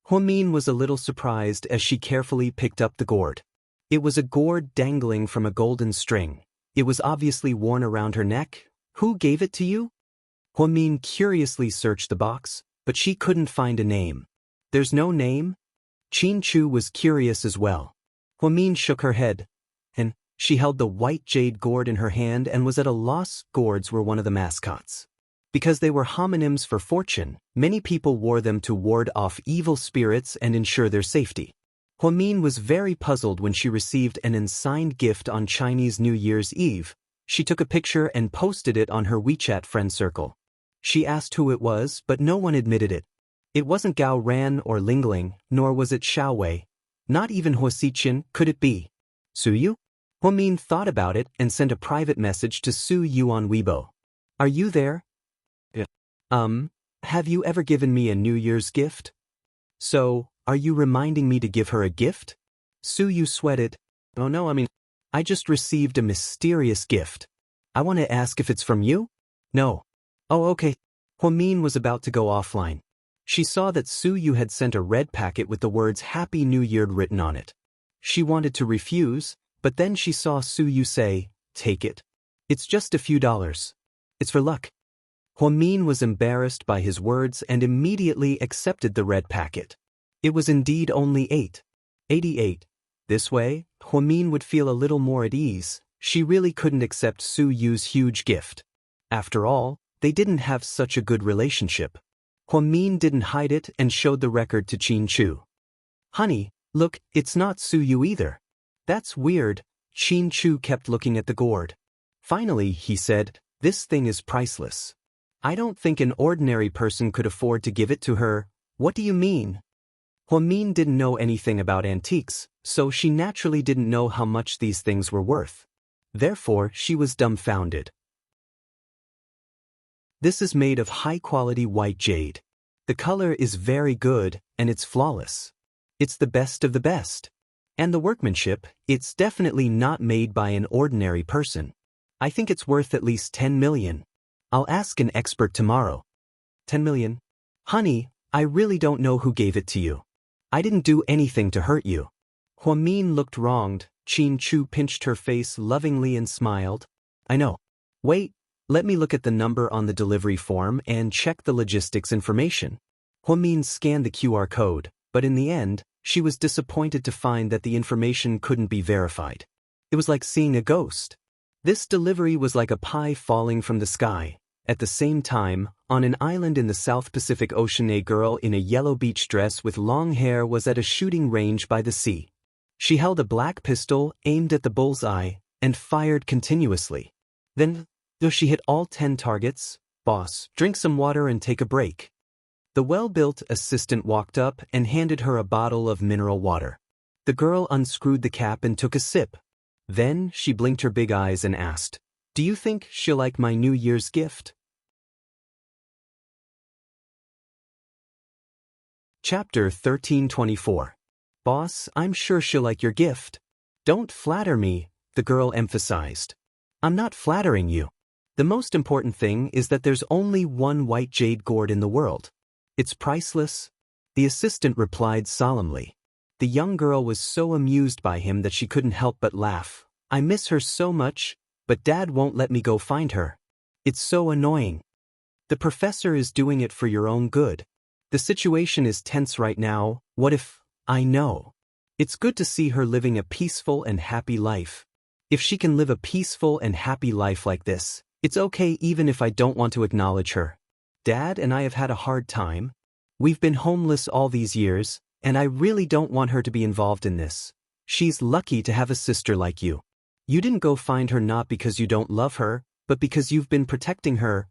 Huamin was a little surprised as she carefully picked up the gourd. It was a gourd dangling from a golden string. It was obviously worn around her neck. Who gave it to you? Huamin curiously searched the box, but she couldn't find a name. There's no name? Qin Chu was curious as well. Huamin shook her head, and she held the white jade gourd in her hand and was at a loss. Gourds were one of the mascots. Because they were homonyms for fortune, many people wore them to ward off evil spirits and ensure their safety. Huamin was very puzzled when she received an unsigned gift on Chinese New Year's Eve. She took a picture and posted it on her WeChat friend circle. She asked who it was, but no one admitted it. It wasn't Gao Ran or Lingling, nor was it Xiao Wei. Not even Hua Xiqin. Could it be Su Yu? Huamin thought about it and sent a private message to Su Yu on Weibo. Are you there? Have you ever given me a New Year's gift? So, are you reminding me to give her a gift? Su Yu sweated. Oh no, I just received a mysterious gift. I want to ask if it's from you? No. Oh, okay. Huamin was about to go offline. She saw that Su Yu had sent a red packet with the words Happy New Year written on it. She wanted to refuse, but then she saw Su Yu say, Take it. It's just a few dollars. It's for luck. Huamin was embarrassed by his words and immediately accepted the red packet. It was indeed only 88. This way, Huamin would feel a little more at ease. She really couldn't accept Su Yu's huge gift. After all, they didn't have such a good relationship. Huamin didn't hide it and showed the record to Qin Chu. Honey, look, it's not Su Yu either. That's weird. Qin Chu kept looking at the gourd. Finally, he said, this thing is priceless. I don't think an ordinary person could afford to give it to her. What do you mean? Huamin didn't know anything about antiques, so she naturally didn't know how much these things were worth. Therefore, she was dumbfounded. This is made of high-quality white jade. The color is very good, and it's flawless. It's the best of the best. And the workmanship, it's definitely not made by an ordinary person. I think it's worth at least 10 million. I'll ask an expert tomorrow. 10 million? Honey, I really don't know who gave it to you. I didn't do anything to hurt you. Huamin looked wronged. Qin Chu pinched her face lovingly and smiled. I know. Wait, let me look at the number on the delivery form and check the logistics information. Huamin scanned the QR code, but in the end, she was disappointed to find that the information couldn't be verified. It was like seeing a ghost. This delivery was like a pie falling from the sky. At the same time, on an island in the South Pacific Ocean, a girl in a yellow beach dress with long hair was at a shooting range by the sea. She held a black pistol, aimed at the bullseye, and fired continuously. Then, though she hit all 10 targets, boss, drink some water and take a break. The well-built assistant walked up and handed her a bottle of mineral water. The girl unscrewed the cap and took a sip. Then, she blinked her big eyes and asked, do you think she'll like my New Year's gift? Chapter 1324. Boss, I'm sure she'll like your gift. Don't flatter me, the girl emphasized. I'm not flattering you. The most important thing is that there's only one white jade gourd in the world. It's priceless. The assistant replied solemnly. The young girl was so amused by him that she couldn't help but laugh. I miss her so much, but Dad won't let me go find her. It's so annoying. The professor is doing it for your own good. The situation is tense right now. What if... I know. It's good to see her living a peaceful and happy life. If she can live a peaceful and happy life like this, it's okay even if I don't want to acknowledge her. Dad and I have had a hard time. We've been homeless all these years, and I really don't want her to be involved in this. She's lucky to have a sister like you. You didn't go find her not because you don't love her, but because you've been protecting her.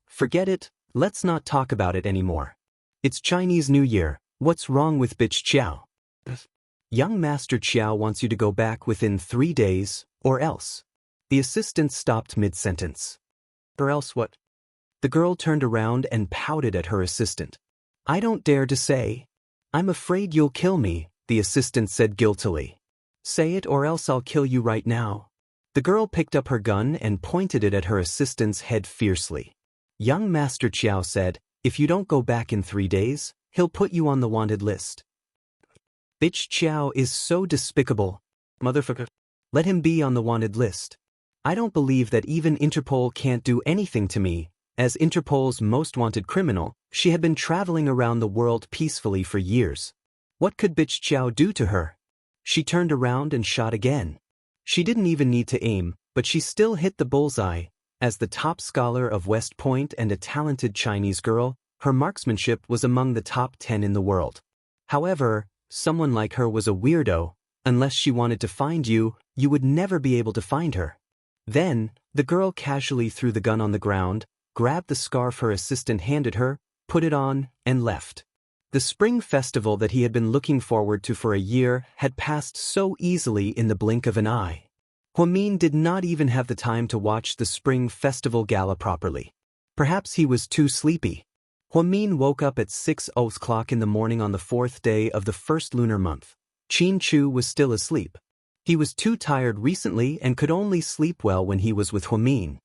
Forget it, let's not talk about it anymore. It's Chinese New Year, what's wrong with bitch Qiao? Young Master Qiao wants you to go back within 3 days, or else. The assistant stopped mid-sentence. Or else what? The girl turned around and pouted at her assistant. I don't dare to say. I'm afraid you'll kill me, the assistant said guiltily. Say it or else I'll kill you right now. The girl picked up her gun and pointed it at her assistant's head fiercely. Young Master Qiao said, if you don't go back in 3 days, he'll put you on the wanted list. Bitch Qiao is so despicable. Motherfucker. Let him be on the wanted list. I don't believe that even Interpol can't do anything to me. As Interpol's most wanted criminal, she had been traveling around the world peacefully for years. What could bitch Qiao do to her? She turned around and shot again. She didn't even need to aim, but she still hit the bullseye. As the top scholar of West Point and a talented Chinese girl, her marksmanship was among the top 10 in the world. However, someone like her was a weirdo. Unless she wanted to find you, you would never be able to find her. Then, the girl casually threw the gun on the ground, grabbed the scarf her assistant handed her, put it on, and left. The spring festival that he had been looking forward to for a year had passed so easily in the blink of an eye. Huamin did not even have the time to watch the spring festival gala properly. Perhaps he was too sleepy. Huamin woke up at 6 o'clock in the morning on the 4th day of the first lunar month. Qin Chu was still asleep. He was too tired recently and could only sleep well when he was with Huamin.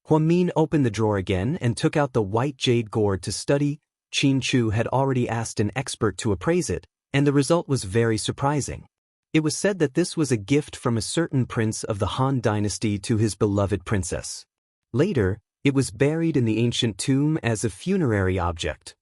Huamin opened the drawer again and took out the white jade gourd to study. Qin Chu had already asked an expert to appraise it, and the result was very surprising. It was said that this was a gift from a certain prince of the Han dynasty to his beloved princess. Later, it was buried in the ancient tomb as a funerary object.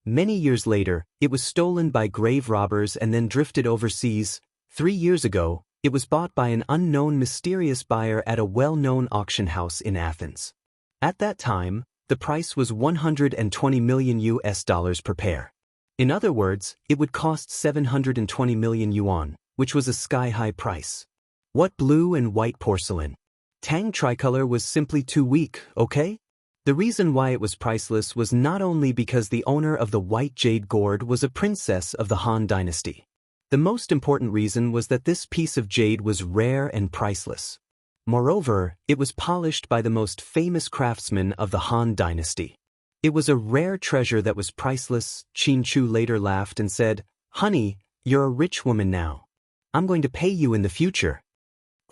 Many years later, it was stolen by grave robbers and then drifted overseas. 3 years ago, It was bought by an unknown mysterious buyer at a well-known auction house in Athens. At that time, the price was 120 million US dollars per pair. In other words, it would cost 720 million yuan, which was a sky-high price. What blue and white porcelain? Tang tricolor was simply too weak, okay? The reason why it was priceless was not only because the owner of the white jade gourd was a princess of the Han dynasty. The most important reason was that this piece of jade was rare and priceless. Moreover, it was polished by the most famous craftsman of the Han dynasty. It was a rare treasure that was priceless. Qin Chu later laughed and said, "Honey, you're a rich woman now. I'm going to pay you in the future."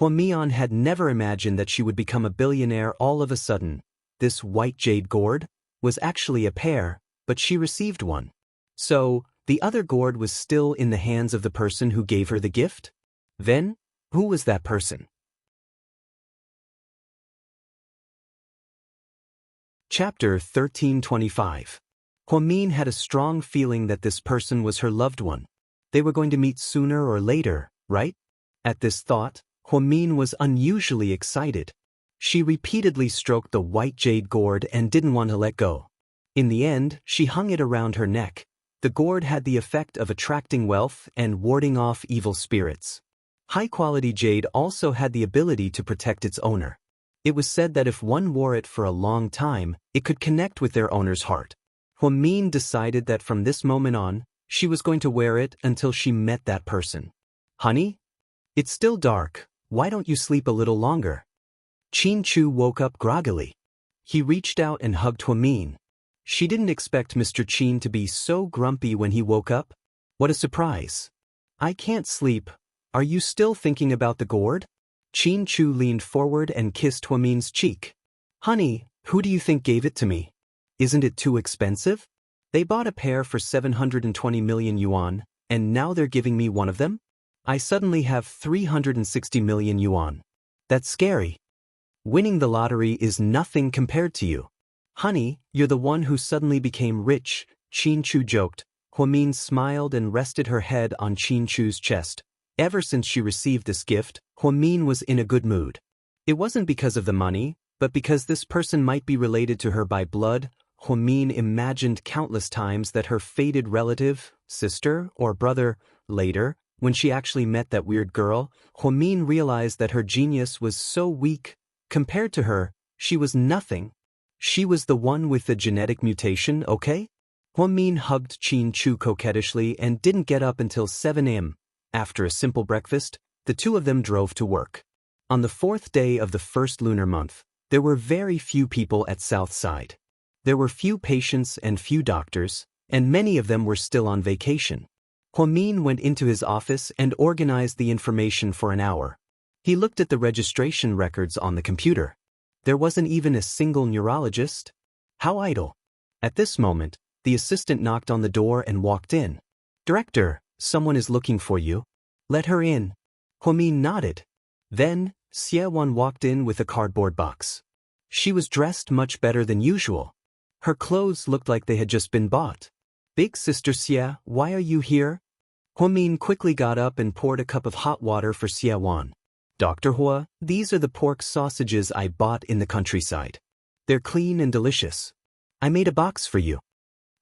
Huo Mian had never imagined that she would become a billionaire all of a sudden. This white jade gourd was actually a pair, but she received one. So, the other gourd was still in the hands of the person who gave her the gift? Then, who was that person? Chapter 1325. Huo Min had a strong feeling that this person was her loved one. They were going to meet sooner or later, right? At this thought, Huo Min was unusually excited. She repeatedly stroked the white jade gourd and didn't want to let go. In the end, she hung it around her neck. The gourd had the effect of attracting wealth and warding off evil spirits. High-quality jade also had the ability to protect its owner. It was said that if one wore it for a long time, it could connect with their owner's heart. Huo Min decided that from this moment on, she was going to wear it until she met that person. "Honey? It's still dark. Why don't you sleep a little longer?" Qin Chu woke up groggily. He reached out and hugged Huo Min. She didn't expect Mr. Qin to be so grumpy when he woke up. What a surprise. "I can't sleep. Are you still thinking about the gourd?" Qin Chu leaned forward and kissed Huo Min's cheek. "Honey, who do you think gave it to me? Isn't it too expensive? They bought a pair for 720 million yuan, and now they're giving me one of them? I suddenly have 360 million yuan. That's scary. Winning the lottery is nothing compared to you. Honey, you're the one who suddenly became rich," Qin Chu joked. Huo Min smiled and rested her head on Qin Chu's chest. Ever since she received this gift, Huo Min was in a good mood. It wasn't because of the money, but because this person might be related to her by blood. Huo Min imagined countless times that her fated relative, sister, or brother. Later, when she actually met that weird girl, Huo Min realized that her genius was so weak. Compared to her, she was nothing. She was the one with the genetic mutation, okay? Huo Min hugged Qin Chu coquettishly and didn't get up until 7 a.m. After a simple breakfast, the two of them drove to work. On the 4th day of the first lunar month, there were very few people at Southside. There were few patients and few doctors, and many of them were still on vacation. Huo Min went into his office and organized the information for an hour. He looked at the registration records on the computer. There wasn't even a single neurologist. How idle. At this moment, the assistant knocked on the door and walked in. "Director, someone is looking for you. Let her in." Huo Min nodded. Then, Xie Wan walked in with a cardboard box. She was dressed much better than usual. Her clothes looked like they had just been bought. "Big Sister Xie, why are you here?" Huo Min quickly got up and poured a cup of hot water for Xie Wan. "Dr. Hua, these are the pork sausages I bought in the countryside. They're clean and delicious. I made a box for you."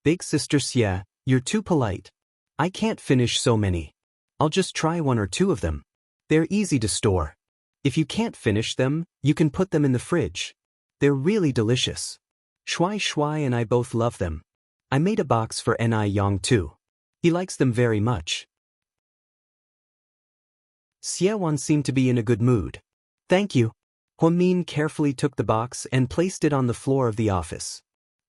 "Big Sister Xie, you're too polite. I can't finish so many. I'll just try one or two of them. They're easy to store. If you can't finish them, you can put them in the fridge. They're really delicious. Shuai Shuai and I both love them. I made a box for Ni Yang too. He likes them very much." Xie Wan seemed to be in a good mood. "Thank you." Huo Min carefully took the box and placed it on the floor of the office.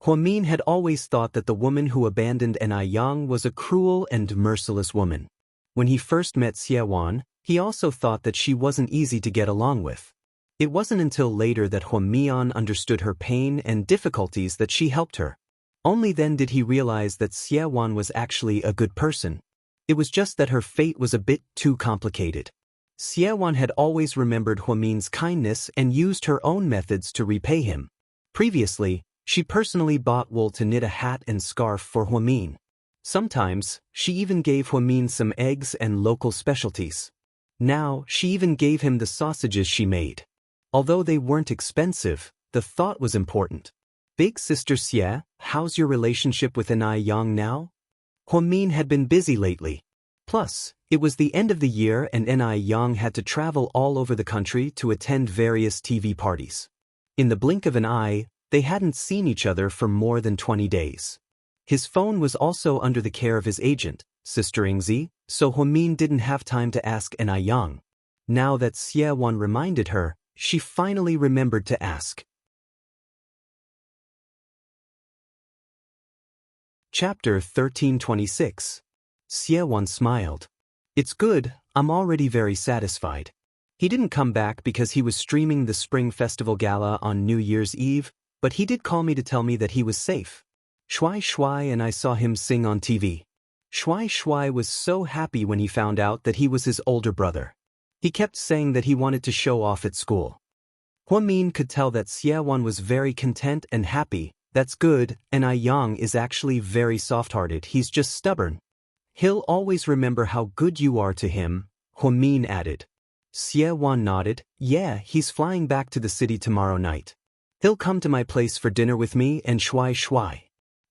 Huo Min had always thought that the woman who abandoned Ni Yang was a cruel and merciless woman. When he first met Xie Wan, he also thought that she wasn't easy to get along with. It wasn't until later that Huo Mian understood her pain and difficulties that she helped her. Only then did he realize that Xie Wan was actually a good person. It was just that her fate was a bit too complicated. Xie Wan had always remembered Huo Min's kindness and used her own methods to repay him. Previously, she personally bought wool to knit a hat and scarf for Huo Min. Sometimes, she even gave Huo Min some eggs and local specialties. Now, she even gave him the sausages she made. Although they weren't expensive, the thought was important. Big sister Xie, how's your relationship with Enai Yang now? Huamin had been busy lately. Plus, it was the end of the year and Enai Yang had to travel all over the country to attend various TV parties. In the blink of an eye, they hadn't seen each other for more than 20 days. His phone was also under the care of his agent, Sister Ingzi, so Huamin didn't have time to ask Enai Yang. Now that Xie Wan reminded her, she finally remembered to ask. Chapter 1326. Xie Wan smiled. It's good, I'm already very satisfied. He didn't come back because he was streaming the Spring Festival Gala on New Year's Eve, but he did call me to tell me that he was safe. Shuai Shuai and I saw him sing on TV. Shuai Shuai was so happy when he found out that he was his older brother. He kept saying that he wanted to show off at school. Huamin could tell that Xie Wan was very content and happy. That's good, and Ai Yang is actually very soft-hearted, he's just stubborn. He'll always remember how good you are to him, Huamin added. Xie Wan nodded. Yeah, he's flying back to the city tomorrow night. He'll come to my place for dinner with me and Shuai Shuai.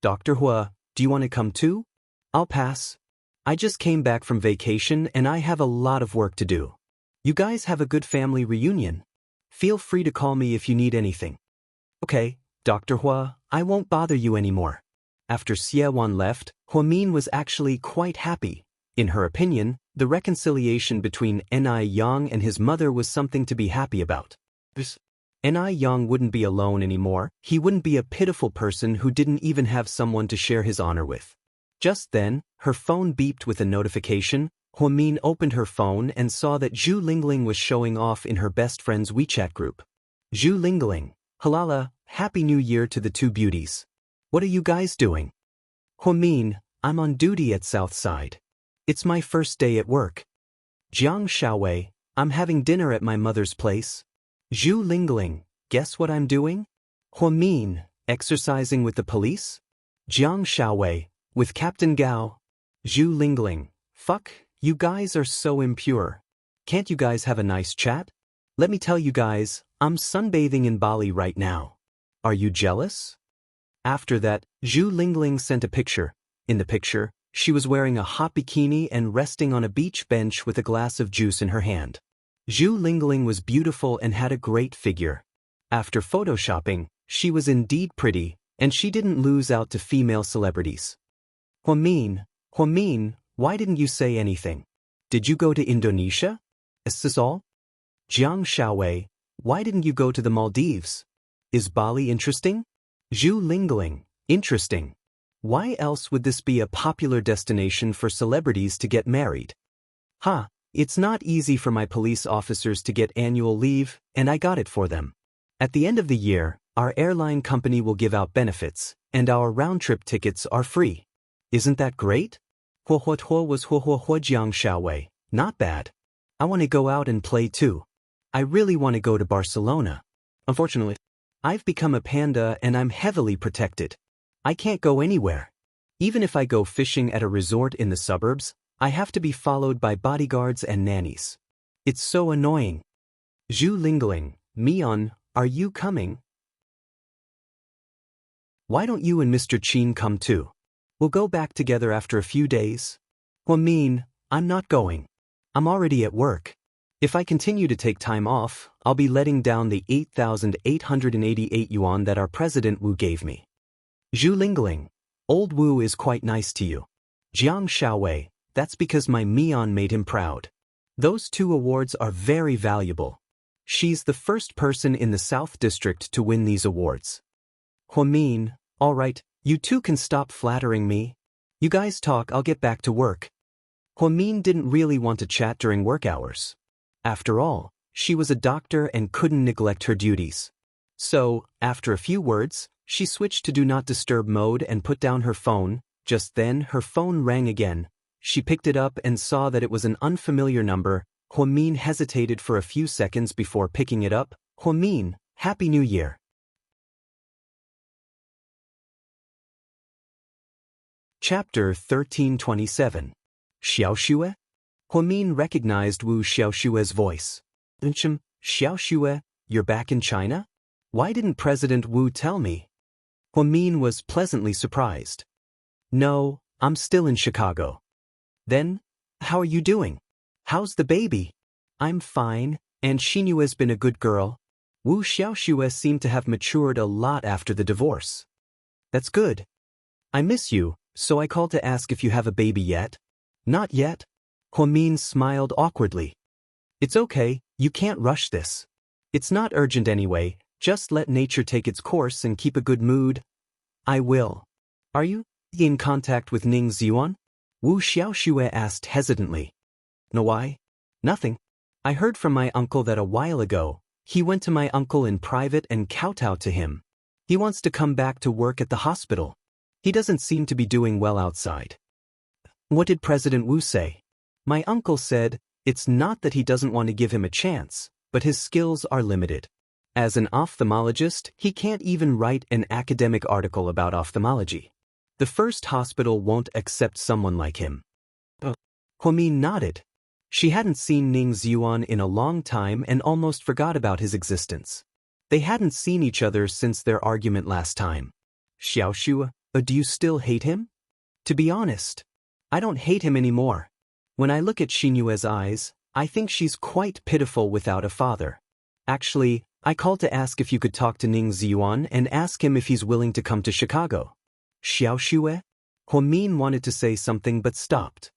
Dr. Hua, do you want to come too? I'll pass. I just came back from vacation and I have a lot of work to do. You guys have a good family reunion. Feel free to call me if you need anything. Okay, Dr. Hua, I won't bother you anymore. After Xie Wan left, Huamin was actually quite happy. In her opinion, the reconciliation between Enai Yang and his mother was something to be happy about. Enai Yang wouldn't be alone anymore, he wouldn't be a pitiful person who didn't even have someone to share his honor with. Just then, her phone beeped with a notification. Huamin opened her phone and saw that Zhu Lingling was showing off in her best friend's WeChat group. Zhu Lingling, Halala, Happy New Year to the two beauties. What are you guys doing? Huamin, I'm on duty at Southside. It's my first day at work. Jiang Xiaowei, I'm having dinner at my mother's place. Zhu Lingling, guess what I'm doing? Huamin, exercising with the police? Jiang Xiaowei, with Captain Gao. Zhu Lingling, fuck, you guys are so impure. Can't you guys have a nice chat? Let me tell you guys, I'm sunbathing in Bali right now. Are you jealous? After that, Zhu Lingling sent a picture. In the picture, she was wearing a hot bikini and resting on a beach bench with a glass of juice in her hand. Zhu Lingling was beautiful and had a great figure. After photoshopping, she was indeed pretty, and she didn't lose out to female celebrities. Huamin, why didn't you say anything? Did you go to Indonesia? Is this all? Jiang Xiaowei, why didn't you go to the Maldives? Is Bali interesting? Zhu Lingling, interesting. Why else would this be a popular destination for celebrities to get married? It's not easy for my police officers to get annual leave, and I got it for them. At the end of the year, our airline company will give out benefits, and our round-trip tickets are free. Isn't that great? Huo was Jiang Xiaowei, not bad. I want to go out and play too. I really want to go to Barcelona. Unfortunately, I've become a panda and I'm heavily protected. I can't go anywhere. Even if I go fishing at a resort in the suburbs, I have to be followed by bodyguards and nannies. It's so annoying. Zhu Lingling, Mion, are you coming? Why don't you and Mr. Qin come too? We'll go back together after a few days. Huamin, I'm not going. I'm already at work. If I continue to take time off, I'll be letting down the 8,888 yuan that our President Wu gave me. Zhu Lingling, old Wu is quite nice to you. Jiang Xiaowei, that's because my Mion made him proud. Those two awards are very valuable. She's the first person in the South District to win these awards. Huamin, all right, you two can stop flattering me. You guys talk, I'll get back to work. Huamin didn't really want to chat during work hours. After all, she was a doctor and couldn't neglect her duties. So, after a few words, she switched to Do Not Disturb mode and put down her phone. Just then, her phone rang again. She picked it up and saw that it was an unfamiliar number. Huamin hesitated for a few seconds before picking it up. Huamin, Happy New Year. Chapter 1327. Xiaoxue? Huamin recognized Wu Xiaoshue's voice. Xiaoshue, you're back in China? Why didn't President Wu tell me? Huamin was pleasantly surprised. No, I'm still in Chicago. Then, how are you doing? How's the baby? I'm fine, and Xinyue's been a good girl. Wu Xiaoshue seemed to have matured a lot after the divorce. That's good. I miss you, so I called to ask if you have a baby yet. Not yet. Huamin smiled awkwardly. It's okay, you can't rush this. It's not urgent anyway, just let nature take its course and keep a good mood. I will. Are you in contact with Ning Ziyuan? Wu Xiaoshue asked hesitantly. No, why? Nothing. I heard from my uncle that a while ago, he went to my uncle in private and kowtowed to him. He wants to come back to work at the hospital. He doesn't seem to be doing well outside. What did President Wu say? My uncle said, it's not that he doesn't want to give him a chance, but his skills are limited. As an ophthalmologist, he can't even write an academic article about ophthalmology. The first hospital won't accept someone like him. Huamin nodded. She hadn't seen Ning Ziyuan in a long time and almost forgot about his existence. They hadn't seen each other since their argument last time. Xiaoshue, do you still hate him? To be honest, I don't hate him anymore. When I look at Xinyue's eyes, I think she's quite pitiful without a father. Actually, I called to ask if you could talk to Ning Ziyuan and ask him if he's willing to come to Chicago. Xiaoshue? Huamin wanted to say something but stopped.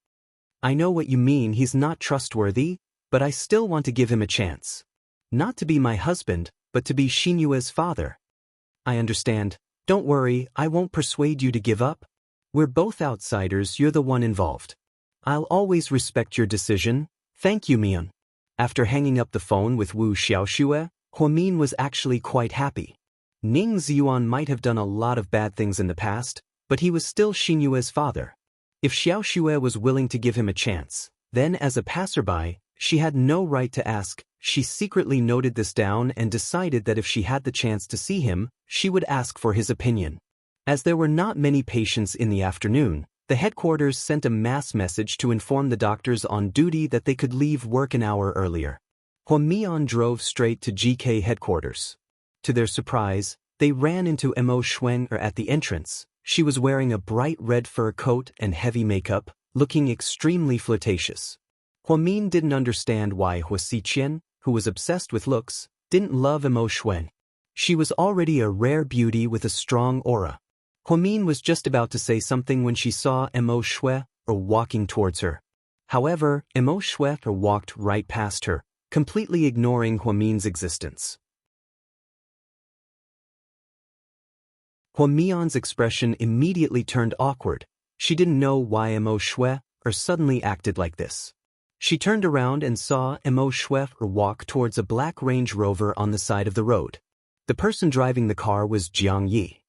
I know what you mean, he's not trustworthy, but I still want to give him a chance. Not to be my husband, but to be Xinyue's father. I understand. Don't worry, I won't persuade you to give up. We're both outsiders, you're the one involved. I'll always respect your decision. Thank you, Mian. After hanging up the phone with Wu Xiaoshue, Huamin was actually quite happy. Ning Ziyuan might have done a lot of bad things in the past, but he was still Xinyue's father. If Xiaoshue was willing to give him a chance, then as a passerby, she had no right to ask. She secretly noted this down and decided that if she had the chance to see him, she would ask for his opinion. As there were not many patients in the afternoon, the headquarters sent a mass message to inform the doctors on duty that they could leave work an hour earlier. Huamian drove straight to GK headquarters. To their surprise, they ran into Mo Shuang at the entrance. She was wearing a bright red fur coat and heavy makeup, looking extremely flirtatious. Huamin didn't understand why Hua Xiqian, who was obsessed with looks, didn't love Mo Shuang. She was already a rare beauty with a strong aura. Huamin was just about to say something when she saw Mo Shuang walking towards her. However, Mo Shuang walked right past her, completely ignoring Huamin's existence. Huamian's expression immediately turned awkward. She didn't know why Mo Shuang suddenly acted like this. She turned around and saw Mo Shuang walk towards a black Range Rover on the side of the road. The person driving the car was Jiang Yi.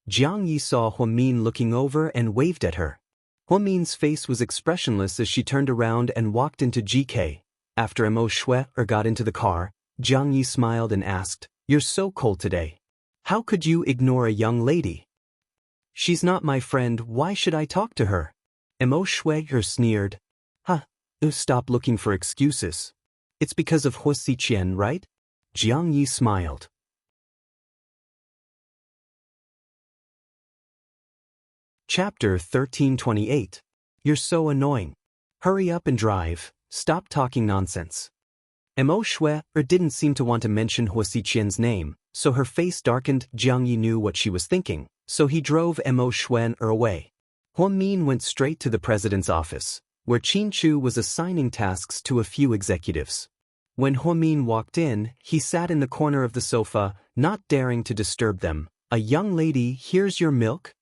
Jiang Yi saw Huamin looking over and waved at her. Huamin's face was expressionless as she turned around and walked into GK. After Mo Shuang got into the car, Jiang Yi smiled and asked, "You're so cold today. How could you ignore a young lady?" "She's not my friend, why should I talk to her?" Mo Shuang sneered. Stop looking for excuses. It's because of Hua Xiqian, right? Jiang Yi smiled. Chapter 1328. You're so annoying. Hurry up and drive. Stop talking nonsense. Mo Shuang didn't seem to want to mention Hua Xiqian's name, so her face darkened. Jiang Yi knew what she was thinking, so he drove Mo Shuang away. Huamin went straight to the president's office, where Qin Chu was assigning tasks to a few executives. When Huamin walked in, he sat in the corner of the sofa, not daring to disturb them. "A young lady, here's your milk."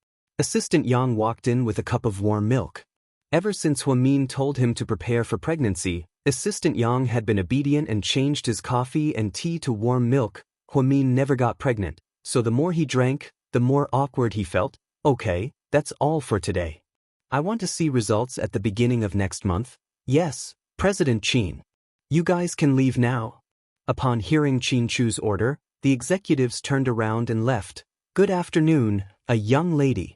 Assistant Yang walked in with a cup of warm milk. Ever since Huamin told him to prepare for pregnancy, Assistant Yang had been obedient and changed his coffee and tea to warm milk. Huamin never got pregnant, so the more he drank, the more awkward he felt. "Okay, that's all for today. I want to see results at the beginning of next month." "Yes, President Qin. You guys can leave now." Upon hearing Qin Chu's order, the executives turned around and left. "Good afternoon, a young lady."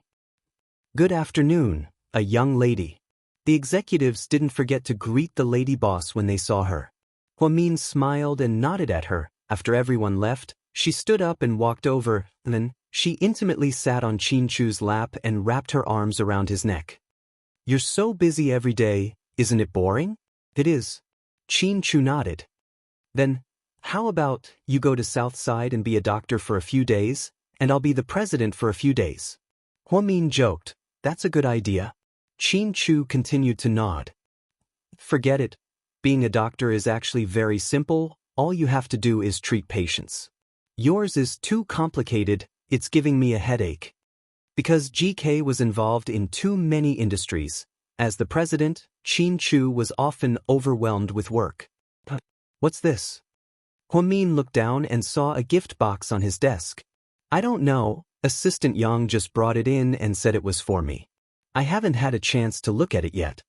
"Good afternoon, a young lady." The executives didn't forget to greet the lady boss when they saw her. Huamin smiled and nodded at her. After everyone left, she stood up and walked over, then she intimately sat on Qin Chu's lap and wrapped her arms around his neck. "You're so busy every day, isn't it boring?" "It is." Qin Chu nodded. "Then, how about you go to South Side and be a doctor for a few days, and I'll be the president for a few days?" Huamin joked. "That's a good idea." Qin Chu continued to nod. "Forget it. Being a doctor is actually very simple. All you have to do is treat patients. Yours is too complicated, it's giving me a headache." Because GK was involved in too many industries, as the president, Qin Chu was often overwhelmed with work. "What's this?" Huamin looked down and saw a gift box on his desk. "I don't know, Assistant Yang just brought it in and said it was for me. I haven't had a chance to look at it yet."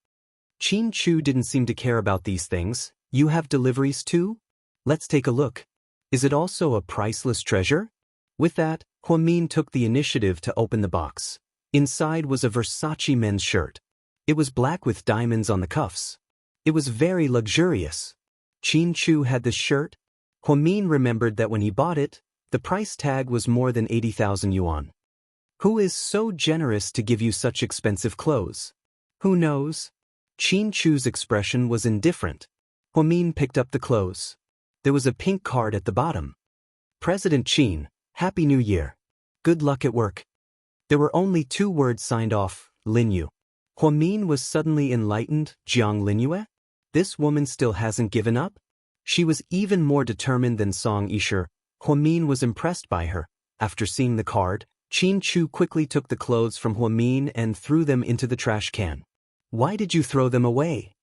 Qin Chu didn't seem to care about these things. "You have deliveries too? Let's take a look. Is it also a priceless treasure?" With that, Huamin took the initiative to open the box. Inside was a Versace men's shirt. It was black with diamonds on the cuffs. It was very luxurious. Qin Chu had this shirt. Huamin remembered that when he bought it, the price tag was more than 80,000 yuan. Who is so generous to give you such expensive clothes? Who knows? Qin Chu's expression was indifferent. Huamin picked up the clothes. There was a pink card at the bottom. "President Qin, Happy New Year. Good luck at work." There were only 2 words signed off, Linyu. Huamin was suddenly enlightened. Jiang Linyue? This woman still hasn't given up? She was even more determined than Song Yisher. Huamin was impressed by her. After seeing the card, Qin Chu quickly took the clothes from Huamin and threw them into the trash can. "Why did you throw them away?"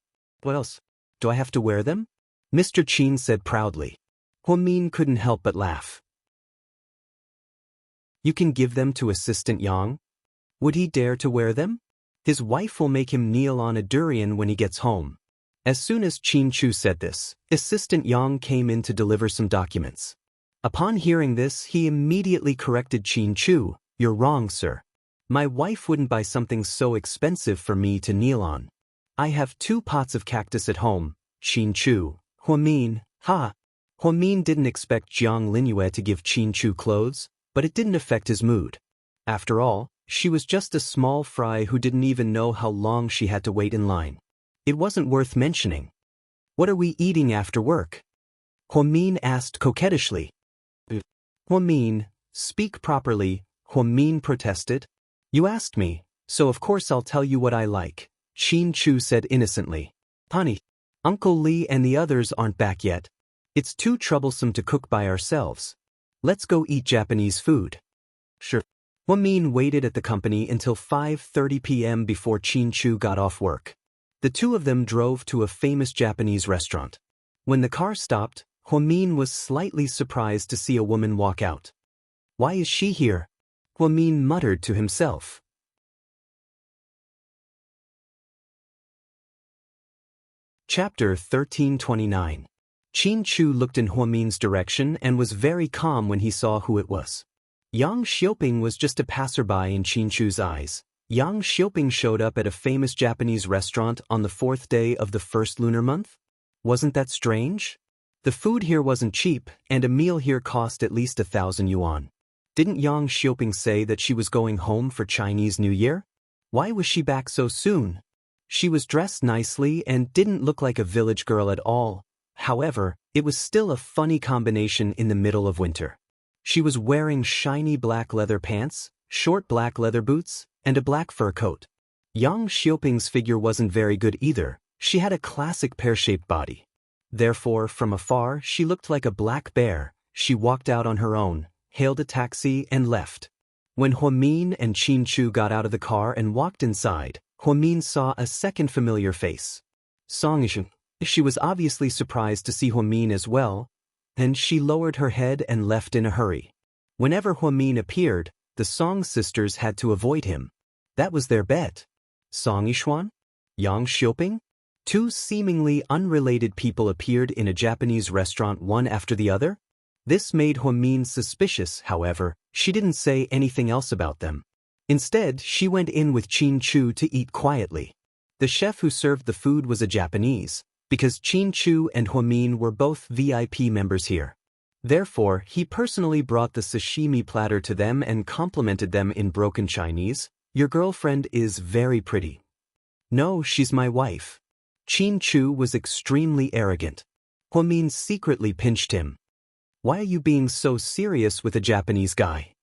"What else? Do I have to wear them?" Mr. Qin said proudly. Huamin couldn't help but laugh. "You can give them to Assistant Yang? Would he dare to wear them? His wife will make him kneel on a durian when he gets home." As soon as Qin Chu said this, Assistant Yang came in to deliver some documents. Upon hearing this, he immediately corrected Qin Chu. "You're wrong, sir. My wife wouldn't buy something so expensive for me to kneel on. I have 2 pots of cactus at home." Qin Chu. Huamin. Ha! Huamin didn't expect Jiang Linyue to give Qin Chu clothes, but it didn't affect his mood. After all, she was just a small fry who didn't even know how long she had to wait in line. It wasn't worth mentioning. "What are we eating after work?" Huamin asked coquettishly. "Huamin, speak properly," Huamin protested. "You asked me, so of course I'll tell you what I like," Qin Chu said innocently. "Honey, Uncle Lee and the others aren't back yet. It's too troublesome to cook by ourselves. Let's go eat Japanese food." "Sure." Huamin waited at the company until 5:30 p.m. before Qin Chu got off work. The 2 of them drove to a famous Japanese restaurant. When the car stopped, Huamin was slightly surprised to see a woman walk out. "Why is she here?" Huamin muttered to himself. Chapter 1329. Qin Chu looked in Huamin's direction and was very calm when he saw who it was. Yang Xiaoping was just a passerby in Qin Chu's eyes. Yang Xiaoping showed up at a famous Japanese restaurant on the 4th day of the 1st lunar month? Wasn't that strange? The food here wasn't cheap, and a meal here cost at least 1,000 yuan. Didn't Yang Xiaoping say that she was going home for Chinese New Year? Why was she back so soon? She was dressed nicely and didn't look like a village girl at all. However, it was still a funny combination in the middle of winter. She was wearing shiny black leather pants, short black leather boots, and a black fur coat. Yang Xiaoping's figure wasn't very good either. She had a classic pear-shaped body. Therefore, from afar, she looked like a black bear. She walked out on her own, hailed a taxi, and left. When Huamin and Qin Chu got out of the car and walked inside, Huamin saw a second familiar face. Song Yisher. She was obviously surprised to see Huamin as well, and she lowered her head and left in a hurry. Whenever Huamin appeared, the Song sisters had to avoid him. That was their bet. Song Yishuan? Yang Xiaoping? 2 seemingly unrelated people appeared in a Japanese restaurant one after the other. This made Huamin suspicious. However, she didn't say anything else about them. Instead, she went in with Qin Chu to eat quietly. The chef who served the food was a Japanese, because Chin Chu and Huamin were both VIP members here. Therefore, he personally brought the sashimi platter to them and complimented them in broken Chinese. Your girlfriend is very pretty. No, she's my wife. Chin Chu was extremely arrogant. Huamin secretly pinched him. Why are you being so serious with a Japanese guy?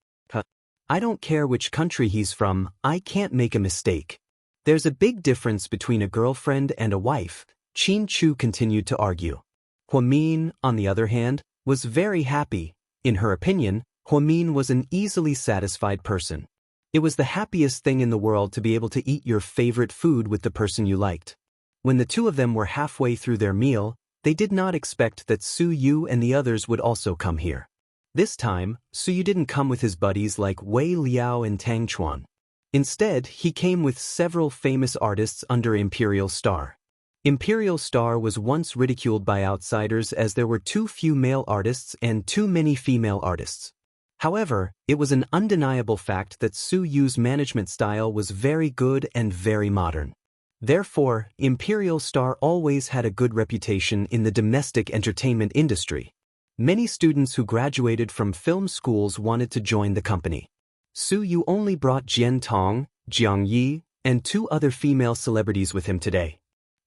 I don't care which country he's from, I can't make a mistake. There's a big difference between a girlfriend and a wife, Chin Chu continued to argue. Huamin, on the other hand, was very happy. In her opinion, Huamin was an easily satisfied person. It was the happiest thing in the world to be able to eat your favorite food with the person you liked. When the two of them were halfway through their meal, they did not expect that Su Yu and the others would also come here. This time, Su Yu didn't come with his buddies like Wei Liao and Tang Chuan. Instead, he came with several famous artists under Imperial Star. Imperial Star was once ridiculed by outsiders as there were too few male artists and too many female artists. However, it was an undeniable fact that Su Yu's management style was very good and very modern. Therefore, Imperial Star always had a good reputation in the domestic entertainment industry. Many students who graduated from film schools wanted to join the company. Su Yu only brought Jian Tong, Jiang Yi, and 2 other female celebrities with him today.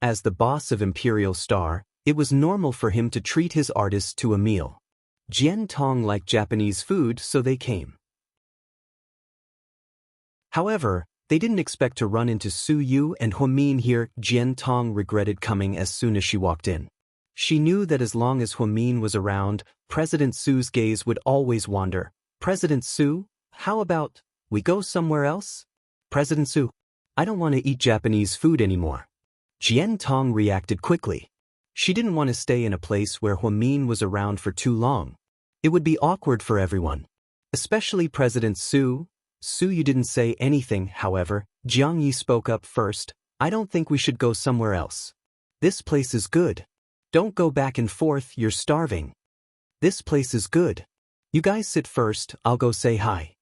As the boss of Imperial Star, it was normal for him to treat his artists to a meal. Jian Tong liked Japanese food, so they came. However, they didn't expect to run into Su Yu and Huamin here. Jian Tong regretted coming as soon as she walked in. She knew that as long as Huamin was around, President Su's gaze would always wander. President Su, how about we go somewhere else? President Su, I don't want to eat Japanese food anymore. Jian Tong reacted quickly. She didn't want to stay in a place where Huamin was around for too long. It would be awkward for everyone. Especially President Su. Su Yu didn't say anything, however. Jiang Yi spoke up first. I don't think we should go somewhere else. This place is good. Don't go back and forth, you're starving. This place is good. You guys sit first, I'll go say hi.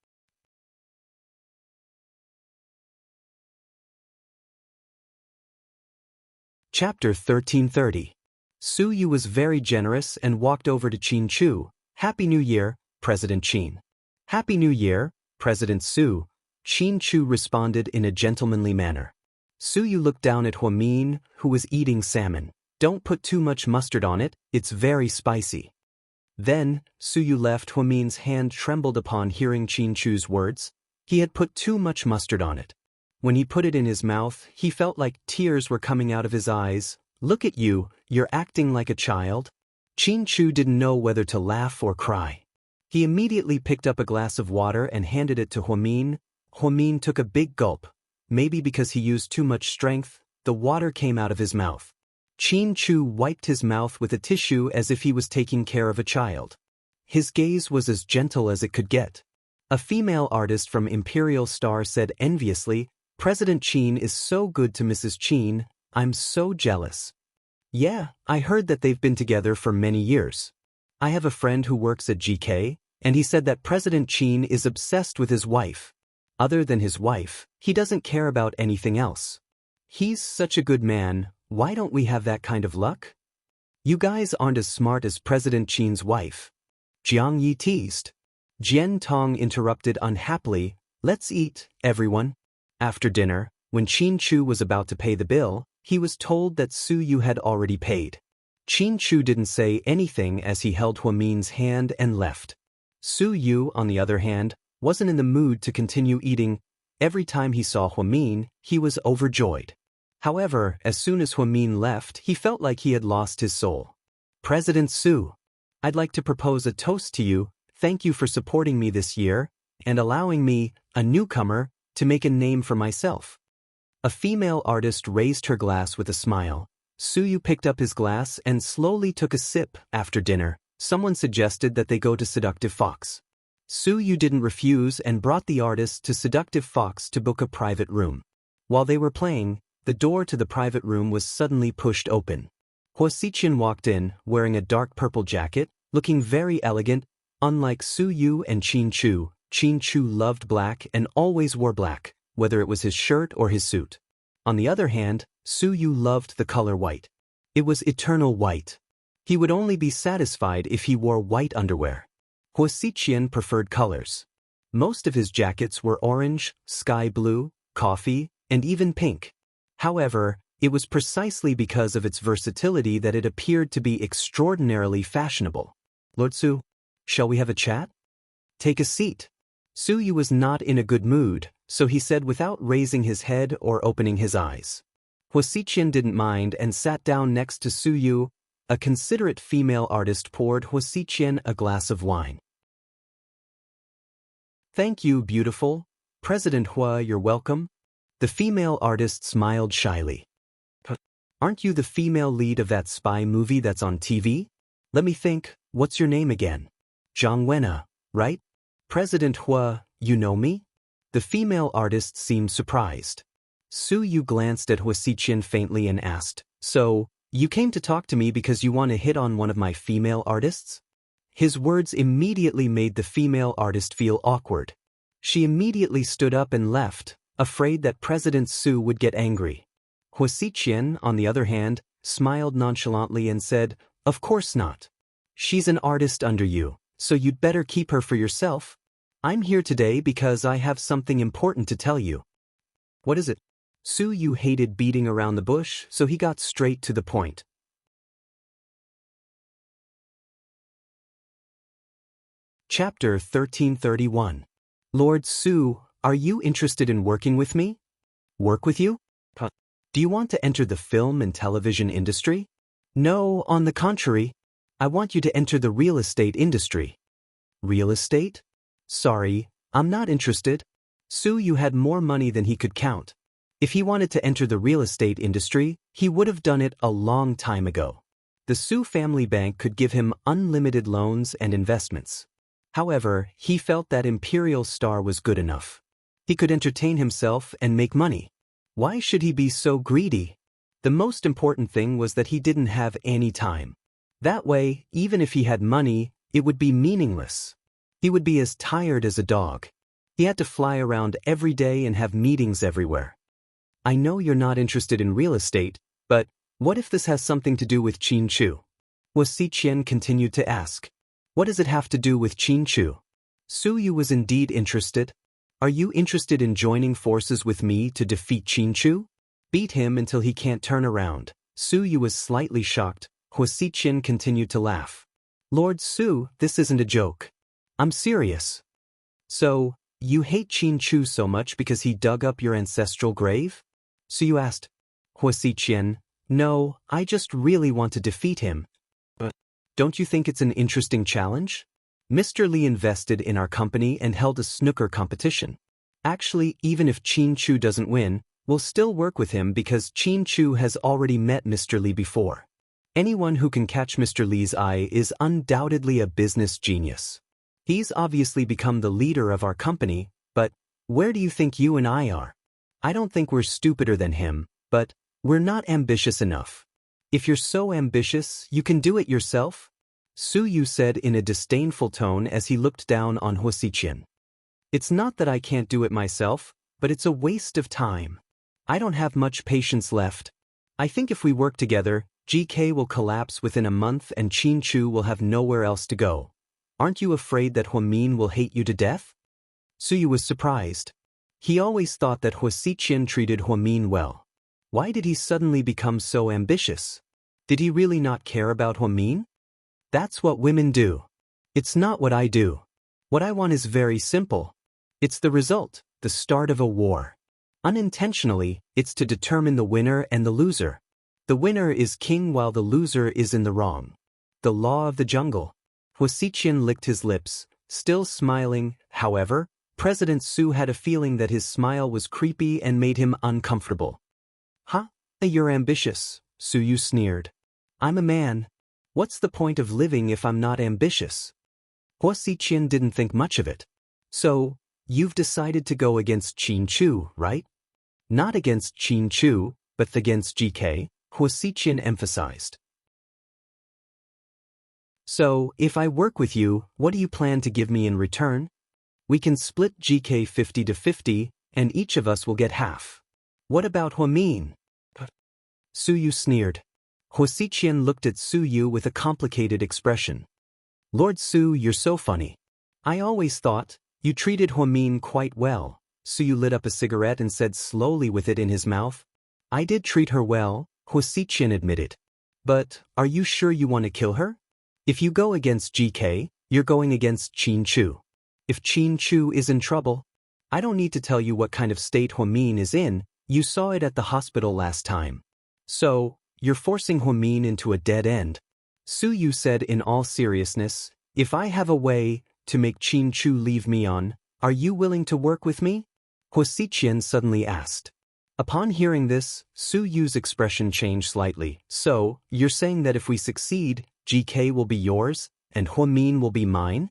Chapter 1330. Su Yu was very generous and walked over to Chin Chu. Happy New Year, President Chin. Happy New Year, President Su. Chin Chu responded in a gentlemanly manner. Su Yu looked down at Huamin, who was eating salmon. Don't put too much mustard on it, it's very spicy. Then, Su Yu left. Huamin's hand trembled upon hearing Chin Chu's words. He had put too much mustard on it. When he put it in his mouth, he felt like tears were coming out of his eyes. Look at you, you're acting like a child. Chin Chu didn't know whether to laugh or cry. He immediately picked up a glass of water and handed it to Huamin. Huamin took a big gulp. Maybe because he used too much strength, the water came out of his mouth. Chin Chu wiped his mouth with a tissue as if he was taking care of a child. His gaze was as gentle as it could get. A female artist from Imperial Star said enviously, President Chin is so good to Mrs. Chin, I'm so jealous. Yeah, I heard that they've been together for many years. I have a friend who works at GK, and he said that President Chin is obsessed with his wife. Other than his wife, he doesn't care about anything else. He's such a good man, why don't we have that kind of luck? You guys aren't as smart as President Chin's wife. Jiang Yi teased. Jian Tong interrupted unhappily, let's eat, everyone. After dinner, when Chin Chu was about to pay the bill, he was told that Su Yu had already paid. Chin Chu didn't say anything as he held Huamin's hand and left. Su Yu, on the other hand, wasn't in the mood to continue eating. Every time he saw Huamin, he was overjoyed. However, as soon as Huamin left, he felt like he had lost his soul. President Su, I'd like to propose a toast to you. Thank you for supporting me this year, and allowing me, a newcomer, to make a name for myself. A female artist raised her glass with a smile. Su Yu picked up his glass and slowly took a sip. After dinner, someone suggested that they go to Seductive Fox. Su Yu didn't refuse and brought the artist to Seductive Fox to book a private room. While they were playing, the door to the private room was suddenly pushed open. Huo Xiqian walked in, wearing a dark purple jacket, looking very elegant. Unlike Su Yu and Chin Chu loved black and always wore black, whether it was his shirt or his suit. On the other hand, Su Yu loved the color white. It was eternal white. He would only be satisfied if he wore white underwear. Hua Xiqian preferred colors. Most of his jackets were orange, sky blue, coffee, and even pink. However, it was precisely because of its versatility that it appeared to be extraordinarily fashionable. Lord Su, shall we have a chat? Take a seat. Su Yu was not in a good mood, so he said without raising his head or opening his eyes. Hua Xiqian didn't mind and sat down next to Su Yu. A considerate female artist poured Hua Xiqian a glass of wine. Thank you, beautiful. President Hua, you're welcome. The female artist smiled shyly. Aren't you the female lead of that spy movie that's on TV? Let me think, what's your name again? Zhang Wenna, right? President Hua, you know me? The female artist seemed surprised. Su Yu glanced at Hua Xiqian faintly and asked, So, you came to talk to me because you want to hit on one of my female artists? His words immediately made the female artist feel awkward. She immediately stood up and left, afraid that President Su would get angry. Hua Xiqian, on the other hand, smiled nonchalantly and said, Of course not. She's an artist under you, so you'd better keep her for yourself. I'm here today because I have something important to tell you. What is it? Su Yu hated beating around the bush, so he got straight to the point. Chapter 1331. Lord Su, are you interested in working with me? Work with you? Do you want to enter the film and television industry? No, on the contrary. I want you to enter the real estate industry. Real estate? Sorry, I'm not interested. Su Yu had more money than he could count. If he wanted to enter the real estate industry, he would have done it a long time ago. The Su family bank could give him unlimited loans and investments. However, he felt that Imperial Star was good enough. He could entertain himself and make money. Why should he be so greedy? The most important thing was that he didn't have any time. That way, even if he had money, it would be meaningless. He would be as tired as a dog. He had to fly around every day and have meetings everywhere. I know you're not interested in real estate, but what if this has something to do with Qin Chu? Hua Xiqian continued to ask. What does it have to do with Qin Chu? Su Yu was indeed interested. Are you interested in joining forces with me to defeat Qin Chu? Beat him until he can't turn around. Su Yu was slightly shocked. Hua Xiqian continued to laugh. Lord Su, this isn't a joke. I'm serious. So, you hate Qin Chu so much because he dug up your ancestral grave? Su Yu asked. Hua Xiqian, no, I just really want to defeat him. But don't you think it's an interesting challenge? Mr. Li invested in our company and held a snooker competition. Actually, even if Qin Chu doesn't win, we'll still work with him because Qin Chu has already met Mr. Li before. Anyone who can catch Mr. Li's eye is undoubtedly a business genius. He's obviously become the leader of our company, but where do you think you and I are? I don't think we're stupider than him, but we're not ambitious enough. If you're so ambitious, you can do it yourself? Su Yu said in a disdainful tone as he looked down on Hua Xiqian. It's not that I can't do it myself, but it's a waste of time. I don't have much patience left. I think if we work together, GK will collapse within a month and Qin Chu will have nowhere else to go. Aren't you afraid that Hua Min will hate you to death? Su Yu was surprised. He always thought that Hua Xiqian treated Hua Min well. Why did he suddenly become so ambitious? Did he really not care about Hua Min? That's what women do. It's not what I do. What I want is very simple. It's the result, the start of a war. Unintentionally, it's to determine the winner and the loser. The winner is king while the loser is in the wrong. The law of the jungle. Hua Xiqian licked his lips, still smiling. However, President Su had a feeling that his smile was creepy and made him uncomfortable. Huh? You're ambitious, Su Yu sneered. I'm a man. What's the point of living if I'm not ambitious? Hua Xiqian didn't think much of it. So, you've decided to go against Qin Chu, right? Not against Qin Chu, but against GK, Hua Xiqian emphasized. So, if I work with you, what do you plan to give me in return? We can split GK 50 to 50, and each of us will get half. What about Hua Min? Suyu sneered. Huasiqian looked at Suyu with a complicated expression. Lord Su, you're so funny. I always thought you treated Huamin quite well. Suyu lit up a cigarette and said slowly with it in his mouth. I did treat her well, Huasiqian admitted. But, are you sure you want to kill her? If you go against GK, you're going against Qin Chu. If Qin Chu is in trouble, I don't need to tell you what kind of state Huamin is in, you saw it at the hospital last time. So, you're forcing Huamin into a dead end. Suyu said in all seriousness, if I have a way to make Qin Chu leave me on, are you willing to work with me? Huasiqian suddenly asked. Upon hearing this, Suyu's expression changed slightly. So, you're saying that if we succeed, GK will be yours, and Huamin will be mine?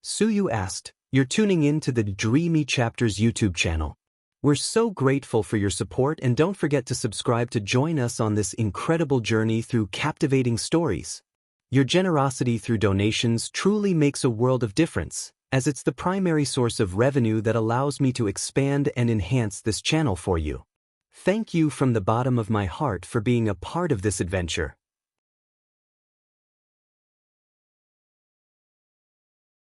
Suyu asked. You're tuning in to the Dreamy Chapters YouTube channel. We're so grateful for your support, and don't forget to subscribe to join us on this incredible journey through captivating stories. Your generosity through donations truly makes a world of difference, as it's the primary source of revenue that allows me to expand and enhance this channel for you. Thank you from the bottom of my heart for being a part of this adventure.